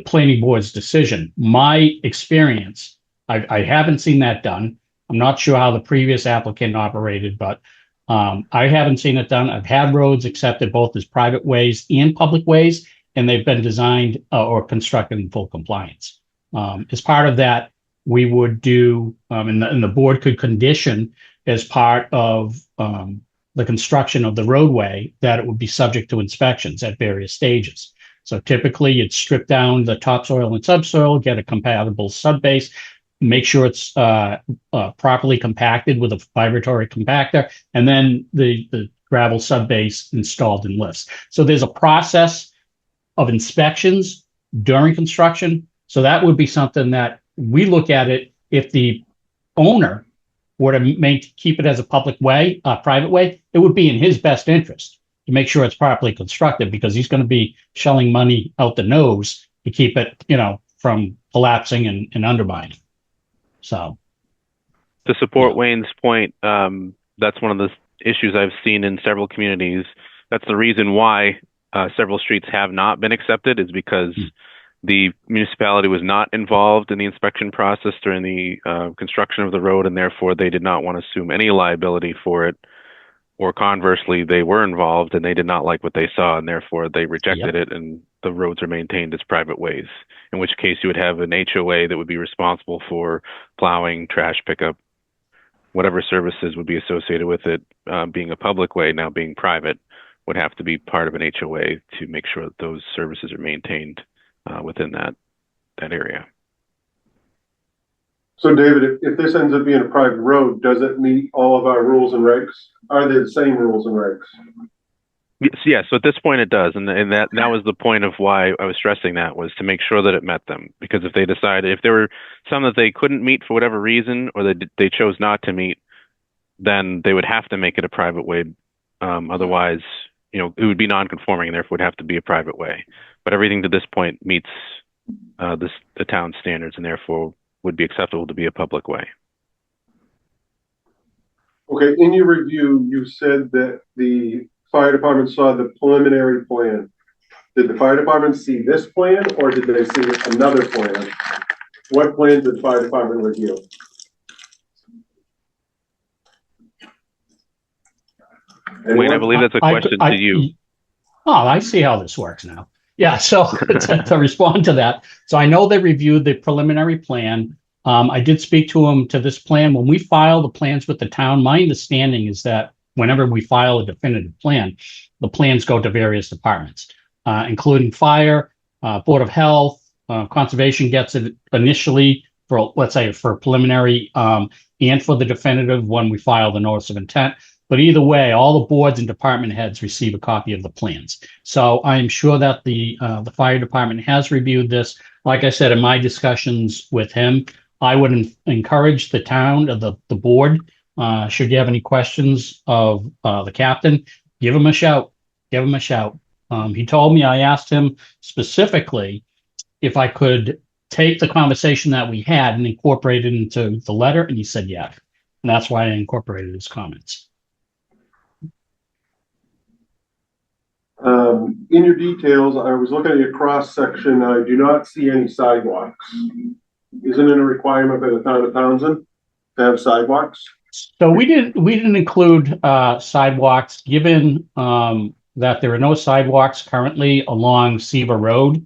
planning board's decision. My experience, I haven't seen that done. I'm not sure how the previous applicant operated, but I haven't seen it done. I've had roads accepted both as private ways and public ways, and they've been designed or constructed in full compliance. As part of that, we would do, and the board could condition as part of the construction of the roadway that it would be subject to inspections at various stages. So typically you'd strip down the topsoil and subsoil, get a compatible subbase, make sure it's properly compacted with a vibratory compactor, and then the gravel subbase installed in lifts. So there's a process of inspections during construction. So that would be something that we look at it if the owner were to keep it as a public way, a private way, it would be in his best interest to make sure it's properly constructed, because he's going to be shelling money out the nose to keep it, from collapsing and undermining. So, to support Wayne's point, that's one of the issues I've seen in several communities. That's the reason why several streets have not been accepted, is because the municipality was not involved in the inspection process during the construction of the road, and therefore they did not want to assume any liability for it. Or conversely, they were involved and they did not like what they saw, and therefore they rejected it and the roads are maintained as private ways, in which case you would have an HOA that would be responsible for plowing, trash pickup, whatever services would be associated with it. Being a public way, now being private, would have to be part of an HOA to make sure that those services are maintained within that area. So David, if this ends up being a private road, does it meet all of our rules and regs? Are they the same rules and regs? Yes. So at this point it does. And that was the point of why I was stressing that, was to make sure that it met them. Because if they decided, if there were some that they couldn't meet for whatever reason, or they chose not to meet, then they would have to make it a private way. Otherwise, it would be non-conforming and therefore would have to be a private way. But everything to this point meets the town standards and therefore would be acceptable to be a public way. Okay, in your review, you said that the fire department saw the preliminary plan. Did the fire department see this plan or did they see another plan? What plan did the fire department review? Wayne, I believe that's a question to you. Oh, I see how this works now. Yeah, so to respond to that, so I know they reviewed the preliminary plan. I did speak to them to this plan. When we file the plans with the town, my understanding is that whenever we file a definitive plan, the plans go to various departments, including fire, Board of Health, conservation gets it initially for, let's say, for preliminary and for the definitive when we file the notice of intent. But either way, all the boards and department heads receive a copy of the plans. So I am sure that the fire department has reviewed this. Like I said, in my discussions with him, I would encourage the town, the board, should you have any questions of the captain, give him a shout. Give him a shout. He told me, I asked him specifically if I could take the conversation that we had and incorporate it into the letter, and he said yeah. And that's why I incorporated his comments. In your details, I was looking at your cross section. I do not see any sidewalks. Isn't it a requirement by the town of Townsend to have sidewalks? So we didn't include sidewalks, given that there are no sidewalks currently along Seaver Road.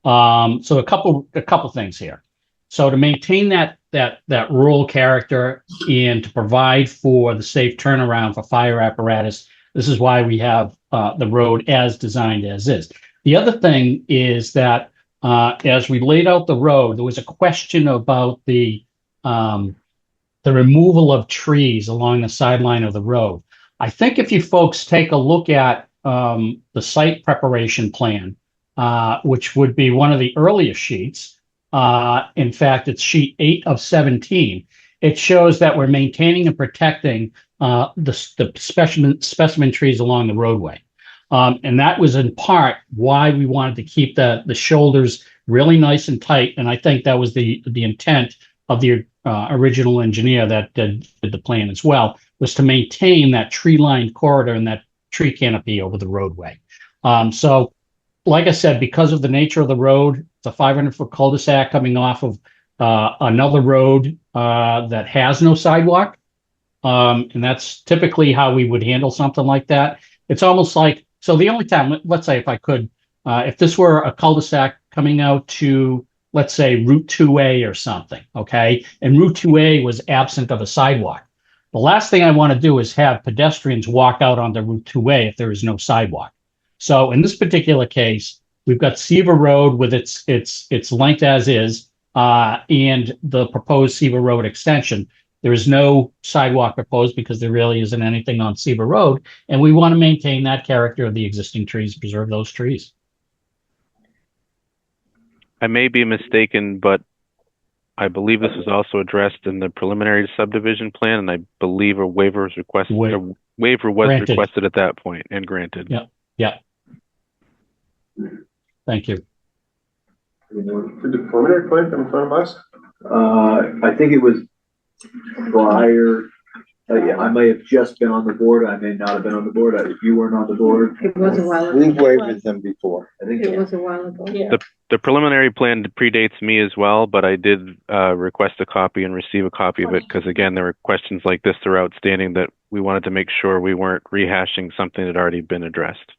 So a couple things here. So to maintain that rural character and to provide for the safe turnaround for fire apparatus, this is why we have the road as designed as is. The other thing is that as we laid out the road, there was a question about the removal of trees along the sideline of the road. I think if you folks take a look at the site preparation plan, which would be one of the earliest sheets, in fact, it's sheet 8 of 17, it shows that we're maintaining and protecting the specimen trees along the roadway. And that was in part why we wanted to keep the shoulders really nice and tight. And I think that was the intent of the original engineer that did the plan as well, was to maintain that tree-lined corridor and that tree canopy over the roadway. So like I said, because of the nature of the road, it's a 500-foot cul-de-sac coming off of another road that has no sidewalk. And that's typically how we would handle something like that. It's almost like, so the only time, let's say if I could, if this were a cul-de-sac coming out to, let's say, Route 2A or something, okay? And Route 2A was absent of a sidewalk. The last thing I want to do is have pedestrians walk out onto Route 2A if there is no sidewalk. So in this particular case, we've got Seaver Road with its length as is, and the proposed Seaver Road extension. There is no sidewalk proposed because there really isn't anything on Seaver Road, and we want to maintain that character of the existing trees, preserve those trees. I may be mistaken, but I believe this was also addressed in the preliminary subdivision plan, and I believe a waiver was requested. Waiver was Granted. Requested at that point and granted. Yep. Yeah. Thank you. Did the preliminary plan come in front of us? I think it was prior. Yeah, I may have just been on the board. I may not have been on the board. If you weren't on the board, It was a while ago. We've waived them before. I think It was a while ago. Yeah. The preliminary plan predates me as well, but I did request a copy and receive a copy of it because, again, there were questions like this that are outstanding that we wanted to make sure we weren't rehashing something that had already been addressed.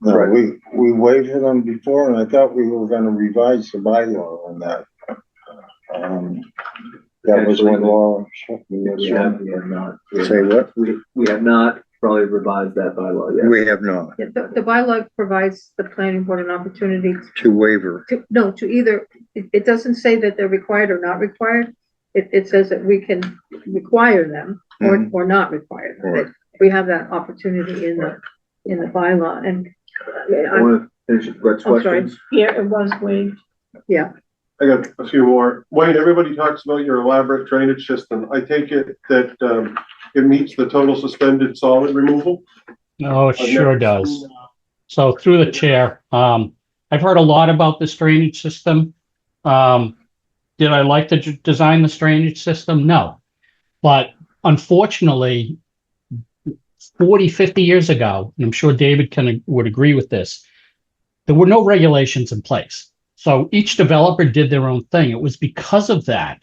No, Right. we waited them before, and I thought we were gonna revise the bylaw on that. That was when Laura. We have not. Say what? We have not probably revised that bylaw yet. We have not, Yeah, the bylaw provides the planning board an opportunity to waiver. to either, it doesn't say that they're required or not required. It says that we can require them or not require them. Right. We have that opportunity in the bylaw, and I want to finish Brett's I'm sorry. questions. Yeah, it was waived. yeah, I got a few more. Wayne, everybody talks about your elaborate drainage system. I take it that, it meets the total suspended solid removal? Oh, it sure does. So through the chair, I've heard a lot about this drainage system. Did I like to design this drainage system? No. But unfortunately, 40, 50 years ago, and I'm sure David would agree with this, there were no regulations in place. So each developer did their own thing. It was because of that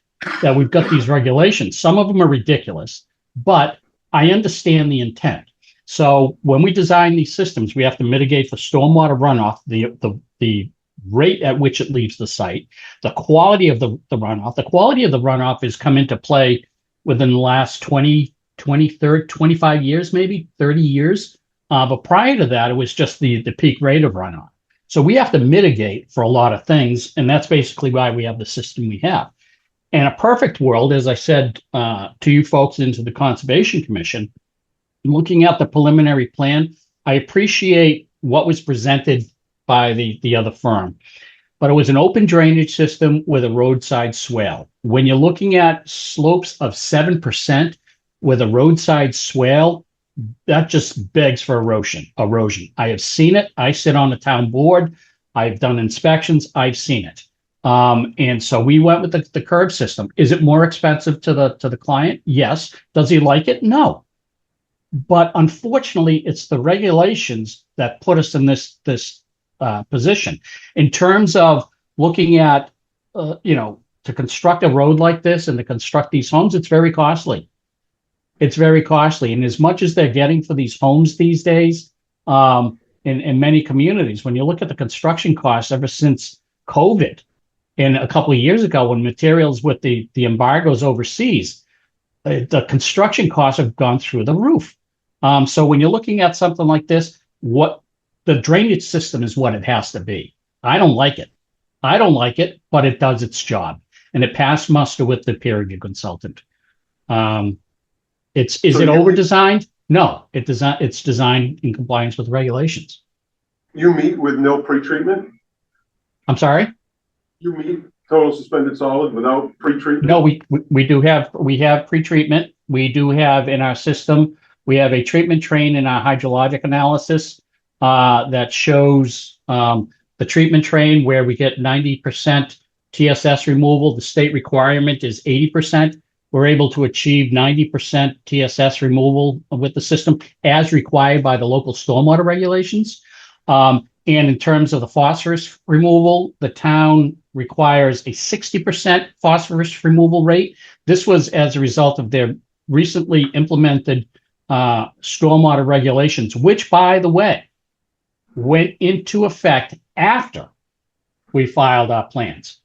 we've got these regulations. Some of them are ridiculous, but I understand the intent. So when we design these systems, we have to mitigate the stormwater runoff, the rate at which it leaves the site, the quality of the runoff. The quality of the runoff has come into play within the last 25 years, maybe 30 years. But prior to that, it was just the peak rate of runoff. So we have to mitigate for a lot of things. And that's basically why we have the system we have. In a perfect world, as I said to you folks into the Conservation Commission, looking at the preliminary plan, I appreciate what was presented by the other firm, but it was an open drainage system with a roadside swale. When you're looking at slopes of 7% with a roadside swale, that just begs for erosion. I have seen it. I sit on the town board. I've done inspections. I've seen it. And so we went with the curb system. Is it more expensive to the client? Yes. Does he like it? No. But unfortunately, it's the regulations that put us in this position. In terms of looking at, to construct a road like this and to construct these homes, it's very costly. It's very costly. And as much as they're getting for these homes these days, in many communities, when you look at the construction costs ever since COVID, and a couple of years ago when materials with the embargoes overseas, the construction costs have gone through the roof. So when you're looking at something like this, what the drainage system is what it has to be. I don't like it. But it does its job. And it passed muster with the peer review consultant. Is it over-designed? No, it's designed in compliance with regulations. You meet with no pretreatment? I'm sorry? You meet total suspended solid without pretreatment? No, we have pretreatment. We do have in our system, we have a treatment train in our hydrologic analysis that shows the treatment train where we get 90% TSS removal. The state requirement is 80%. We're able to achieve 90% TSS removal with the system as required by the local stormwater regulations. And in terms of the phosphorus removal, the town requires a 60% phosphorus removal rate. This was as a result of their recently implemented stormwater regulations, which, by the way, went into effect after we filed our plans.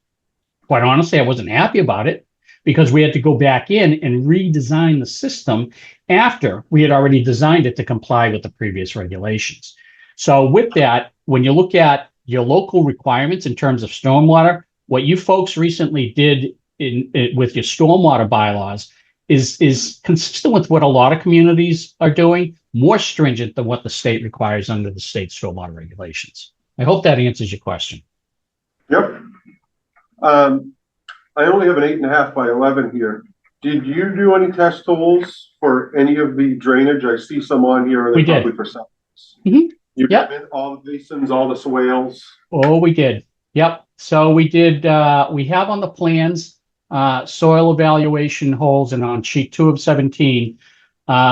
Quite honestly, I wasn't happy about it because we had to go back in and redesign the system after we had already designed it to comply with the previous regulations. So with that, when you look at your local requirements in terms of stormwater, what you folks recently did with your stormwater bylaws is consistent with what a lot of communities are doing, more stringent than what the state requires under the state stormwater regulations. I hope that answers your question. Yep. I only have an 8.5 by 11 here. Did you do any test holes for any of the drainage? I see some on here. We did. Probably for some. Mm-hmm. You Yep. did all the basins, all the swales. Oh, we did. Yep. So we did, we have on the plans, soil evaluation holes, and on sheet 2 of 17,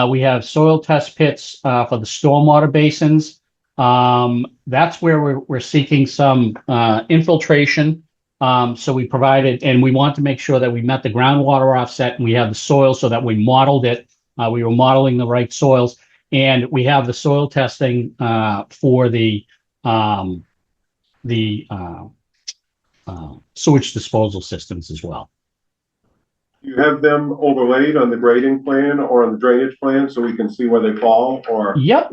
we have soil test pits, for the stormwater basins. That's where we're seeking some, infiltration. So we provided, and we want to make sure that we met the groundwater offset and we have the soil so that we modeled it. We were modeling the right soils. And we have the soil testing for the sewage disposal systems as well. You have them overlaid on the grading plan or on the drainage plan so we can see where they fall, or? Yep,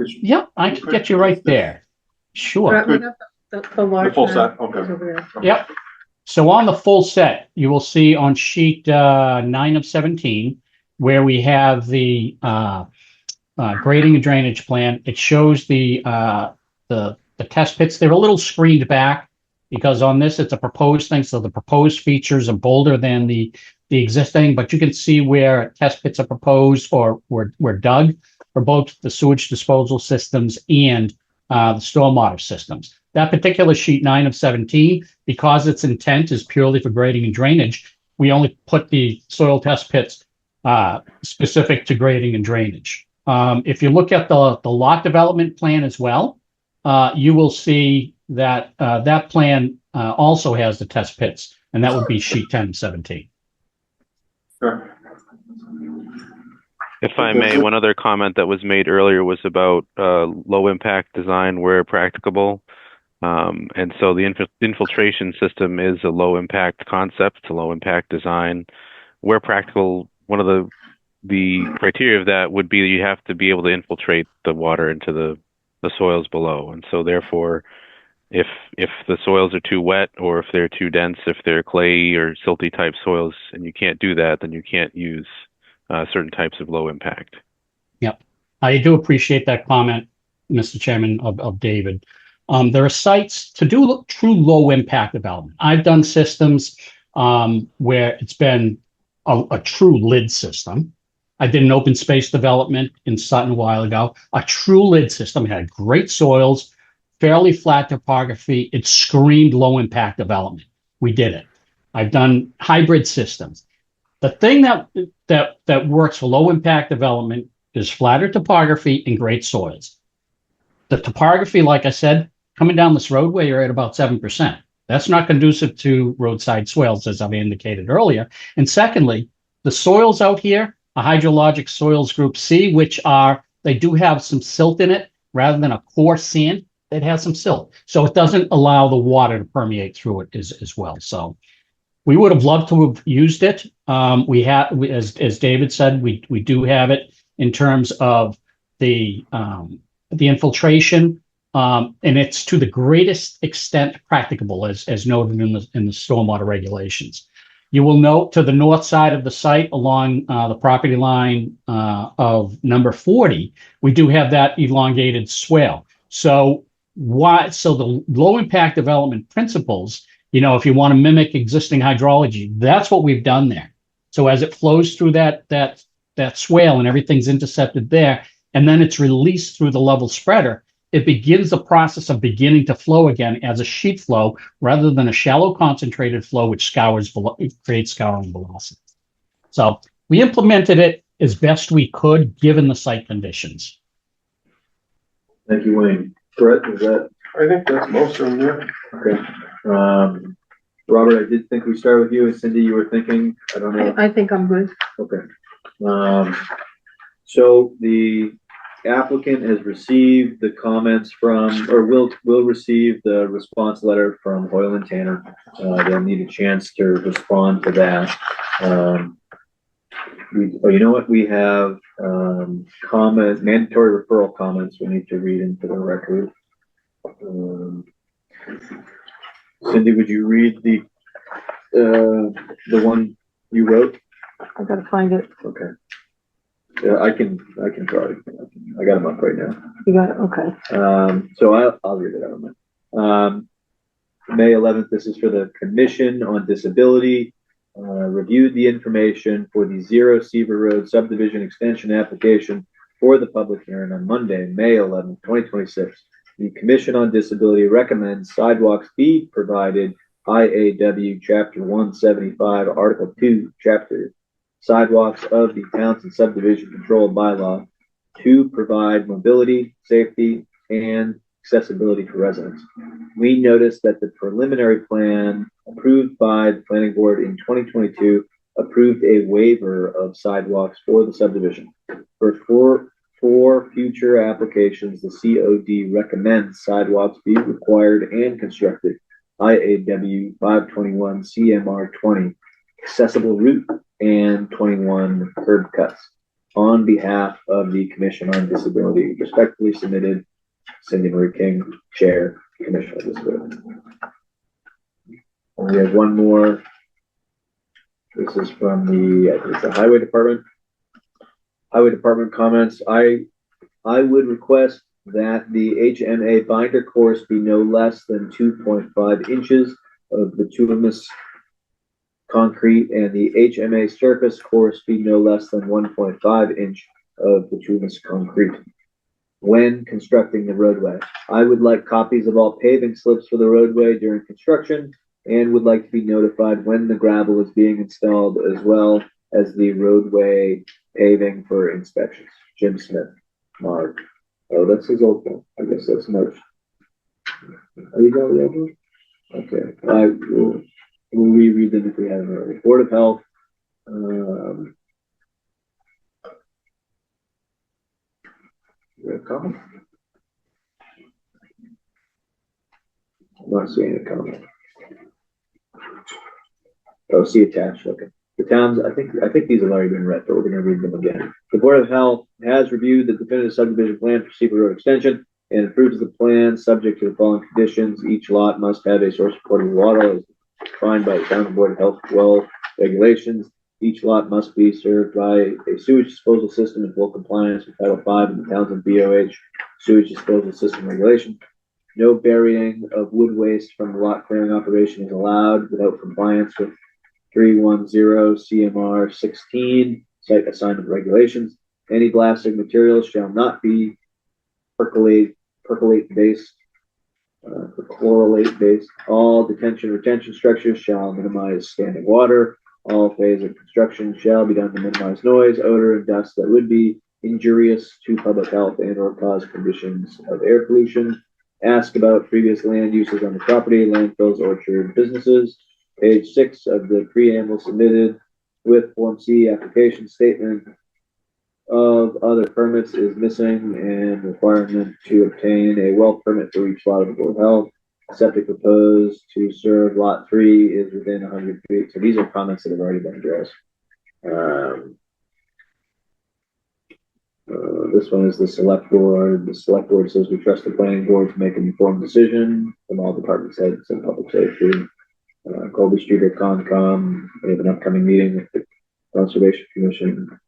I can get you right there. Sure. We got the large The full map set, okay. is over there. Yep. So on the full set, you will see on sheet 9 of 17, where we have the grading and drainage plan. It shows the test pits. They're a little screened back because on this it's a proposed thing, so the proposed features are bolder than the existing. But you can see where test pits are proposed or were dug for both the sewage disposal systems and the stormwater systems. That particular sheet 9 of 17, because its intent is purely for grading and drainage, we only put the soil test pits specific to grading and drainage. If you look at the lot development plan as well, you will see that that plan also has the test pits, and that would be sheet 10 of 17. Sure. If I may, one other comment that was made earlier was about low impact design where practicable. And so the infiltration system is a low impact concept, it's a low impact design. Where practical, one of the criteria of that would be that you have to be able to infiltrate the water into the soils below. And so therefore, if the soils are too wet or if they're too dense, if they're clay or silty type soils and you can't do that, then you can't use certain types of low impact. Yep. I do appreciate that comment, Mr. Chairman, of David. There are sites to do true low impact development. I've done systems where it's been a true lid system. I did an open space development in Sutton a while ago, a true lid system. It had great soils, fairly flat topography. It screamed low impact development. We did it. I've done hybrid systems. The thing that works for low impact development is flatter topography and great soils. The topography, like I said, coming down this roadway, you're at about 7%. That's not conducive to roadside swales, as I've indicated earlier. And secondly, the soils out here are hydrologic soils group C, which they do have some silt in it rather than a coarse sand that has some silt. So it doesn't allow the water to permeate through it as well. So we would have loved to have used it. As David said, we do have it in terms of the infiltration, and it's to the greatest extent practicable, as noted in the stormwater regulations. You will note to the north side of the site along the property line of number 40, we do have that elongated swale. So the low impact development principles, if you want to mimic existing hydrology, that's what we've done there. So as it flows through that swale and everything's intercepted there, and then it's released through the level spreader, it begins the process of beginning to flow again as a sheet flow rather than a shallow concentrated flow, which creates scouring velocity. So we implemented it as best we could given the site conditions. Thank you, Wayne. Brett, is that? I think that's most of them, yeah. Okay. Robert, I did think we started with you, and Cindy, you were thinking, I don't know. I think I'm good. Okay. So the applicant has received the comments from, or will receive the response letter from Hoyle and Tanner. They'll need a chance to respond to that. You know what? We have mandatory referral comments we need to read into the record. Cindy, would you read the one you wrote? I gotta find it. Okay. Yeah, I can try. I got them up right now. You got it. Okay. So I'll read it out. May 11th. This is for the Commission on Disability. Reviewed the information for the Zero Seaver Road subdivision extension application for the public hearing on Monday, May 11th, 2026. The Commission on Disability recommends sidewalks be provided IAW Chapter 175, Article 2, Chapter Sidewalks of the Townsend Subdivision Control Bylaw to provide mobility, safety, and accessibility for residents. We noticed that the preliminary plan approved by the Planning Board in 2022 approved a waiver of sidewalks for the subdivision. For for future applications, the COD recommends sidewalks be required and constructed. IAW 521 CMR 20 accessible route and 21 curb cuts on behalf of the Commission on Disability. Respectfully submitted, Cindy Marie King, Chair, Commission on Disability. And we have one more. This is from the Highway Department. Highway Department comments. I would request that the HMA binder course be no less than 2.5 inches of bituminous concrete, and the HMA surface course be no less than 1.5 inch of bituminous concrete when constructing the roadway. I would like copies of all paving slips for the roadway during construction and would like to be notified when the gravel is being installed, as well as the roadway paving for inspections. Jim Smith, Mark. Oh, that's his old one. I guess that's March. Are you going to the Okay. We'll reread them if we haven't already. Board of Health. You have a comment? I'm not seeing a comment. Oh, see attached. Okay. The towns, I think these have already been read, but we're going to read them again. The Board of Health has reviewed the definitive subdivision plan for Seaver Road Extension and approves the plan subject to the following conditions. Each lot must have a source of potable water as defined by the Town Board of Health well regulations. Each lot must be served by a sewage disposal system in full compliance with Title V of the Townsend BOH sewage disposal system regulation. No burying of wood waste from the lot clearing operation is allowed without compliance with 310 CMR 16 site assignment regulations. Any blasting materials shall not be percolate based, perchlorate based. All detention retention structures shall minimize standing water. All phase of construction shall be done to minimize noise, odor, and dust that would be injurious to public health and or cause conditions of air pollution. Ask about previous land uses on the property, landfills, orchard, businesses. Page 6 of the preamble submitted with Form C application statement of other permits is missing, and requirement to obtain a well permit for each lot of the Board of Health. Septic proposed to serve lot 3 is within 100 feet. So these are comments that have already been addressed. This one is the select board. The select board says we trust the planning board to make an informed decision from all department heads and public safety. Colby Street or Concom. We have an upcoming meeting with the Conservation Commission.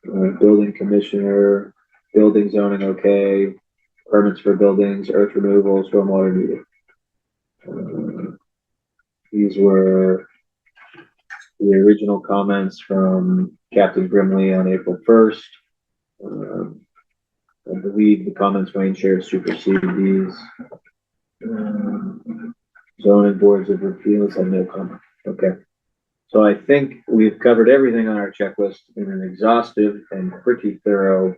Building commissioner, building zoning okay, permits for buildings, earth removal, stormwater needed. These were the original comments from Captain Brimley on April 1st. I believe the comments Wayne shared supersede these. Zoning boards of appeals have no comment. Okay. So I think we've covered everything on our checklist in an exhaustive and pretty thorough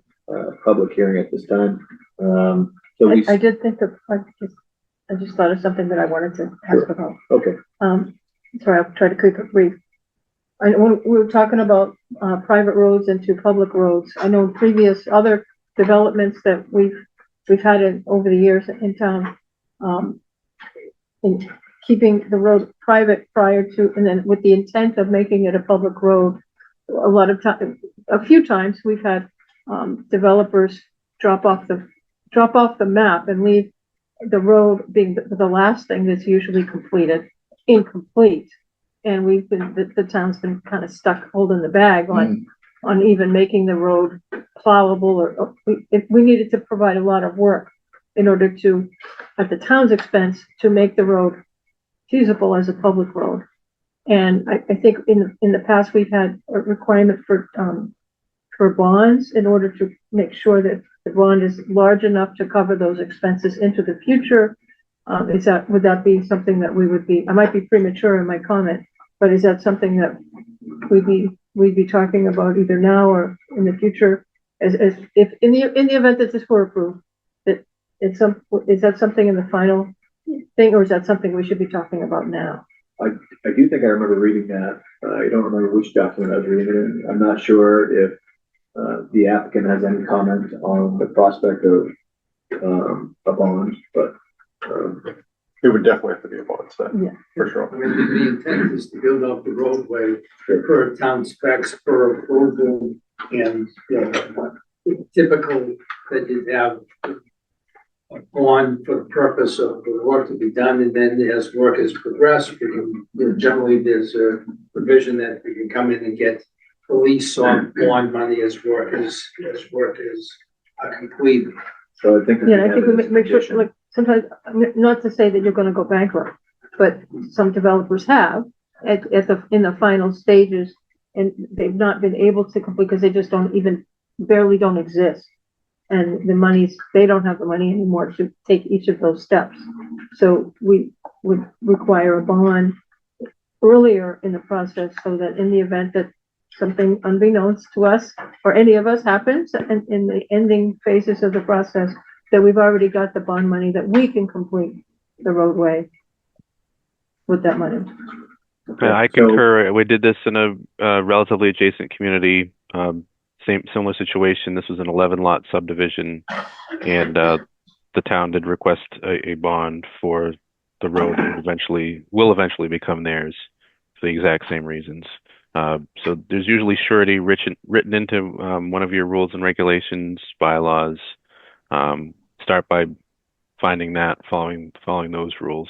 public hearing at this time. I did think of, I just thought of something that I wanted to ask about. Okay. Sorry, I'll try to keep it brief. When we were talking about private roads into public roads, I know previous other developments that we've had over the years in town, in keeping the road private prior to, and then with the intent of making it a public road. A few times we've had developers drop off the map and leave the road being the last thing that's usually completed, incomplete. And the town's been kind of stuck holding the bag on even making the road plowable, or we needed to provide a lot of work in order to, at the town's expense, to make the road feasible as a public road. And I think in the past, we've had a requirement for bonds in order to make sure that the bond is large enough to cover those expenses into the future. Would that be something that we would be, I might be premature in my comment, but is that something that we'd be talking about either now or in the future, as if in the event that this were approved, is that something in the final thing, or is that something we should be talking about now? I do think I remember reading that. I don't remember which document I was reading it in. I'm not sure if the applicant has any comment on the prospect of a bond, but It would definitely have to be a bond set, Yeah. for sure. I mean, the intent is to build up the roadway per town specs, per approval, and, you know, typical that you'd have a bond for the purpose of the work to be done, and then as work is progressed, we can, you know, generally there's a provision that we can come in and get release on bond money as work is completed. so I think. Yeah, I think we make sure, like, sometimes, not to say that you're gonna go bankrupt, but some developers have in the final stages, and they've not been able to complete, because they just barely don't exist. And the monies, they don't have the money anymore to take each of those steps. So we would require a bond earlier in the process, so that in the event that something unbeknownst to us or any of us happens in the ending phases of the process, that we've already got the bond money, that we can complete the roadway with that money. I concur. We did this in a relatively adjacent community. Similar situation. This was an 11-lot subdivision, and the town did request a bond for the road that will eventually become theirs for the exact same reasons. So there's usually surety written into one of your rules and regulations, bylaws. Start by finding that, following those rules.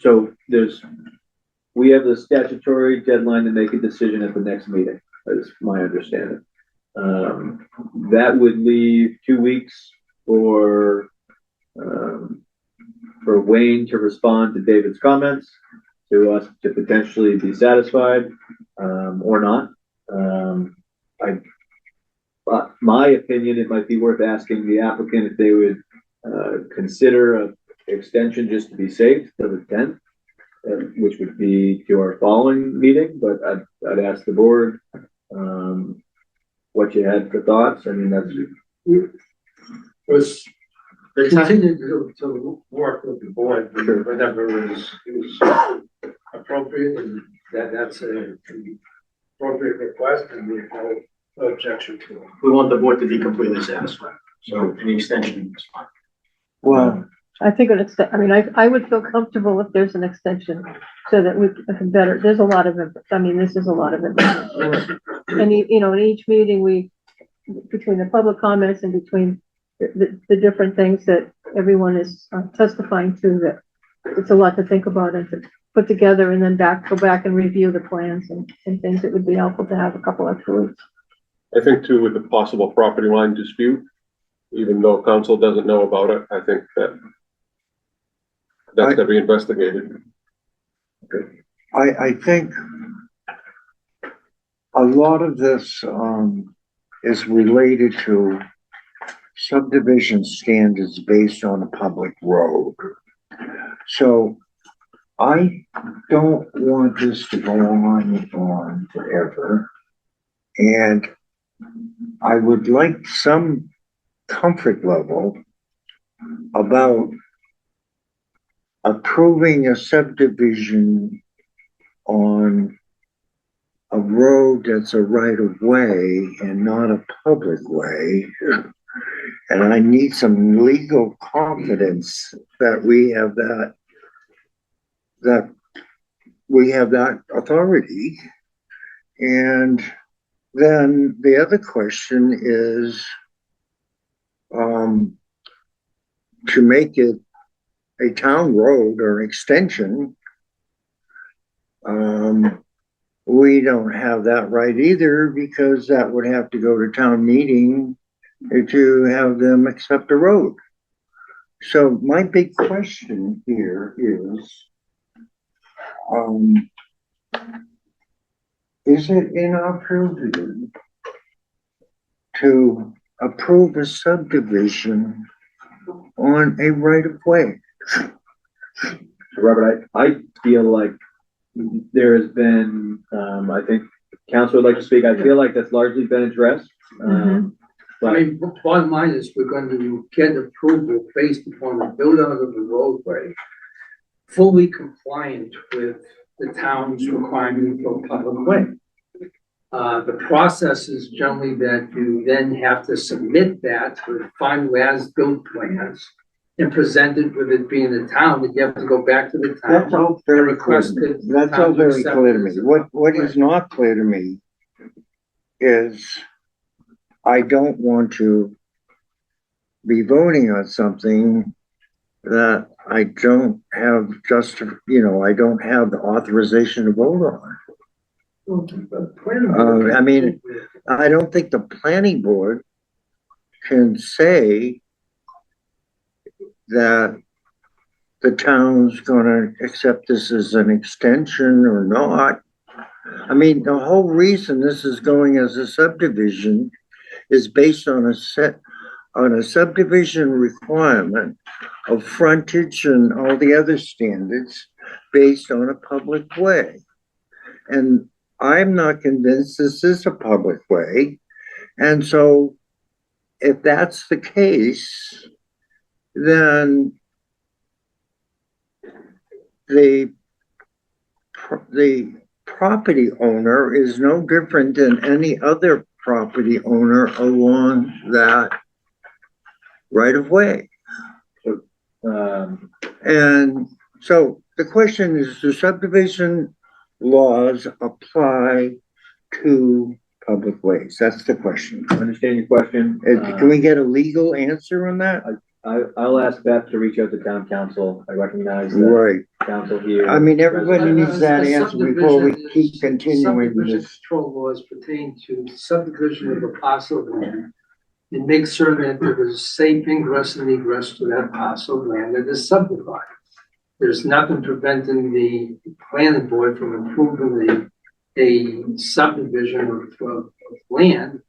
So we have the statutory deadline to make a decision at the next meeting, is my understanding. That would leave 2 weeks for Wayne to respond to David's comments, to us to potentially be satisfied, or not. My opinion, it might be worth asking the applicant if they would consider an extension just to be safe to the 10th. Which would be to our following meeting, but I'd ask the board what you had for thoughts. I mean, that's Was continue to work with the board, whatever is appropriate, and that's an appropriate request, and we have no objection to it. We want the board to be completely satisfied, so any extension is fine. Well, I think I mean, I would feel comfortable if there's an extension, so that we can better, there's a lot of it. I mean, this is a lot of it. And, you know, in each meeting, between the public comments and between the different things that everyone is testifying to, that it's a lot to think about and to put together, and then go back and review the plans and things. It would be helpful to have a couple extra weeks. I think too, with the possible property line dispute, even though council doesn't know about it, I think that's gonna be investigated. I think a lot of this, is related to subdivision standards based on a public road. So I don't want this to go on forever. And I would like some comfort level about approving a subdivision on a road that's a right of way and not a public way. And I need some legal confidence that we have that authority. And then the other question is, to make it a town road or an extension, we don't have that right either, because that would have to go to town meeting to have them accept a road. So my big question here is it in our purview to approve a subdivision on a right of way? Robert, I feel like there has been, I think council would like to speak. I feel like that's largely been addressed. I mean, bottom line is we're going to get approval based upon the build out of the roadway. fully compliant with the town's requirement for public way. The process is generally that you then have to submit that with final as-built plans and present it with it being the town, that you have to go back to the town. That's all very clear to request me. that the That's town all very accept clear to it me. as a What public is not clear to me is I don't want to be voting on something that I don't have I don't have the authorization to vote on. I mean, I don't think the planning board can say that the town's gonna accept this as an extension or not. I mean, the whole reason this is going as a subdivision is based on a subdivision requirement of frontage and all the other standards based on a public way. And I'm not convinced this is a public way. And so if that's the case, then the property owner is no different than any other property owner along that right of way. And so the question is, do subdivision laws apply to public ways? That's the question. I understand your question. Can we get a legal answer on that? I'll ask Beth to reach out to town council. I recognize that Right. council here. I mean, everybody needs that The answer before we subdivision keep is- continuing with Subdivision this. control laws pertain to subdivision of a parcel of land. And make sure that there is safe ingress and egress to that parcel of land that is subdivided. There's nothing preventing the planning board from approving a subdivision of land,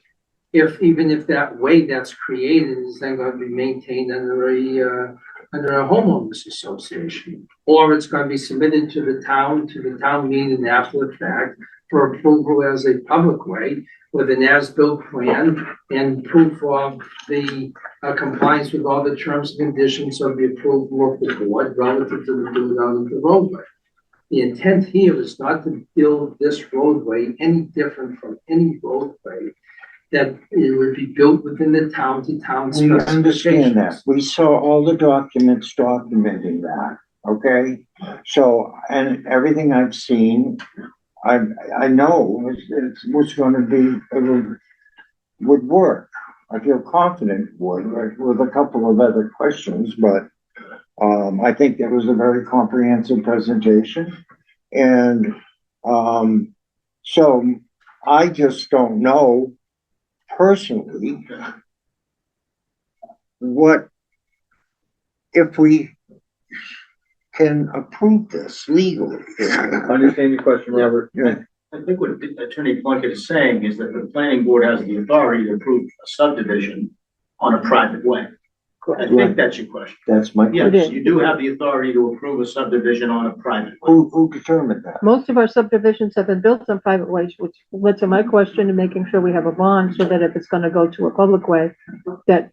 even if that way that's created is then going to be maintained under a homeowners association, or it's going to be submitted to the town meeting after the fact for approval as a public way with an as-built plan and proof of the compliance with all the terms and conditions of the approval of the board relative to the build out of the roadway. The intent here is not to build this roadway any different from any roadway that it would be built within the town-to-town We understand that. specifications. We saw all the documents documenting that, okay? So, and everything I've seen, I know it's what's gonna be, would work. I feel confident it would, right, with a couple of other questions, but I think it was a very comprehensive presentation. And so I just don't know personally what if we can approve this legally. Understand your question, Robert. Yeah. I think what Attorney Plunkett is saying is that the planning board has the authority to approve a subdivision on a private way. I think that's your question. That's my Yes, question. you do have the authority to approve a subdivision on a private way. Who determined that? Most of our subdivisions have been built on private ways, which led to my question and making sure we have a bond so that if it's gonna go to a public way, that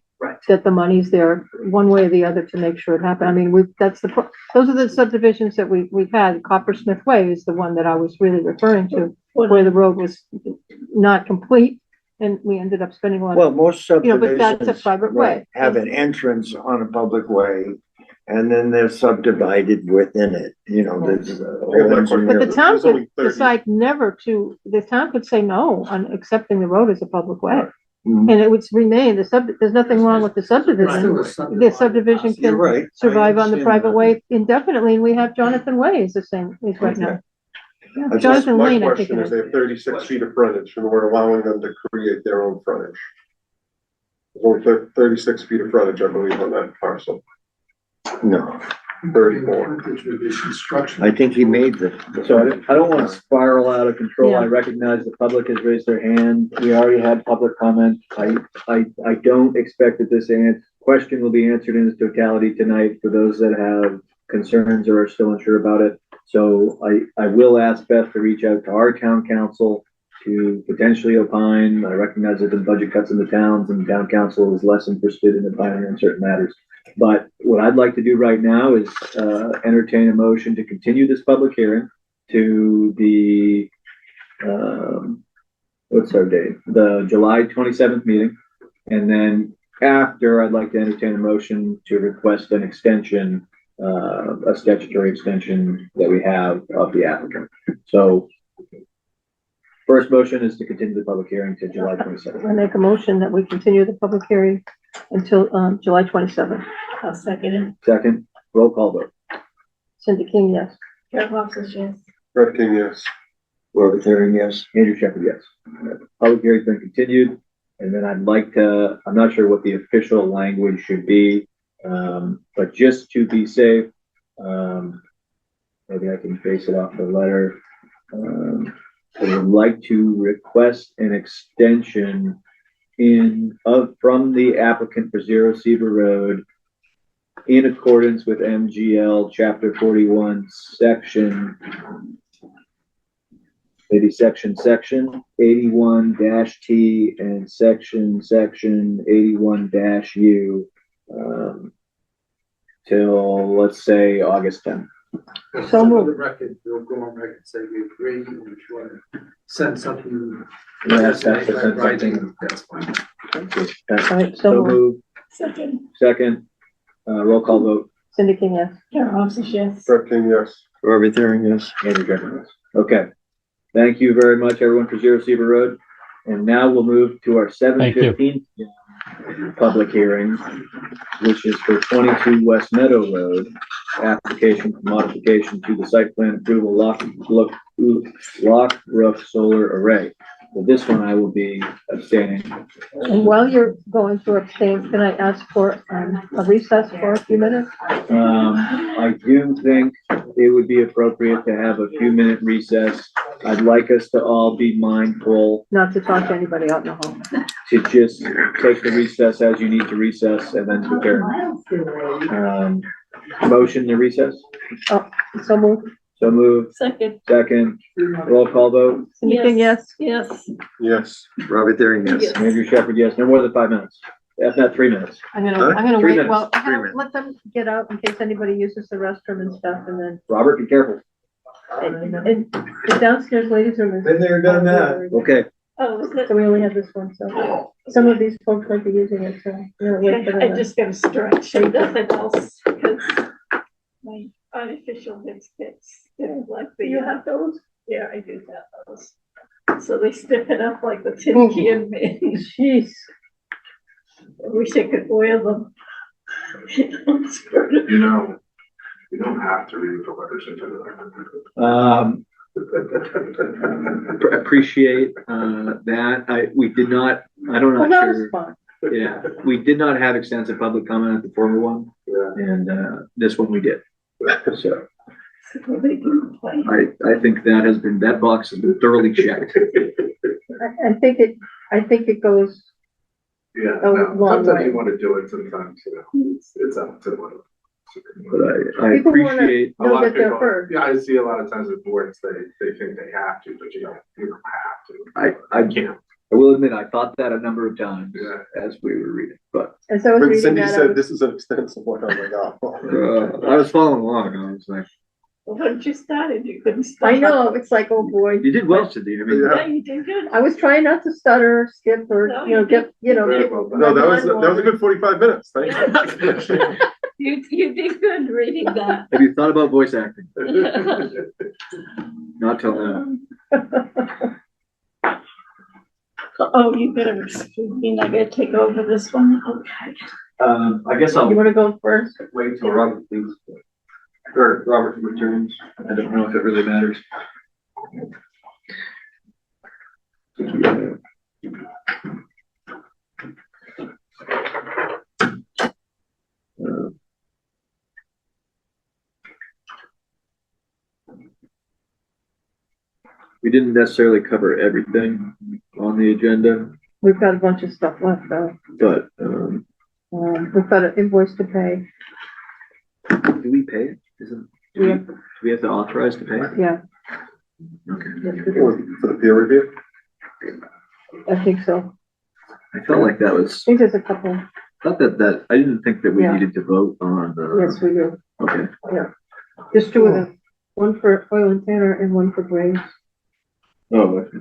the money's there one way or the other to make sure it happens. I mean, those are the subdivisions that we've had. Coppersmith Way is the one that I was really referring to, where the road was not complete and we ended up spending a lot. Well, most But that's a subdivisions private way. have an entrance on a public way, and then they're subdivided within it, there's. But the town could decide the town could say no on accepting the road as a public way. Mhm. And it would remain, there's nothing wrong with the subdivision. The subdivision You're can right. I survive on the understand private that. way indefinitely, and we have Jonathan Way is the same, is right now. Yeah, I guess Jonathan my Lane, I think question it is, is. they have 36 feet of frontage, and we're allowing them to create their own frontage. There's only 36 feet of frontage, I believe, on that parcel. No, 34. I think he made the. So I don't want to spiral out of control. I Yeah. recognize the public has raised their hand. We already had public comment. I don't expect that this question will be answered in its totality tonight for those that have concerns or are still unsure about it. So I will ask Beth to reach out to our town council to potentially opine. I recognize there's been budget cuts in the towns and town council is less interested in opining on certain matters. But what I'd like to do right now is, entertain a motion to continue this public hearing to the, what's our date? The July 27th meeting. And then after, I'd like to entertain a motion to request an extension, a statutory extension that we have of the applicant. So first motion is to continue the public hearing to July 27th. I make a motion that we continue the public hearing until, July 27th. I'll second it. Second, roll call vote. Cindy King, yes. Carol Hofstas, yes. Brett King, yes. Robert Herring, yes. Andrew Shepherd, yes. Public hearing's been continued. And then I'd like to, I'm not sure what the official language should be, but just to be safe, maybe I can base it off the letter. I would like to request an extension from the applicant for Zero Cedar Road in accordance with MGL Chapter 41, section 81-T and section 81-U, till, let's say, August 10th. So moved. For the record, we'll go on record and say we agree, and if you want to send something. Yes, that's to send writing, something. that's fine. Thank you. Right, So so moved. moved. Second. Second, roll call vote. Cindy King, yes. Carol Hofstas, yes. Brett King, yes. Robert Herring, yes. Andrew Shepherd, yes. Okay. Thank you very much, everyone, for Zero Cedar Road. And now we'll move to our 7:15 public hearing, which is for 22 West Meadow Road, application for modification to the site plan approval lock roof solar array. For this one, I will be abstaining. And while you're going through abstain, can I ask for a recess for a few minutes? I do think it would be appropriate to have a few minute recess. I'd like us to all be mindful Not to talk to anybody out in the hall. to just take the recess as you need to recess and then return. Motion to recess? So moved. So moved. Second. Second, roll call vote. Cindy King, yes. Yes. Yes. Robert Herring, yes. Andrew Shepherd, yes. No more than 5 minutes. If not 3 minutes. I'm gonna 3 wait, minutes. well, I'm 3 gonna minutes. let them get out in case anybody uses the restroom and stuff, and then, Robert, be careful. and the downstairs ladies room is. Been there, done that. Okay. Oh, is it? So we only have this one, so some of these folks might be using it, so, wait for I them. just gotta stretch, and nothing else, because my artificial hips fits, like the. You have those? Yeah, I do have those. So they stiffen up like the tin can man. Jeez. I wish I could wear them. You know, you don't have to read the letters into Appreciate, that. We did not, I don't know. Well, that was fun. Yeah, we did not have extensive public comment at the former one, and this one we did. So I think that box has been thoroughly checked. I think it goes, Yeah, Oh, no, long sometimes way. you want to do it, sometimes, you know, it's up to what. But I People wanna appreciate, A lot know of that they're people, heard. yeah, I see a lot of times with boards, they think they have to, but you don't have to. I can't. I will admit, I thought that a number of times Yeah. as we were reading, but as I was When reading Cindy that, I said was- this is an extensive one, I was like, oh. I was following along. I was like, Once you started, you couldn't stop. I know, it's like, oh boy. you did well, Cindy. I mean, Yeah, you did good. I was trying not to stutter, skip, or, No, you know, you get, you know. Very get well done. No, my that was a good 45 minutes. Thank you. You did good reading that. have you thought about voice acting? Not till now. Oh, you better excuse me, I gotta take over this one, okay. I guess I'll You wanna go first? wait till Robert leaves. Or Robert returns. I don't know if it really matters. We didn't necessarily cover everything on the agenda, We've got a bunch of stuff left, though. but, We've got an invoice to pay, do we pay it? Do we have to authorize to pay it? yeah, Okay. yes, we do. For the peer review? I think so. I felt like that I was, think there's a couple, Thought that, I didn't think that we Yeah. needed to vote on the. Yes, we do. Okay. Yeah. Just two of them. One for Oil and Tanner and one for Graves. Oh, okay.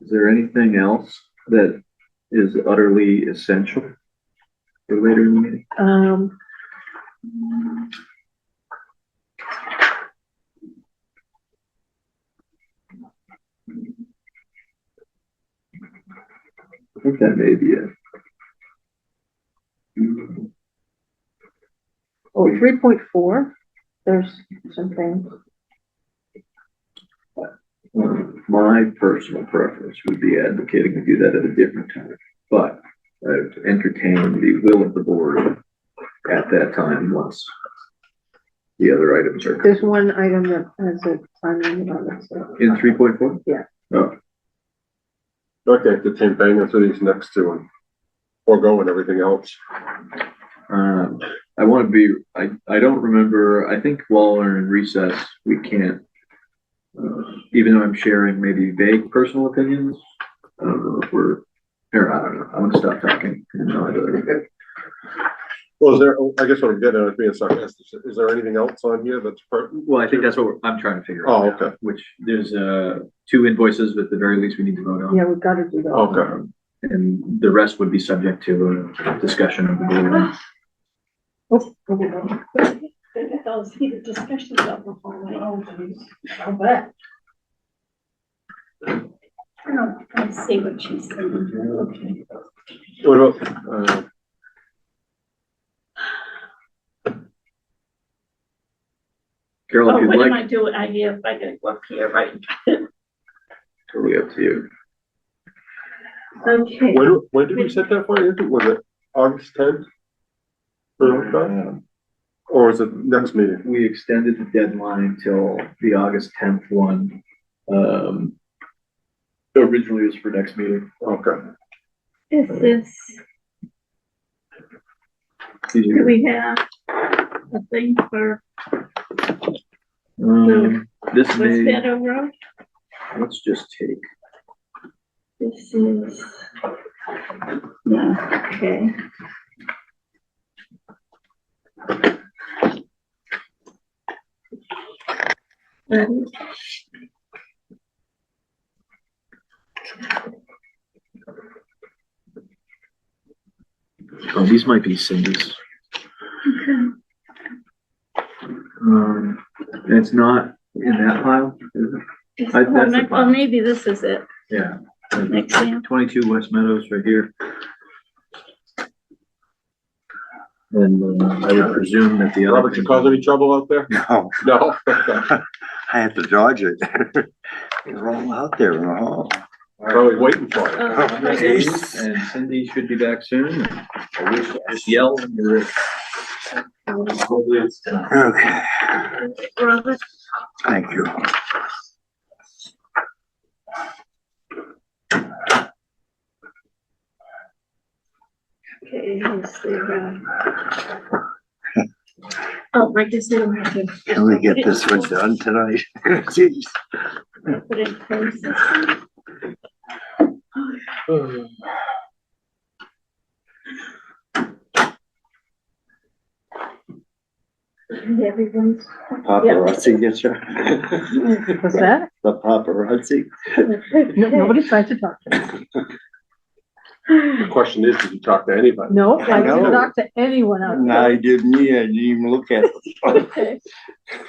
Is there anything else that is utterly essential for later in the meeting? I think that may be it. Oh, 3.4, there's something. My personal preference would be advocating to do that at a different time, but I've entertained the will of the board at that time once the other items are. There's one item that has a time limit on it, so. In 3.4? Yeah. Oh, Okay, the same thing, that's what he's next to and foregoing everything else. I want to be, I don't remember, I think while we're in recess, we can't, even though I'm sharing maybe vague personal opinions, I don't know if we're, here, I don't know, I'm gonna stop talking. Well, is there, I guess what I'm getting at is being sarcastic, is there anything else on here that's pertinent? Well, I think that's what I'm trying to figure out. Oh, now, okay. Which, there's, 2 invoices, but at the very least we need to vote on. Yeah, we've got to do that. Okay. And the rest would be subject to a discussion of the board. Those heated discussions of the whole way. Oh, geez. I'll bet. I see what she's saying. Okay. What about, Carol, if Oh, you'd what am like, I doing? I gotta go up here, right? totally up to you. Okay. when did we set that for, Andrew? Was it August 10th? Or was it next meeting? We extended the deadline till the August 10th one. Originally it was for next meeting. Okay. Is this, do we have a thing for This West may, Meadow Road? let's just take, This is, no, okay. oh, these might be Cindy's. It's not in that pile, is it? That's the Well, maybe this is it. Yeah. Next thing. 22 West Meadows right here. And I would presume that the other. Robert, you cause any trouble out there? No, No? I had to dodge it. They're all out there in the hall. Probably waiting for it. And Cindy should be back soon. I wish you just yell when you're ready. Hopefully it's done. Okay, Robert, thank you. okay, here's the, oh, I guess I don't have to. Can we get this one done tonight? Jeez. Put it in place. Everyone's. Paparazzi get you? What's that? The paparazzi? Nobody tried to talk to me. The question is, did you talk to anybody? No, I didn't No. talk to anyone out No, there. I didn't, I didn't even look at it. Okay.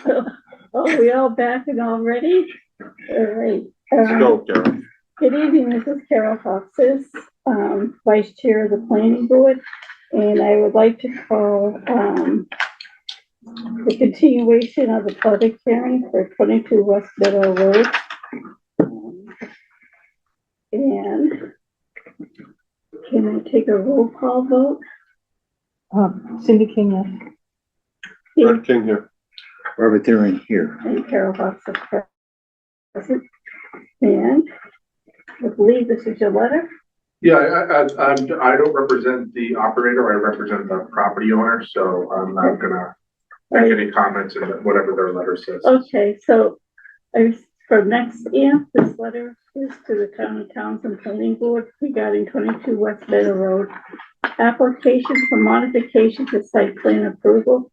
So, oh, we all back and all ready? All right. Let's go, Carol. Good evening, Mrs. Carol Foxes, Vice Chair of the Planning Board, and I would like to call, the continuation of the public hearing for 22 West Meadow Road. And can I take a roll call vote? Cindy King, yes. Red King here. Robert Theron here. And Carol Fox is present. And I believe this is your letter. Yeah, I don't represent the operator, I represent the property owner, so I'm not gonna make any comments in whatever their letter says. Okay, so I For next year, this letter is to the Town of Townsend Planning Board regarding 22 West Meadow Road. Application for modification to site plan approval.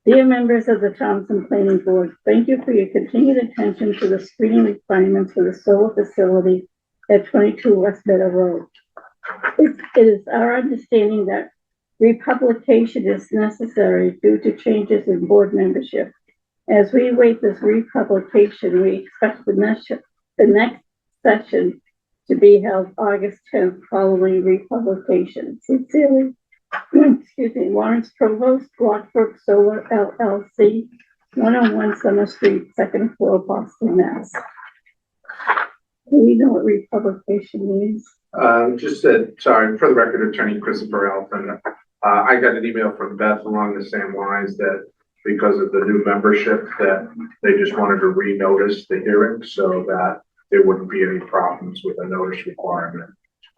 Dear members of the Townsend Planning Board, thank you for your continued attention to the screening requirements for the solar facility at 22 West Meadow Road. It is our understanding that republication is necessary due to changes in board membership. As we await this republication, we expect the next session to be held August 10th following republication. Sincerely, excuse me, Lawrence Provost, Rockbrook Solar LLC, 101 Summer Street, second floor, Boston, Mass. Do we know what republication means? Just said, sorry, for the record, Attorney Christopher Elton. I got an email from Beth along the same lines that because of the new membership that they just wanted to renotice the hearing so that there wouldn't be any problems with a notice requirement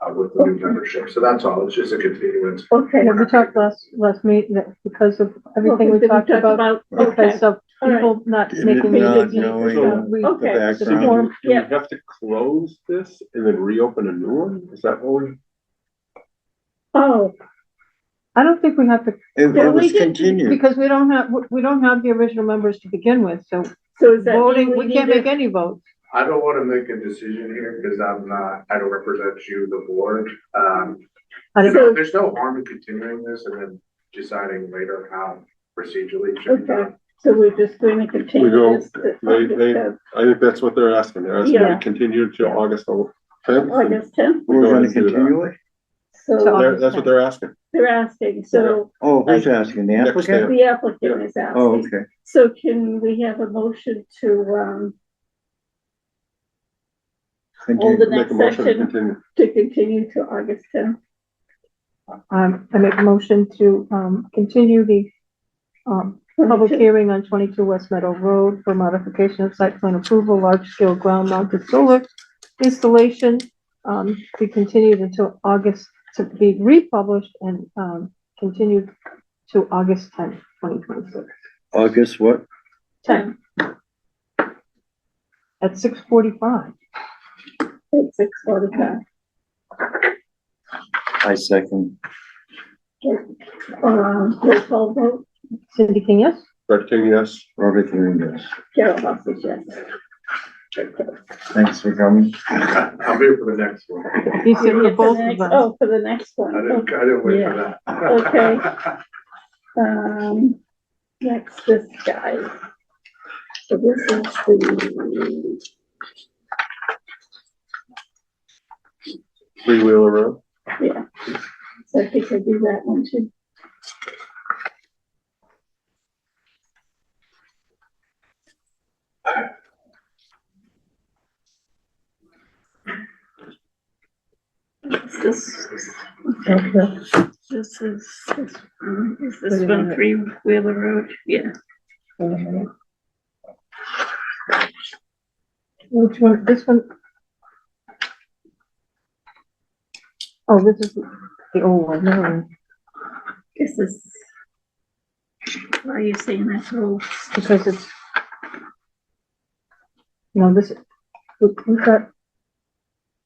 with the new membership. So that's all. It's just a continuance. Okay, we talked last meeting that because of everything we talked about, because of people not making Not meetings. knowing we- the background. form- Do we have to close this and then reopen a new one? Is that what we? Oh, I don't think we have to, It Yeah, we was did- continued. because we don't have the original members to begin with, so so is that voting, mean we can't make need any votes. I don't want to make a decision here because I don't represent you, the board. I don't So- There's no harm in continuing this and then deciding later how procedurally it should be Okay. done. So we're just going to continue We go, this to they, I think that's what they're asking. They're asking Yeah. to continue to August 10th. August 10th? We're Go ahead gonna and do that. continue it? So That's what they're asking. they're asking, so Oh, who's asking? The Next applicant? step. the applicant is asking. Oh, okay. So can we have a motion to hold the Make next a motion to session continue. to continue to August 10th? I make a motion to, continue the, public hearing on 22 West Meadow Road for modification of site plan approval, large-scale ground-mounted solar installation, be continued until August, to be republished and, continued to August 10th, 2026. August what? 10. At 6:45. At 6:45. I second. Roll call vote, Cindy King, yes? Brett King, yes. Robert Hearing, yes. Carol Hostage, yes. Thanks for coming. I'm here for the next one. He said for For both the of next- us. Oh, for the next one. I didn't wait for that. Okay. Next, this guy. So this is the, Three-wheeler road. yeah. So I think I do that one too. This, this is this one Three-Wheeler Road? Yeah. Which one, this one? Oh, this is the old one, no, This is, why are you saying that's old? because it's. No, this, we've got,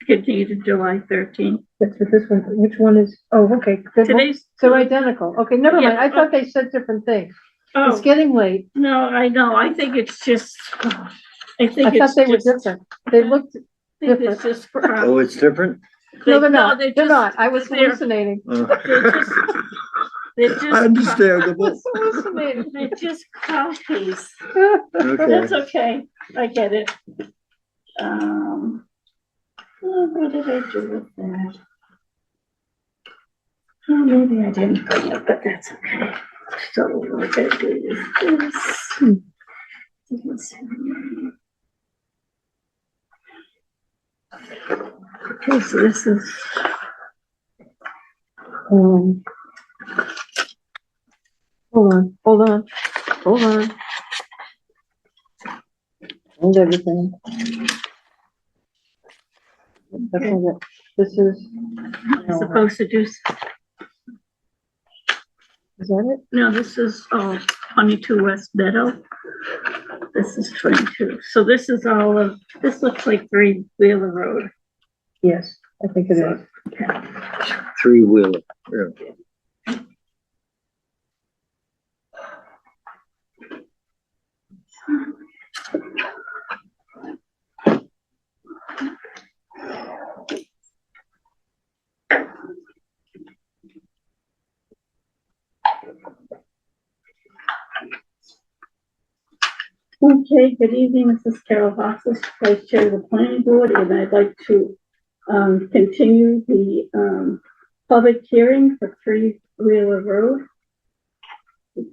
Continue to July 13th. that's what this one, which one is, oh, okay. Today's. They're identical, okay, never mind, I Yeah, thought they said different things. Oh, It's getting late, no, I know, I think it's just, I think I it's thought they were just, different, they looked, I think it's just. Oh, it's different? no, they're not, they're just- not, I was they're- hallucinating. They're just, Understandable. Hallucinating. they're just copies. Okay. That's okay, I get it. What did I do with that? Oh, maybe I didn't bring it, but that's okay. So what I do is this. Okay, so this is, Hold on. Hold everything. That's all it. This is. I'm supposed to do, Is that it? no, this is, 22 West Meadow. This is 22. So this is all of, this looks like Three Wheeler Road. Yes, I think it is. Three-wheeler, yeah. Okay, good evening. This is Carol Hoxis, Vice Chair of the Planning Board, and I'd like to continue the public hearing for Three Wheeler Road.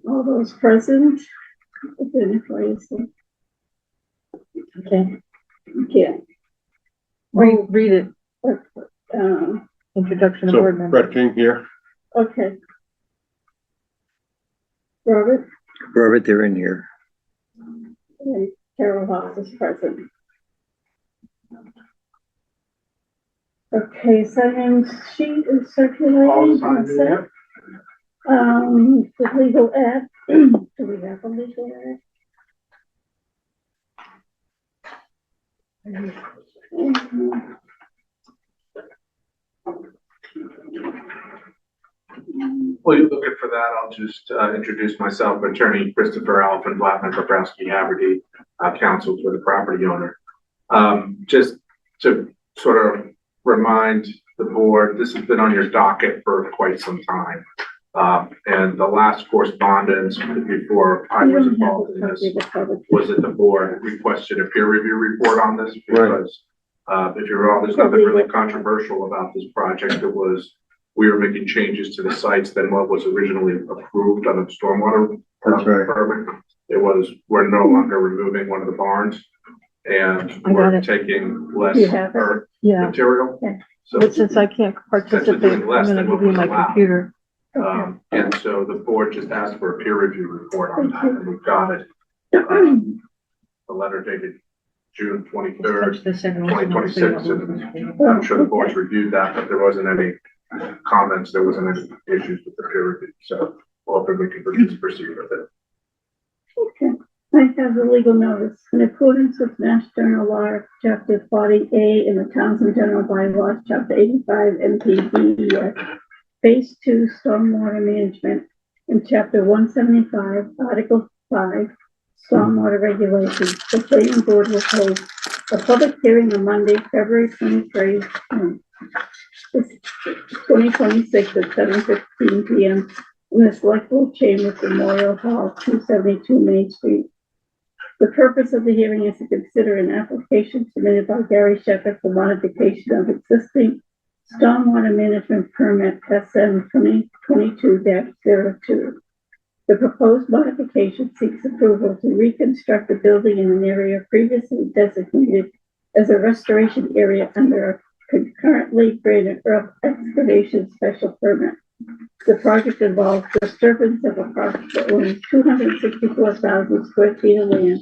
All those present, Okay, yeah. read it. Um, Introduction of So board members. Brett King here. okay. Robert Robert, they're in here. and Carol Hox is present. Okay, sign-in sheet is circulating. That's it. The legal ad, do we have a legal ad? While you're looking for that, I'll just introduce myself, Attorney Christopher Alphen, Blackman, Bobrowski, Haverty, counsel for the property owner. Just to sort of remind the board, this has been on your docket for quite some time. And the last correspondence before I was involved in this was that the board requested a peer review report on this because if you recall, there's nothing really controversial about this project. It was we were making changes to the sites than what was originally approved on the stormwater permit. It was we're no longer removing one of the barns and we're taking less earth material. Okay. So But since I can't participate, I'm less gonna than what give you was my allowed. computer. And so the board just asked for a peer review report on that, and we got it. The letter dated June 23rd, 2026, and I'm sure the board's reviewed that, but there wasn't any comments, there wasn't any issues with the peer review, so hopefully we can proceed with it. Okay, I have the legal notice. In accordance with Mass General Law, Chapter 40A in the Townsend General Bylaws, Chapter 85 MPDES, Phase 2 Stormwater Management, and Chapter 175, Article 5, Stormwater Regulations, the planning board will hold a public hearing on Monday, February 23, 2026 at 7:15 p.m. in the Select Board Chambers, Memorial Hall, 272 Main Street. The purpose of the hearing is to consider an application submitted by Gary Shepherd for modification of existing stormwater management permit SM 2022-02. The proposed modification seeks approval to reconstruct the building in an area previously designated as a restoration area under a concurrently granted earth excavation special permit. The project involves disturbance of approximately 264,000 square feet of land,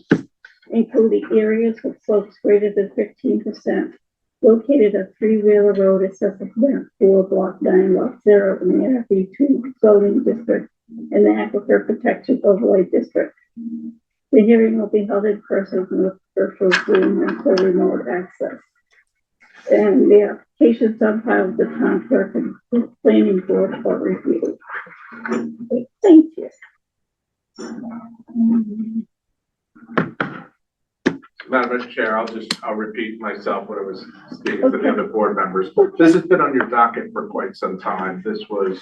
including areas with slopes greater than 15%, located at Three Wheeler Road, assessment map 4, block 9, lot 0 in the RB2 zoning district and the Aquifer Protection Overlay District. The hearing will be held in person with virtual Zoom and for remote access. And the application's on file with the town clerk and the planning board for review. Thank you. Madam Chair, I'll repeat myself what I was speaking to the other board members. This has been on your docket for quite some time. This was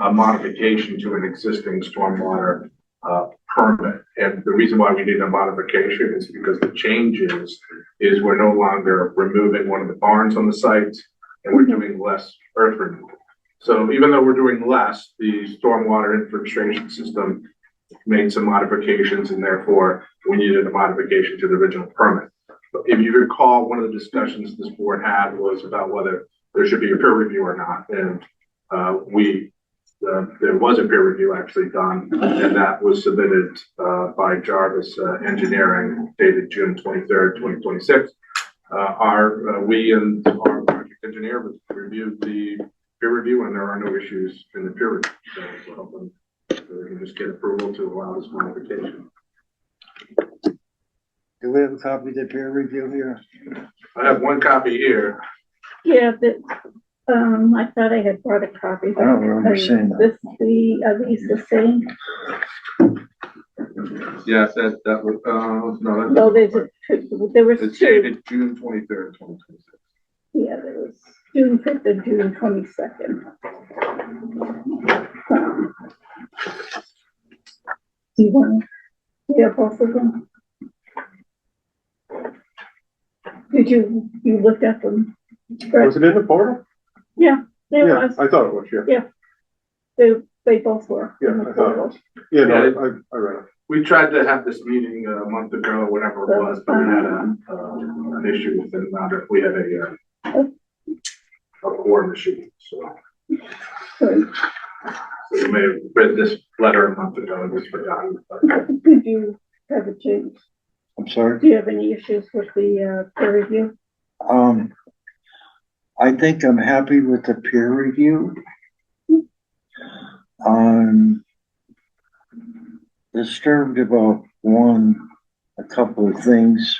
a modification to an existing stormwater permit. And the reason why we need a modification is because the changes is we're no longer removing one of the barns on the site and we're doing less earth removal. So even though we're doing less, the stormwater infiltration system made some modifications and therefore we needed a modification to the original permit. But if you recall, one of the discussions this board had was about whether there should be a peer review or not. And there was a peer review actually done, and that was submitted by Jarvis Engineering dated June 23rd, 2026. We and our project engineer reviewed the peer review and there are no issues in the peer review. So we're hoping we can just get approval to allow this modification. Do we have a copy of the peer review here? I have one copy here. Yeah, I thought I had brought a copy. I don't remember seeing that. Are these the same? Yes, that was, no. No, there was It's two. dated June 23rd, 2026. Yeah, there was June 5th and June 22nd. Do you want to, yeah, both of them? Did you look at them? Was it in the portal? Yeah, there Yeah, was. I thought it was, yeah. Yeah, they both were. Yeah, in the I thought it portal. was. Yeah, no, I read it. We tried to have this meeting a month ago, whatever it was, but we had an issue with it. We had a quorum issue, so. So you may have read this letter a month ago and just forgotten. Did you have a change? I'm sorry? Do you have any issues with the peer review? I think I'm happy with the peer review. Disturbed about a couple of things.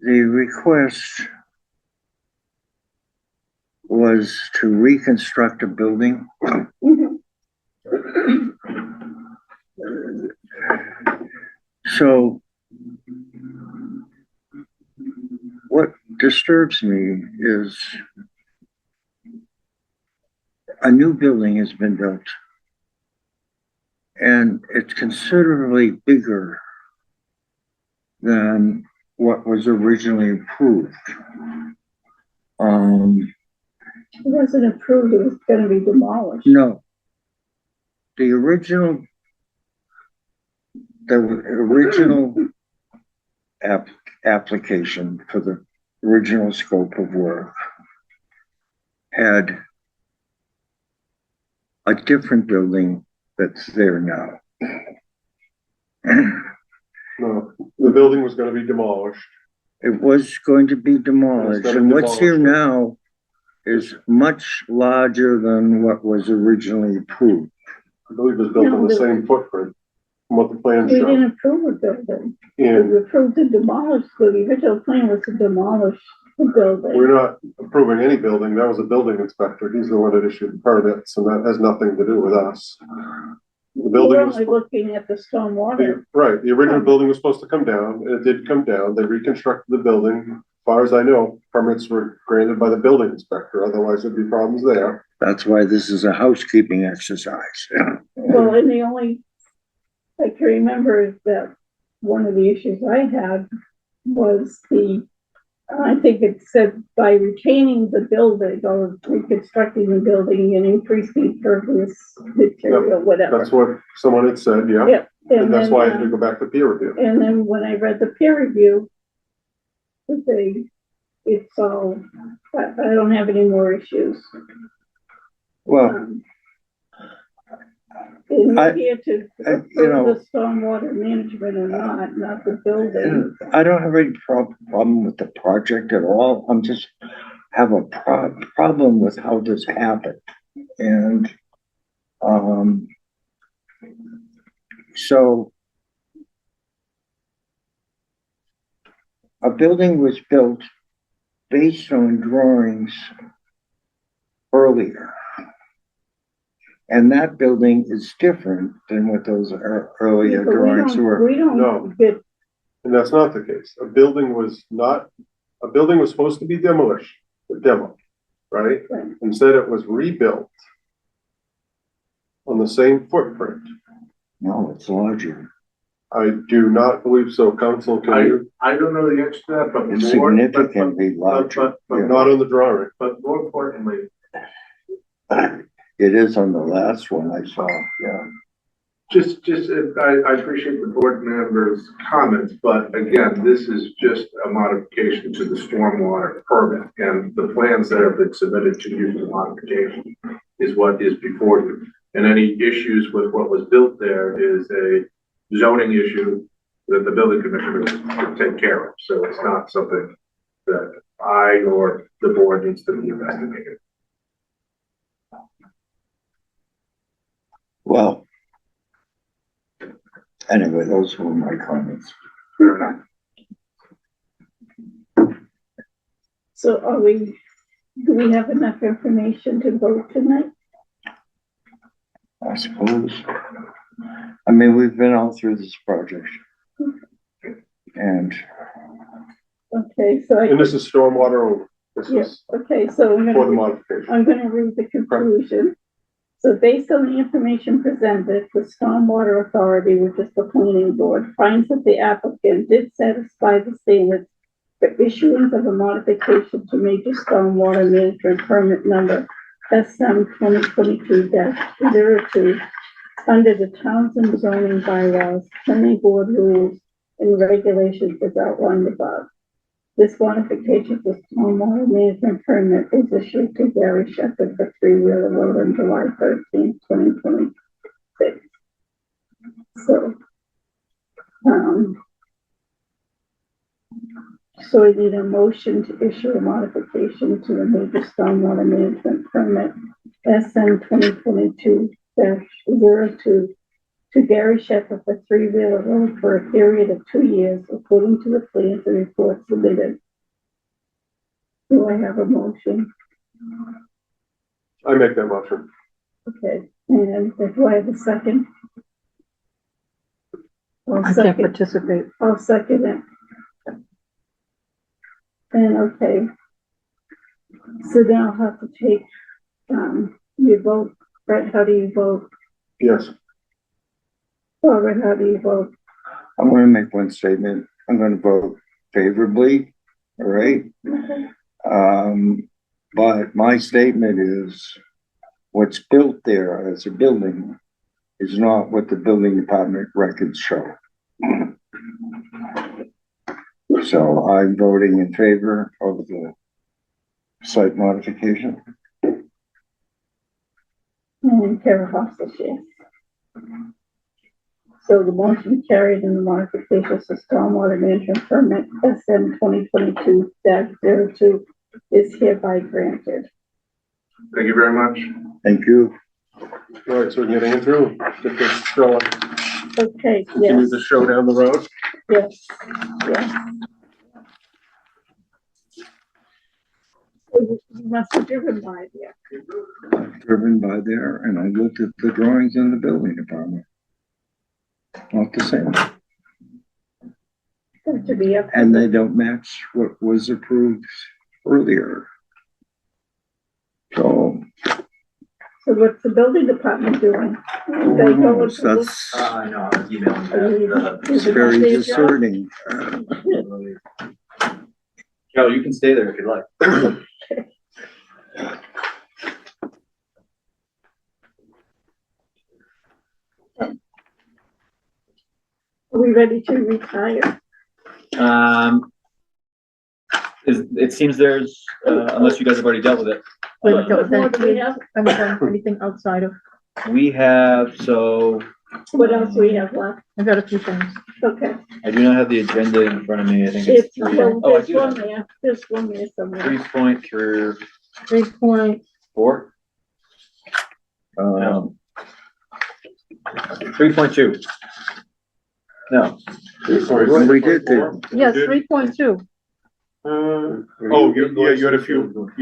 The request was to reconstruct a building. So what disturbs me is a new building has been built and it's considerably bigger than what was originally approved. It wasn't approved, it was gonna be demolished. No. The original application for the original scope of work had a different building that's there now. No, the building was gonna be demolished. It was going to be demolished, and what's here now is much larger than what was originally approved. I believe it was built on the same footprint from what the plan We didn't showed. approve the building. And We approved to demolish, the original plan was to demolish the building. we're not approving any building. That was a building inspector. He's the one that issued the permits, and that has nothing to do with us. The building We're was, only looking at the stormwater. right, the original building was supposed to come down, and it did come down. They reconstructed the building. As far as I know, permits were granted by the building inspector, otherwise there'd be problems there. That's why this is a housekeeping exercise. Well, and the only, I can remember is that one of the issues I had was I think it said by retaining the building or reconstructing the building and increasing impervious material, whatever. That's what someone had said, yeah. Yeah. And that's then, why I had to go back to peer review. And then when I read the peer review, it's all, I don't have any more issues. Well, And I- we're here to approve the stormwater management or not the building. I don't have any problem with the project at all. I'm just have a problem with how this happened. And, so a building was built based on drawings earlier. And that building is different than what those earlier drawings were. We don't No. get, And that's not the case. A building was supposed to be demoed, right? Right. Instead, it was rebuilt on the same footprint. No, it's larger. I do not believe so, council, can you? I don't know the answer to that, but It's more, significantly larger. But not on the drawing. but more importantly, It is on the last one I saw, yeah. I appreciate the board members' comments, but again, this is just a modification to the stormwater permit. And the plans that have been submitted to you for the modification is what is before you. And any issues with what was built there is a zoning issue that the building commissioner can take care of. So it's not something that I or the board needs to be investigated. Well, Anyway, those were my comments. So do we have enough information to vote tonight? I suppose. I mean, we've been all through this project. And Okay, so And this is stormwater only. This yeah, is okay, so for the modification. I'm gonna read the conclusion. So based on the information presented, the Stormwater Authority, which is the planning board, finds that the applicant did satisfy the standards for issuance of a modification to major stormwater management permit number SM 2022-02 under the Townsend zoning bylaws, planning board rules, and regulations as outlined above. This modification to stormwater management permit is issued to Gary Shepherd for 3 Wheeler Road on July 13th, 2026. So we need a motion to issue a modification to the major stormwater management permit SM 2022-02 to Gary Shepherd for 3 Wheeler Road for a period of 2 years, according to the plans and reports submitted. Do I have a motion? I make that motion. Okay, and do I have a second? I can't participate. I'll second it. And okay. So now I'll have to take, your vote. Brett, how do you vote? Yes. Robert, how do you vote? I'm gonna make one statement. I'm gonna vote favorably, all right? But my statement is what's built there as a building is not what the building department records show. So I'm voting in favor of the site modification. And Kara Hofstas, yes. So the motion carried in the modification to stormwater management permit SM 2022-02 is hereby granted. Thank you very much. Thank you. All right, so we can get Andrew, get this show, Okay, continue yes, the show down the road. yes, yes. So you must have driven by there. I've driven by there and I looked at the drawings in the building department. Not the same. Got to be up. And they don't match what was approved earlier. So So what's the building department doing? They go with the- that's No, I was emailing Is it very their job? discerning. Joe, you can stay there if you like. Are we ready to retire? It seems there's, unless you guys have already dealt with it. We haven't dealt with What do we have? haven't done anything outside of, We have, so What else do we have left? I've got a few things. Okay. I do not have the agenda in front of me. I think It's, it's three. well, Oh, I there's do. one there, there's one there somewhere. 3.4. 3.4. 3.2. No. We did the, Yes, 3.2. Oh, you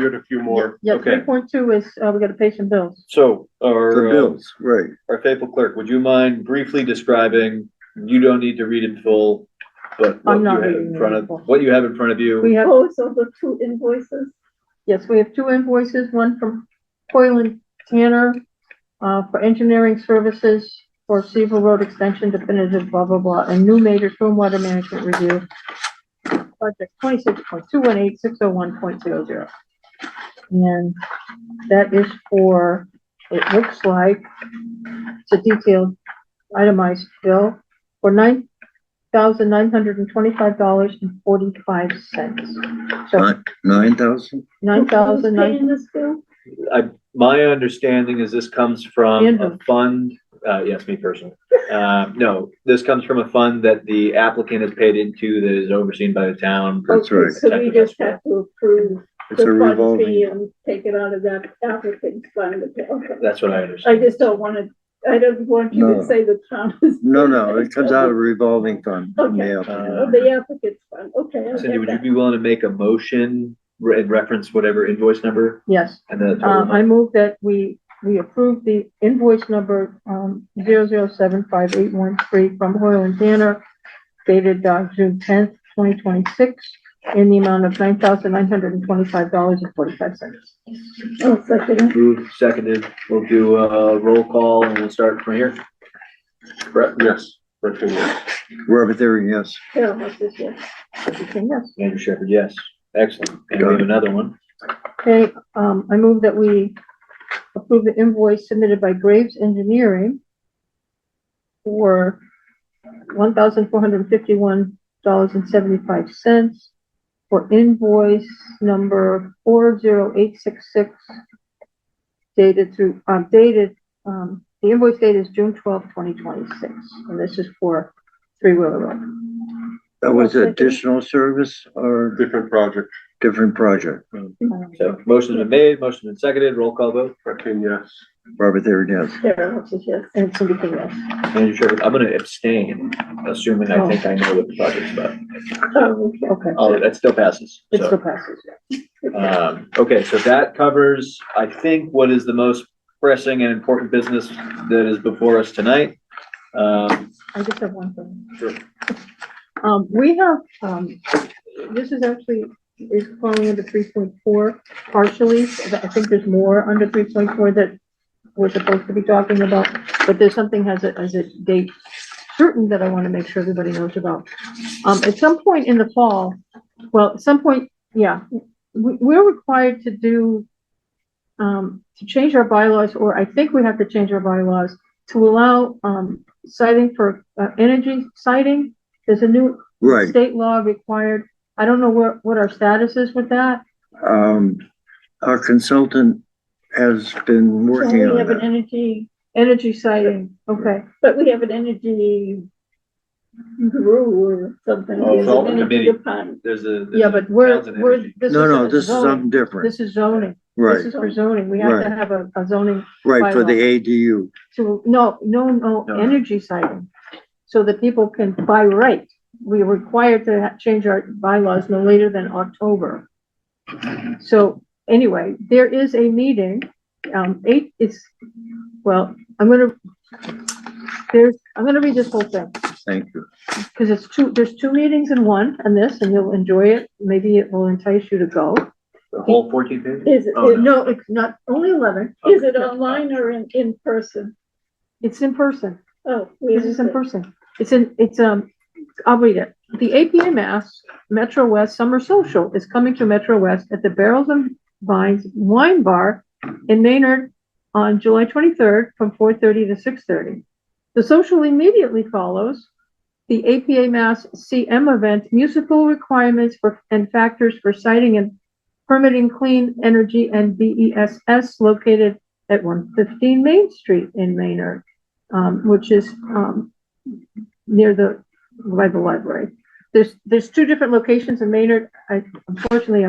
had a few more. Yeah, Okay. 3.2 is, we gotta pay some bills. So, the our, bills, right. our faithful clerk, would you mind briefly describing, you don't need to read in full, but what I'm you not have reading in it front in of, full. what you have in front of you? We have, Oh, so the 2 invoices? yes, we have 2 invoices, one from Coyle and Tanner, for engineering services for Seville Road Extension definitive blah, blah, blah, and new major stormwater management review. Project 26.218601.00. And that is for, it looks like, it's a detailed itemized bill for $9,925.45. So 9,000? Who's paying $9,009. this bill? My understanding is this comes from a Andrew. fund, yes, me personally. No, this comes from a fund that the applicant has paid into that is overseen by the town. That's Okay, right. So we just have to approve It's a the fund fee revolving. and take it out of that applicant's fund. Okay. That's what I understand. I just don't wanna, I don't want you No. to say the town is. No, it comes out of a revolving fund. Okay. Yeah. The applicant's fund, okay. I Cindy, get would you that. be willing to make a motion in reference whatever invoice number Yes. and the total I amount? move that we approve the invoice number, 0075813 from Hoyle and Tanner dated, June 10th, 2026 in the amount of $9,925.45. Oh, second. Moved, seconded. We'll do a roll call and we'll start from here. Brett? Yes. Richard, yes. Robert Theory, yes. Carol, what's this, yes? Yes. Andrew Shepherd, yes. Excellent. And we have another one. Okay, I move that we approve the invoice submitted by Graves Engineering for $1,451.75 for invoice number 40866 dated, the invoice date is June 12th, 2026, and this is for Three Wheeler Road. That was additional service or Different project. different project? So motion's been made, motion's been seconded, roll call vote. Richard, yes. Robert Theory, yes. Carol, what's this, yes? And Cindy King, yes. Andrew Shepherd, I'm gonna abstain, assuming I think I know what the project's about. Oh, okay. Okay, Oh, that still passes. it So, still passes. okay, so that covers, I think, what is the most pressing and important business that is before us tonight. I just have one thing. Sure. We have, this is actually, is falling under 3.4 partially. I think there's more under 3.4 that we're supposed to be talking about, but there's something as a date certain that I want to make sure everybody knows about. At some point in the fall, well, at some point, yeah, we're required to do, to change our bylaws, or I think we have to change our bylaws to allow, citing for, energy citing. There's a new Right. state law required. I don't know what our status is with that. Our consultant has been So working we on have an that. Energy citing, okay. But we have an energy guru or something. Oh, There's an consultant energy committee. department. There's a. Yeah, but we're, Townsend Energy. this No, is this is zoning. something different. This is zoning. This Right, is for zoning. We have to Right. have a zoning right, for the bylaw. ADU. To, no, energy citing. So that people can, by right, we're required to change our bylaws no later than October. So anyway, there is a meeting, I'm gonna read this whole thing. Thank you. Because there's two meetings in one, and you'll enjoy it. Maybe it will entice you to go. The whole 14 pages? Is it, Oh, No, it's not, only 11. is it online or in person? It's in person. Oh, This is in person. I'll read it. The APA Mass Metro West Summer Social is coming to Metro West at the Barrels and Vines Wine Bar in Maynard on July 23rd from 4:30 to 6:30. The social immediately follows the APA Mass CM event, musical requirements and factors for siting and permitting clean energy and BESS located at 115 Main Street in Maynard, which is near by the library. There's two different locations in Maynard. Unfortunately,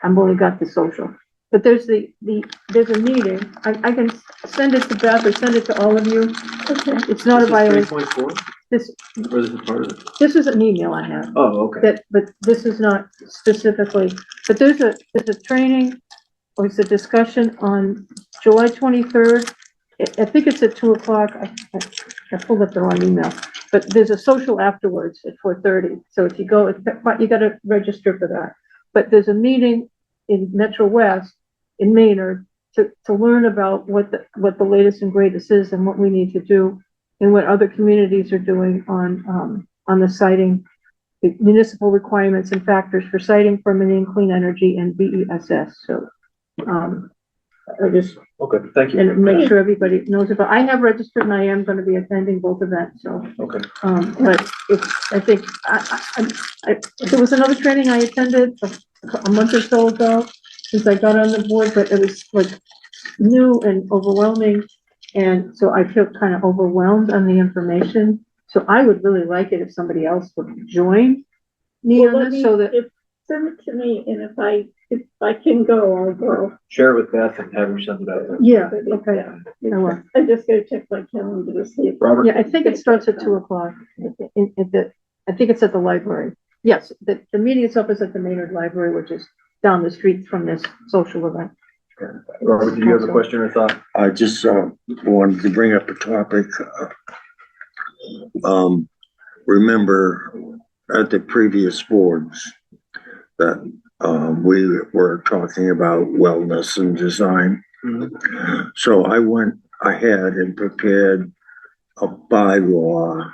I've only got the social, but there's a meeting. I can send it to Beth or send it to all of you. Okay. It's not a violation. 3.4? This Or is it part of it? is an email I have. Oh, okay. But this is not specifically, but there's a training, or it's a discussion on July 23rd. I think it's at 2:00. I pulled up the wrong email, but there's a social afterwards at 4:30. So if you go, you gotta register for that. But there's a meeting in Metro West in Maynard to learn about what the latest and greatest is and what we need to do and what other communities are doing on the siting, the municipal requirements and factors for siting, permitting, clean energy, and BESS. So, I just, Okay, thank you. and make sure everybody knows about, I have registered and I am gonna be attending both events, so. Okay. But I think, there was another training I attended a month or so ago, since I got on the board, but it was like new and overwhelming. And so I feel kind of overwhelmed on the information. So I would really like it if somebody else would join me Well, on this, so that, send it to me, and if I can go, I'll go. Share it with Beth and have her send it out. Yeah, okay. I will. I just gotta check my calendar to see. Robert? Yeah, I think it starts at 2:00. I think it's at the library. Yes, the meeting itself is at the Maynard Library, which is down the street from this social event. Robert, do you have a question or thought? I just, wanted to bring up a topic. Remember at the previous boards that, we were talking about wellness and design. So I went ahead and prepared a bylaw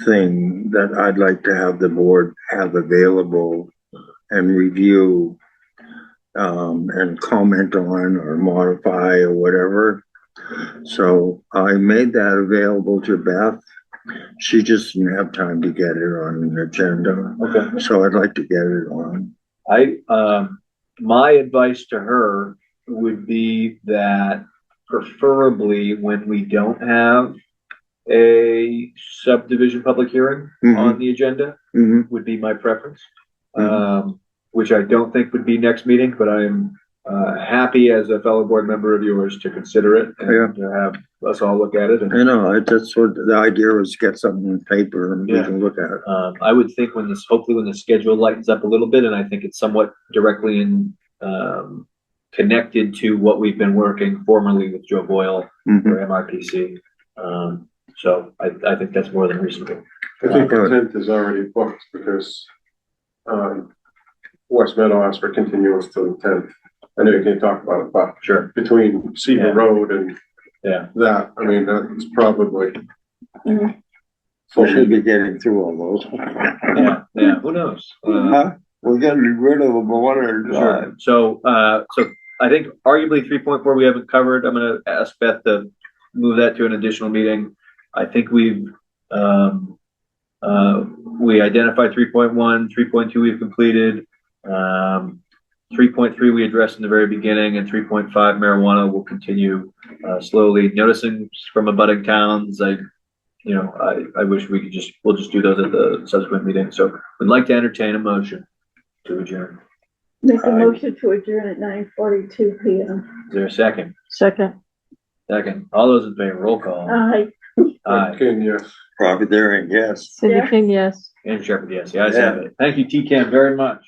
thing that I'd like to have the board have available and review, and comment on or modify or whatever. So I made that available to Beth. She just didn't have time to get it on the agenda. Okay. So I'd like to get it on. My advice to her would be that preferably when we don't have a subdivision public hearing on the agenda, would be my preference. Which I don't think would be next meeting, but I am happy as a fellow board member of yours to consider it and to have us all look at it. And, I know, that's what the idea was, get something in paper and we can look at it. I would think hopefully when the schedule lightens up a little bit, and I think it's somewhat directly connected to what we've been working formerly with Joe Boyle for MRPC. So I think that's more than reasonable. I think the 10th is already booked because, West Meadow asked for continuance to the 10th. I know you can't talk about it, but sure, between Cedar Road and that, I mean, that's probably. We should be getting through all those. Yeah, who knows? We're getting rid of them one at a time. So I think arguably 3.4 we haven't covered. I'm going to ask Beth to move that to an additional meeting. I think we identified 3.1, 3.2 we've completed. 3.3 we addressed in the very beginning, and 3.5 marijuana will continue slowly. Noticing from abutting towns, I wish we'll just do those at the subsequent meeting. So we'd like to entertain a motion to adjourn. Make a motion to adjourn at 9:42 p.m. Is there a second? Second. All those in favor, roll call. Aye. Aye. King, yes. Probably there, yes. Cindy King, yes. And Shepherd, yes. The ayes have it. Thank you, TCAM, very much.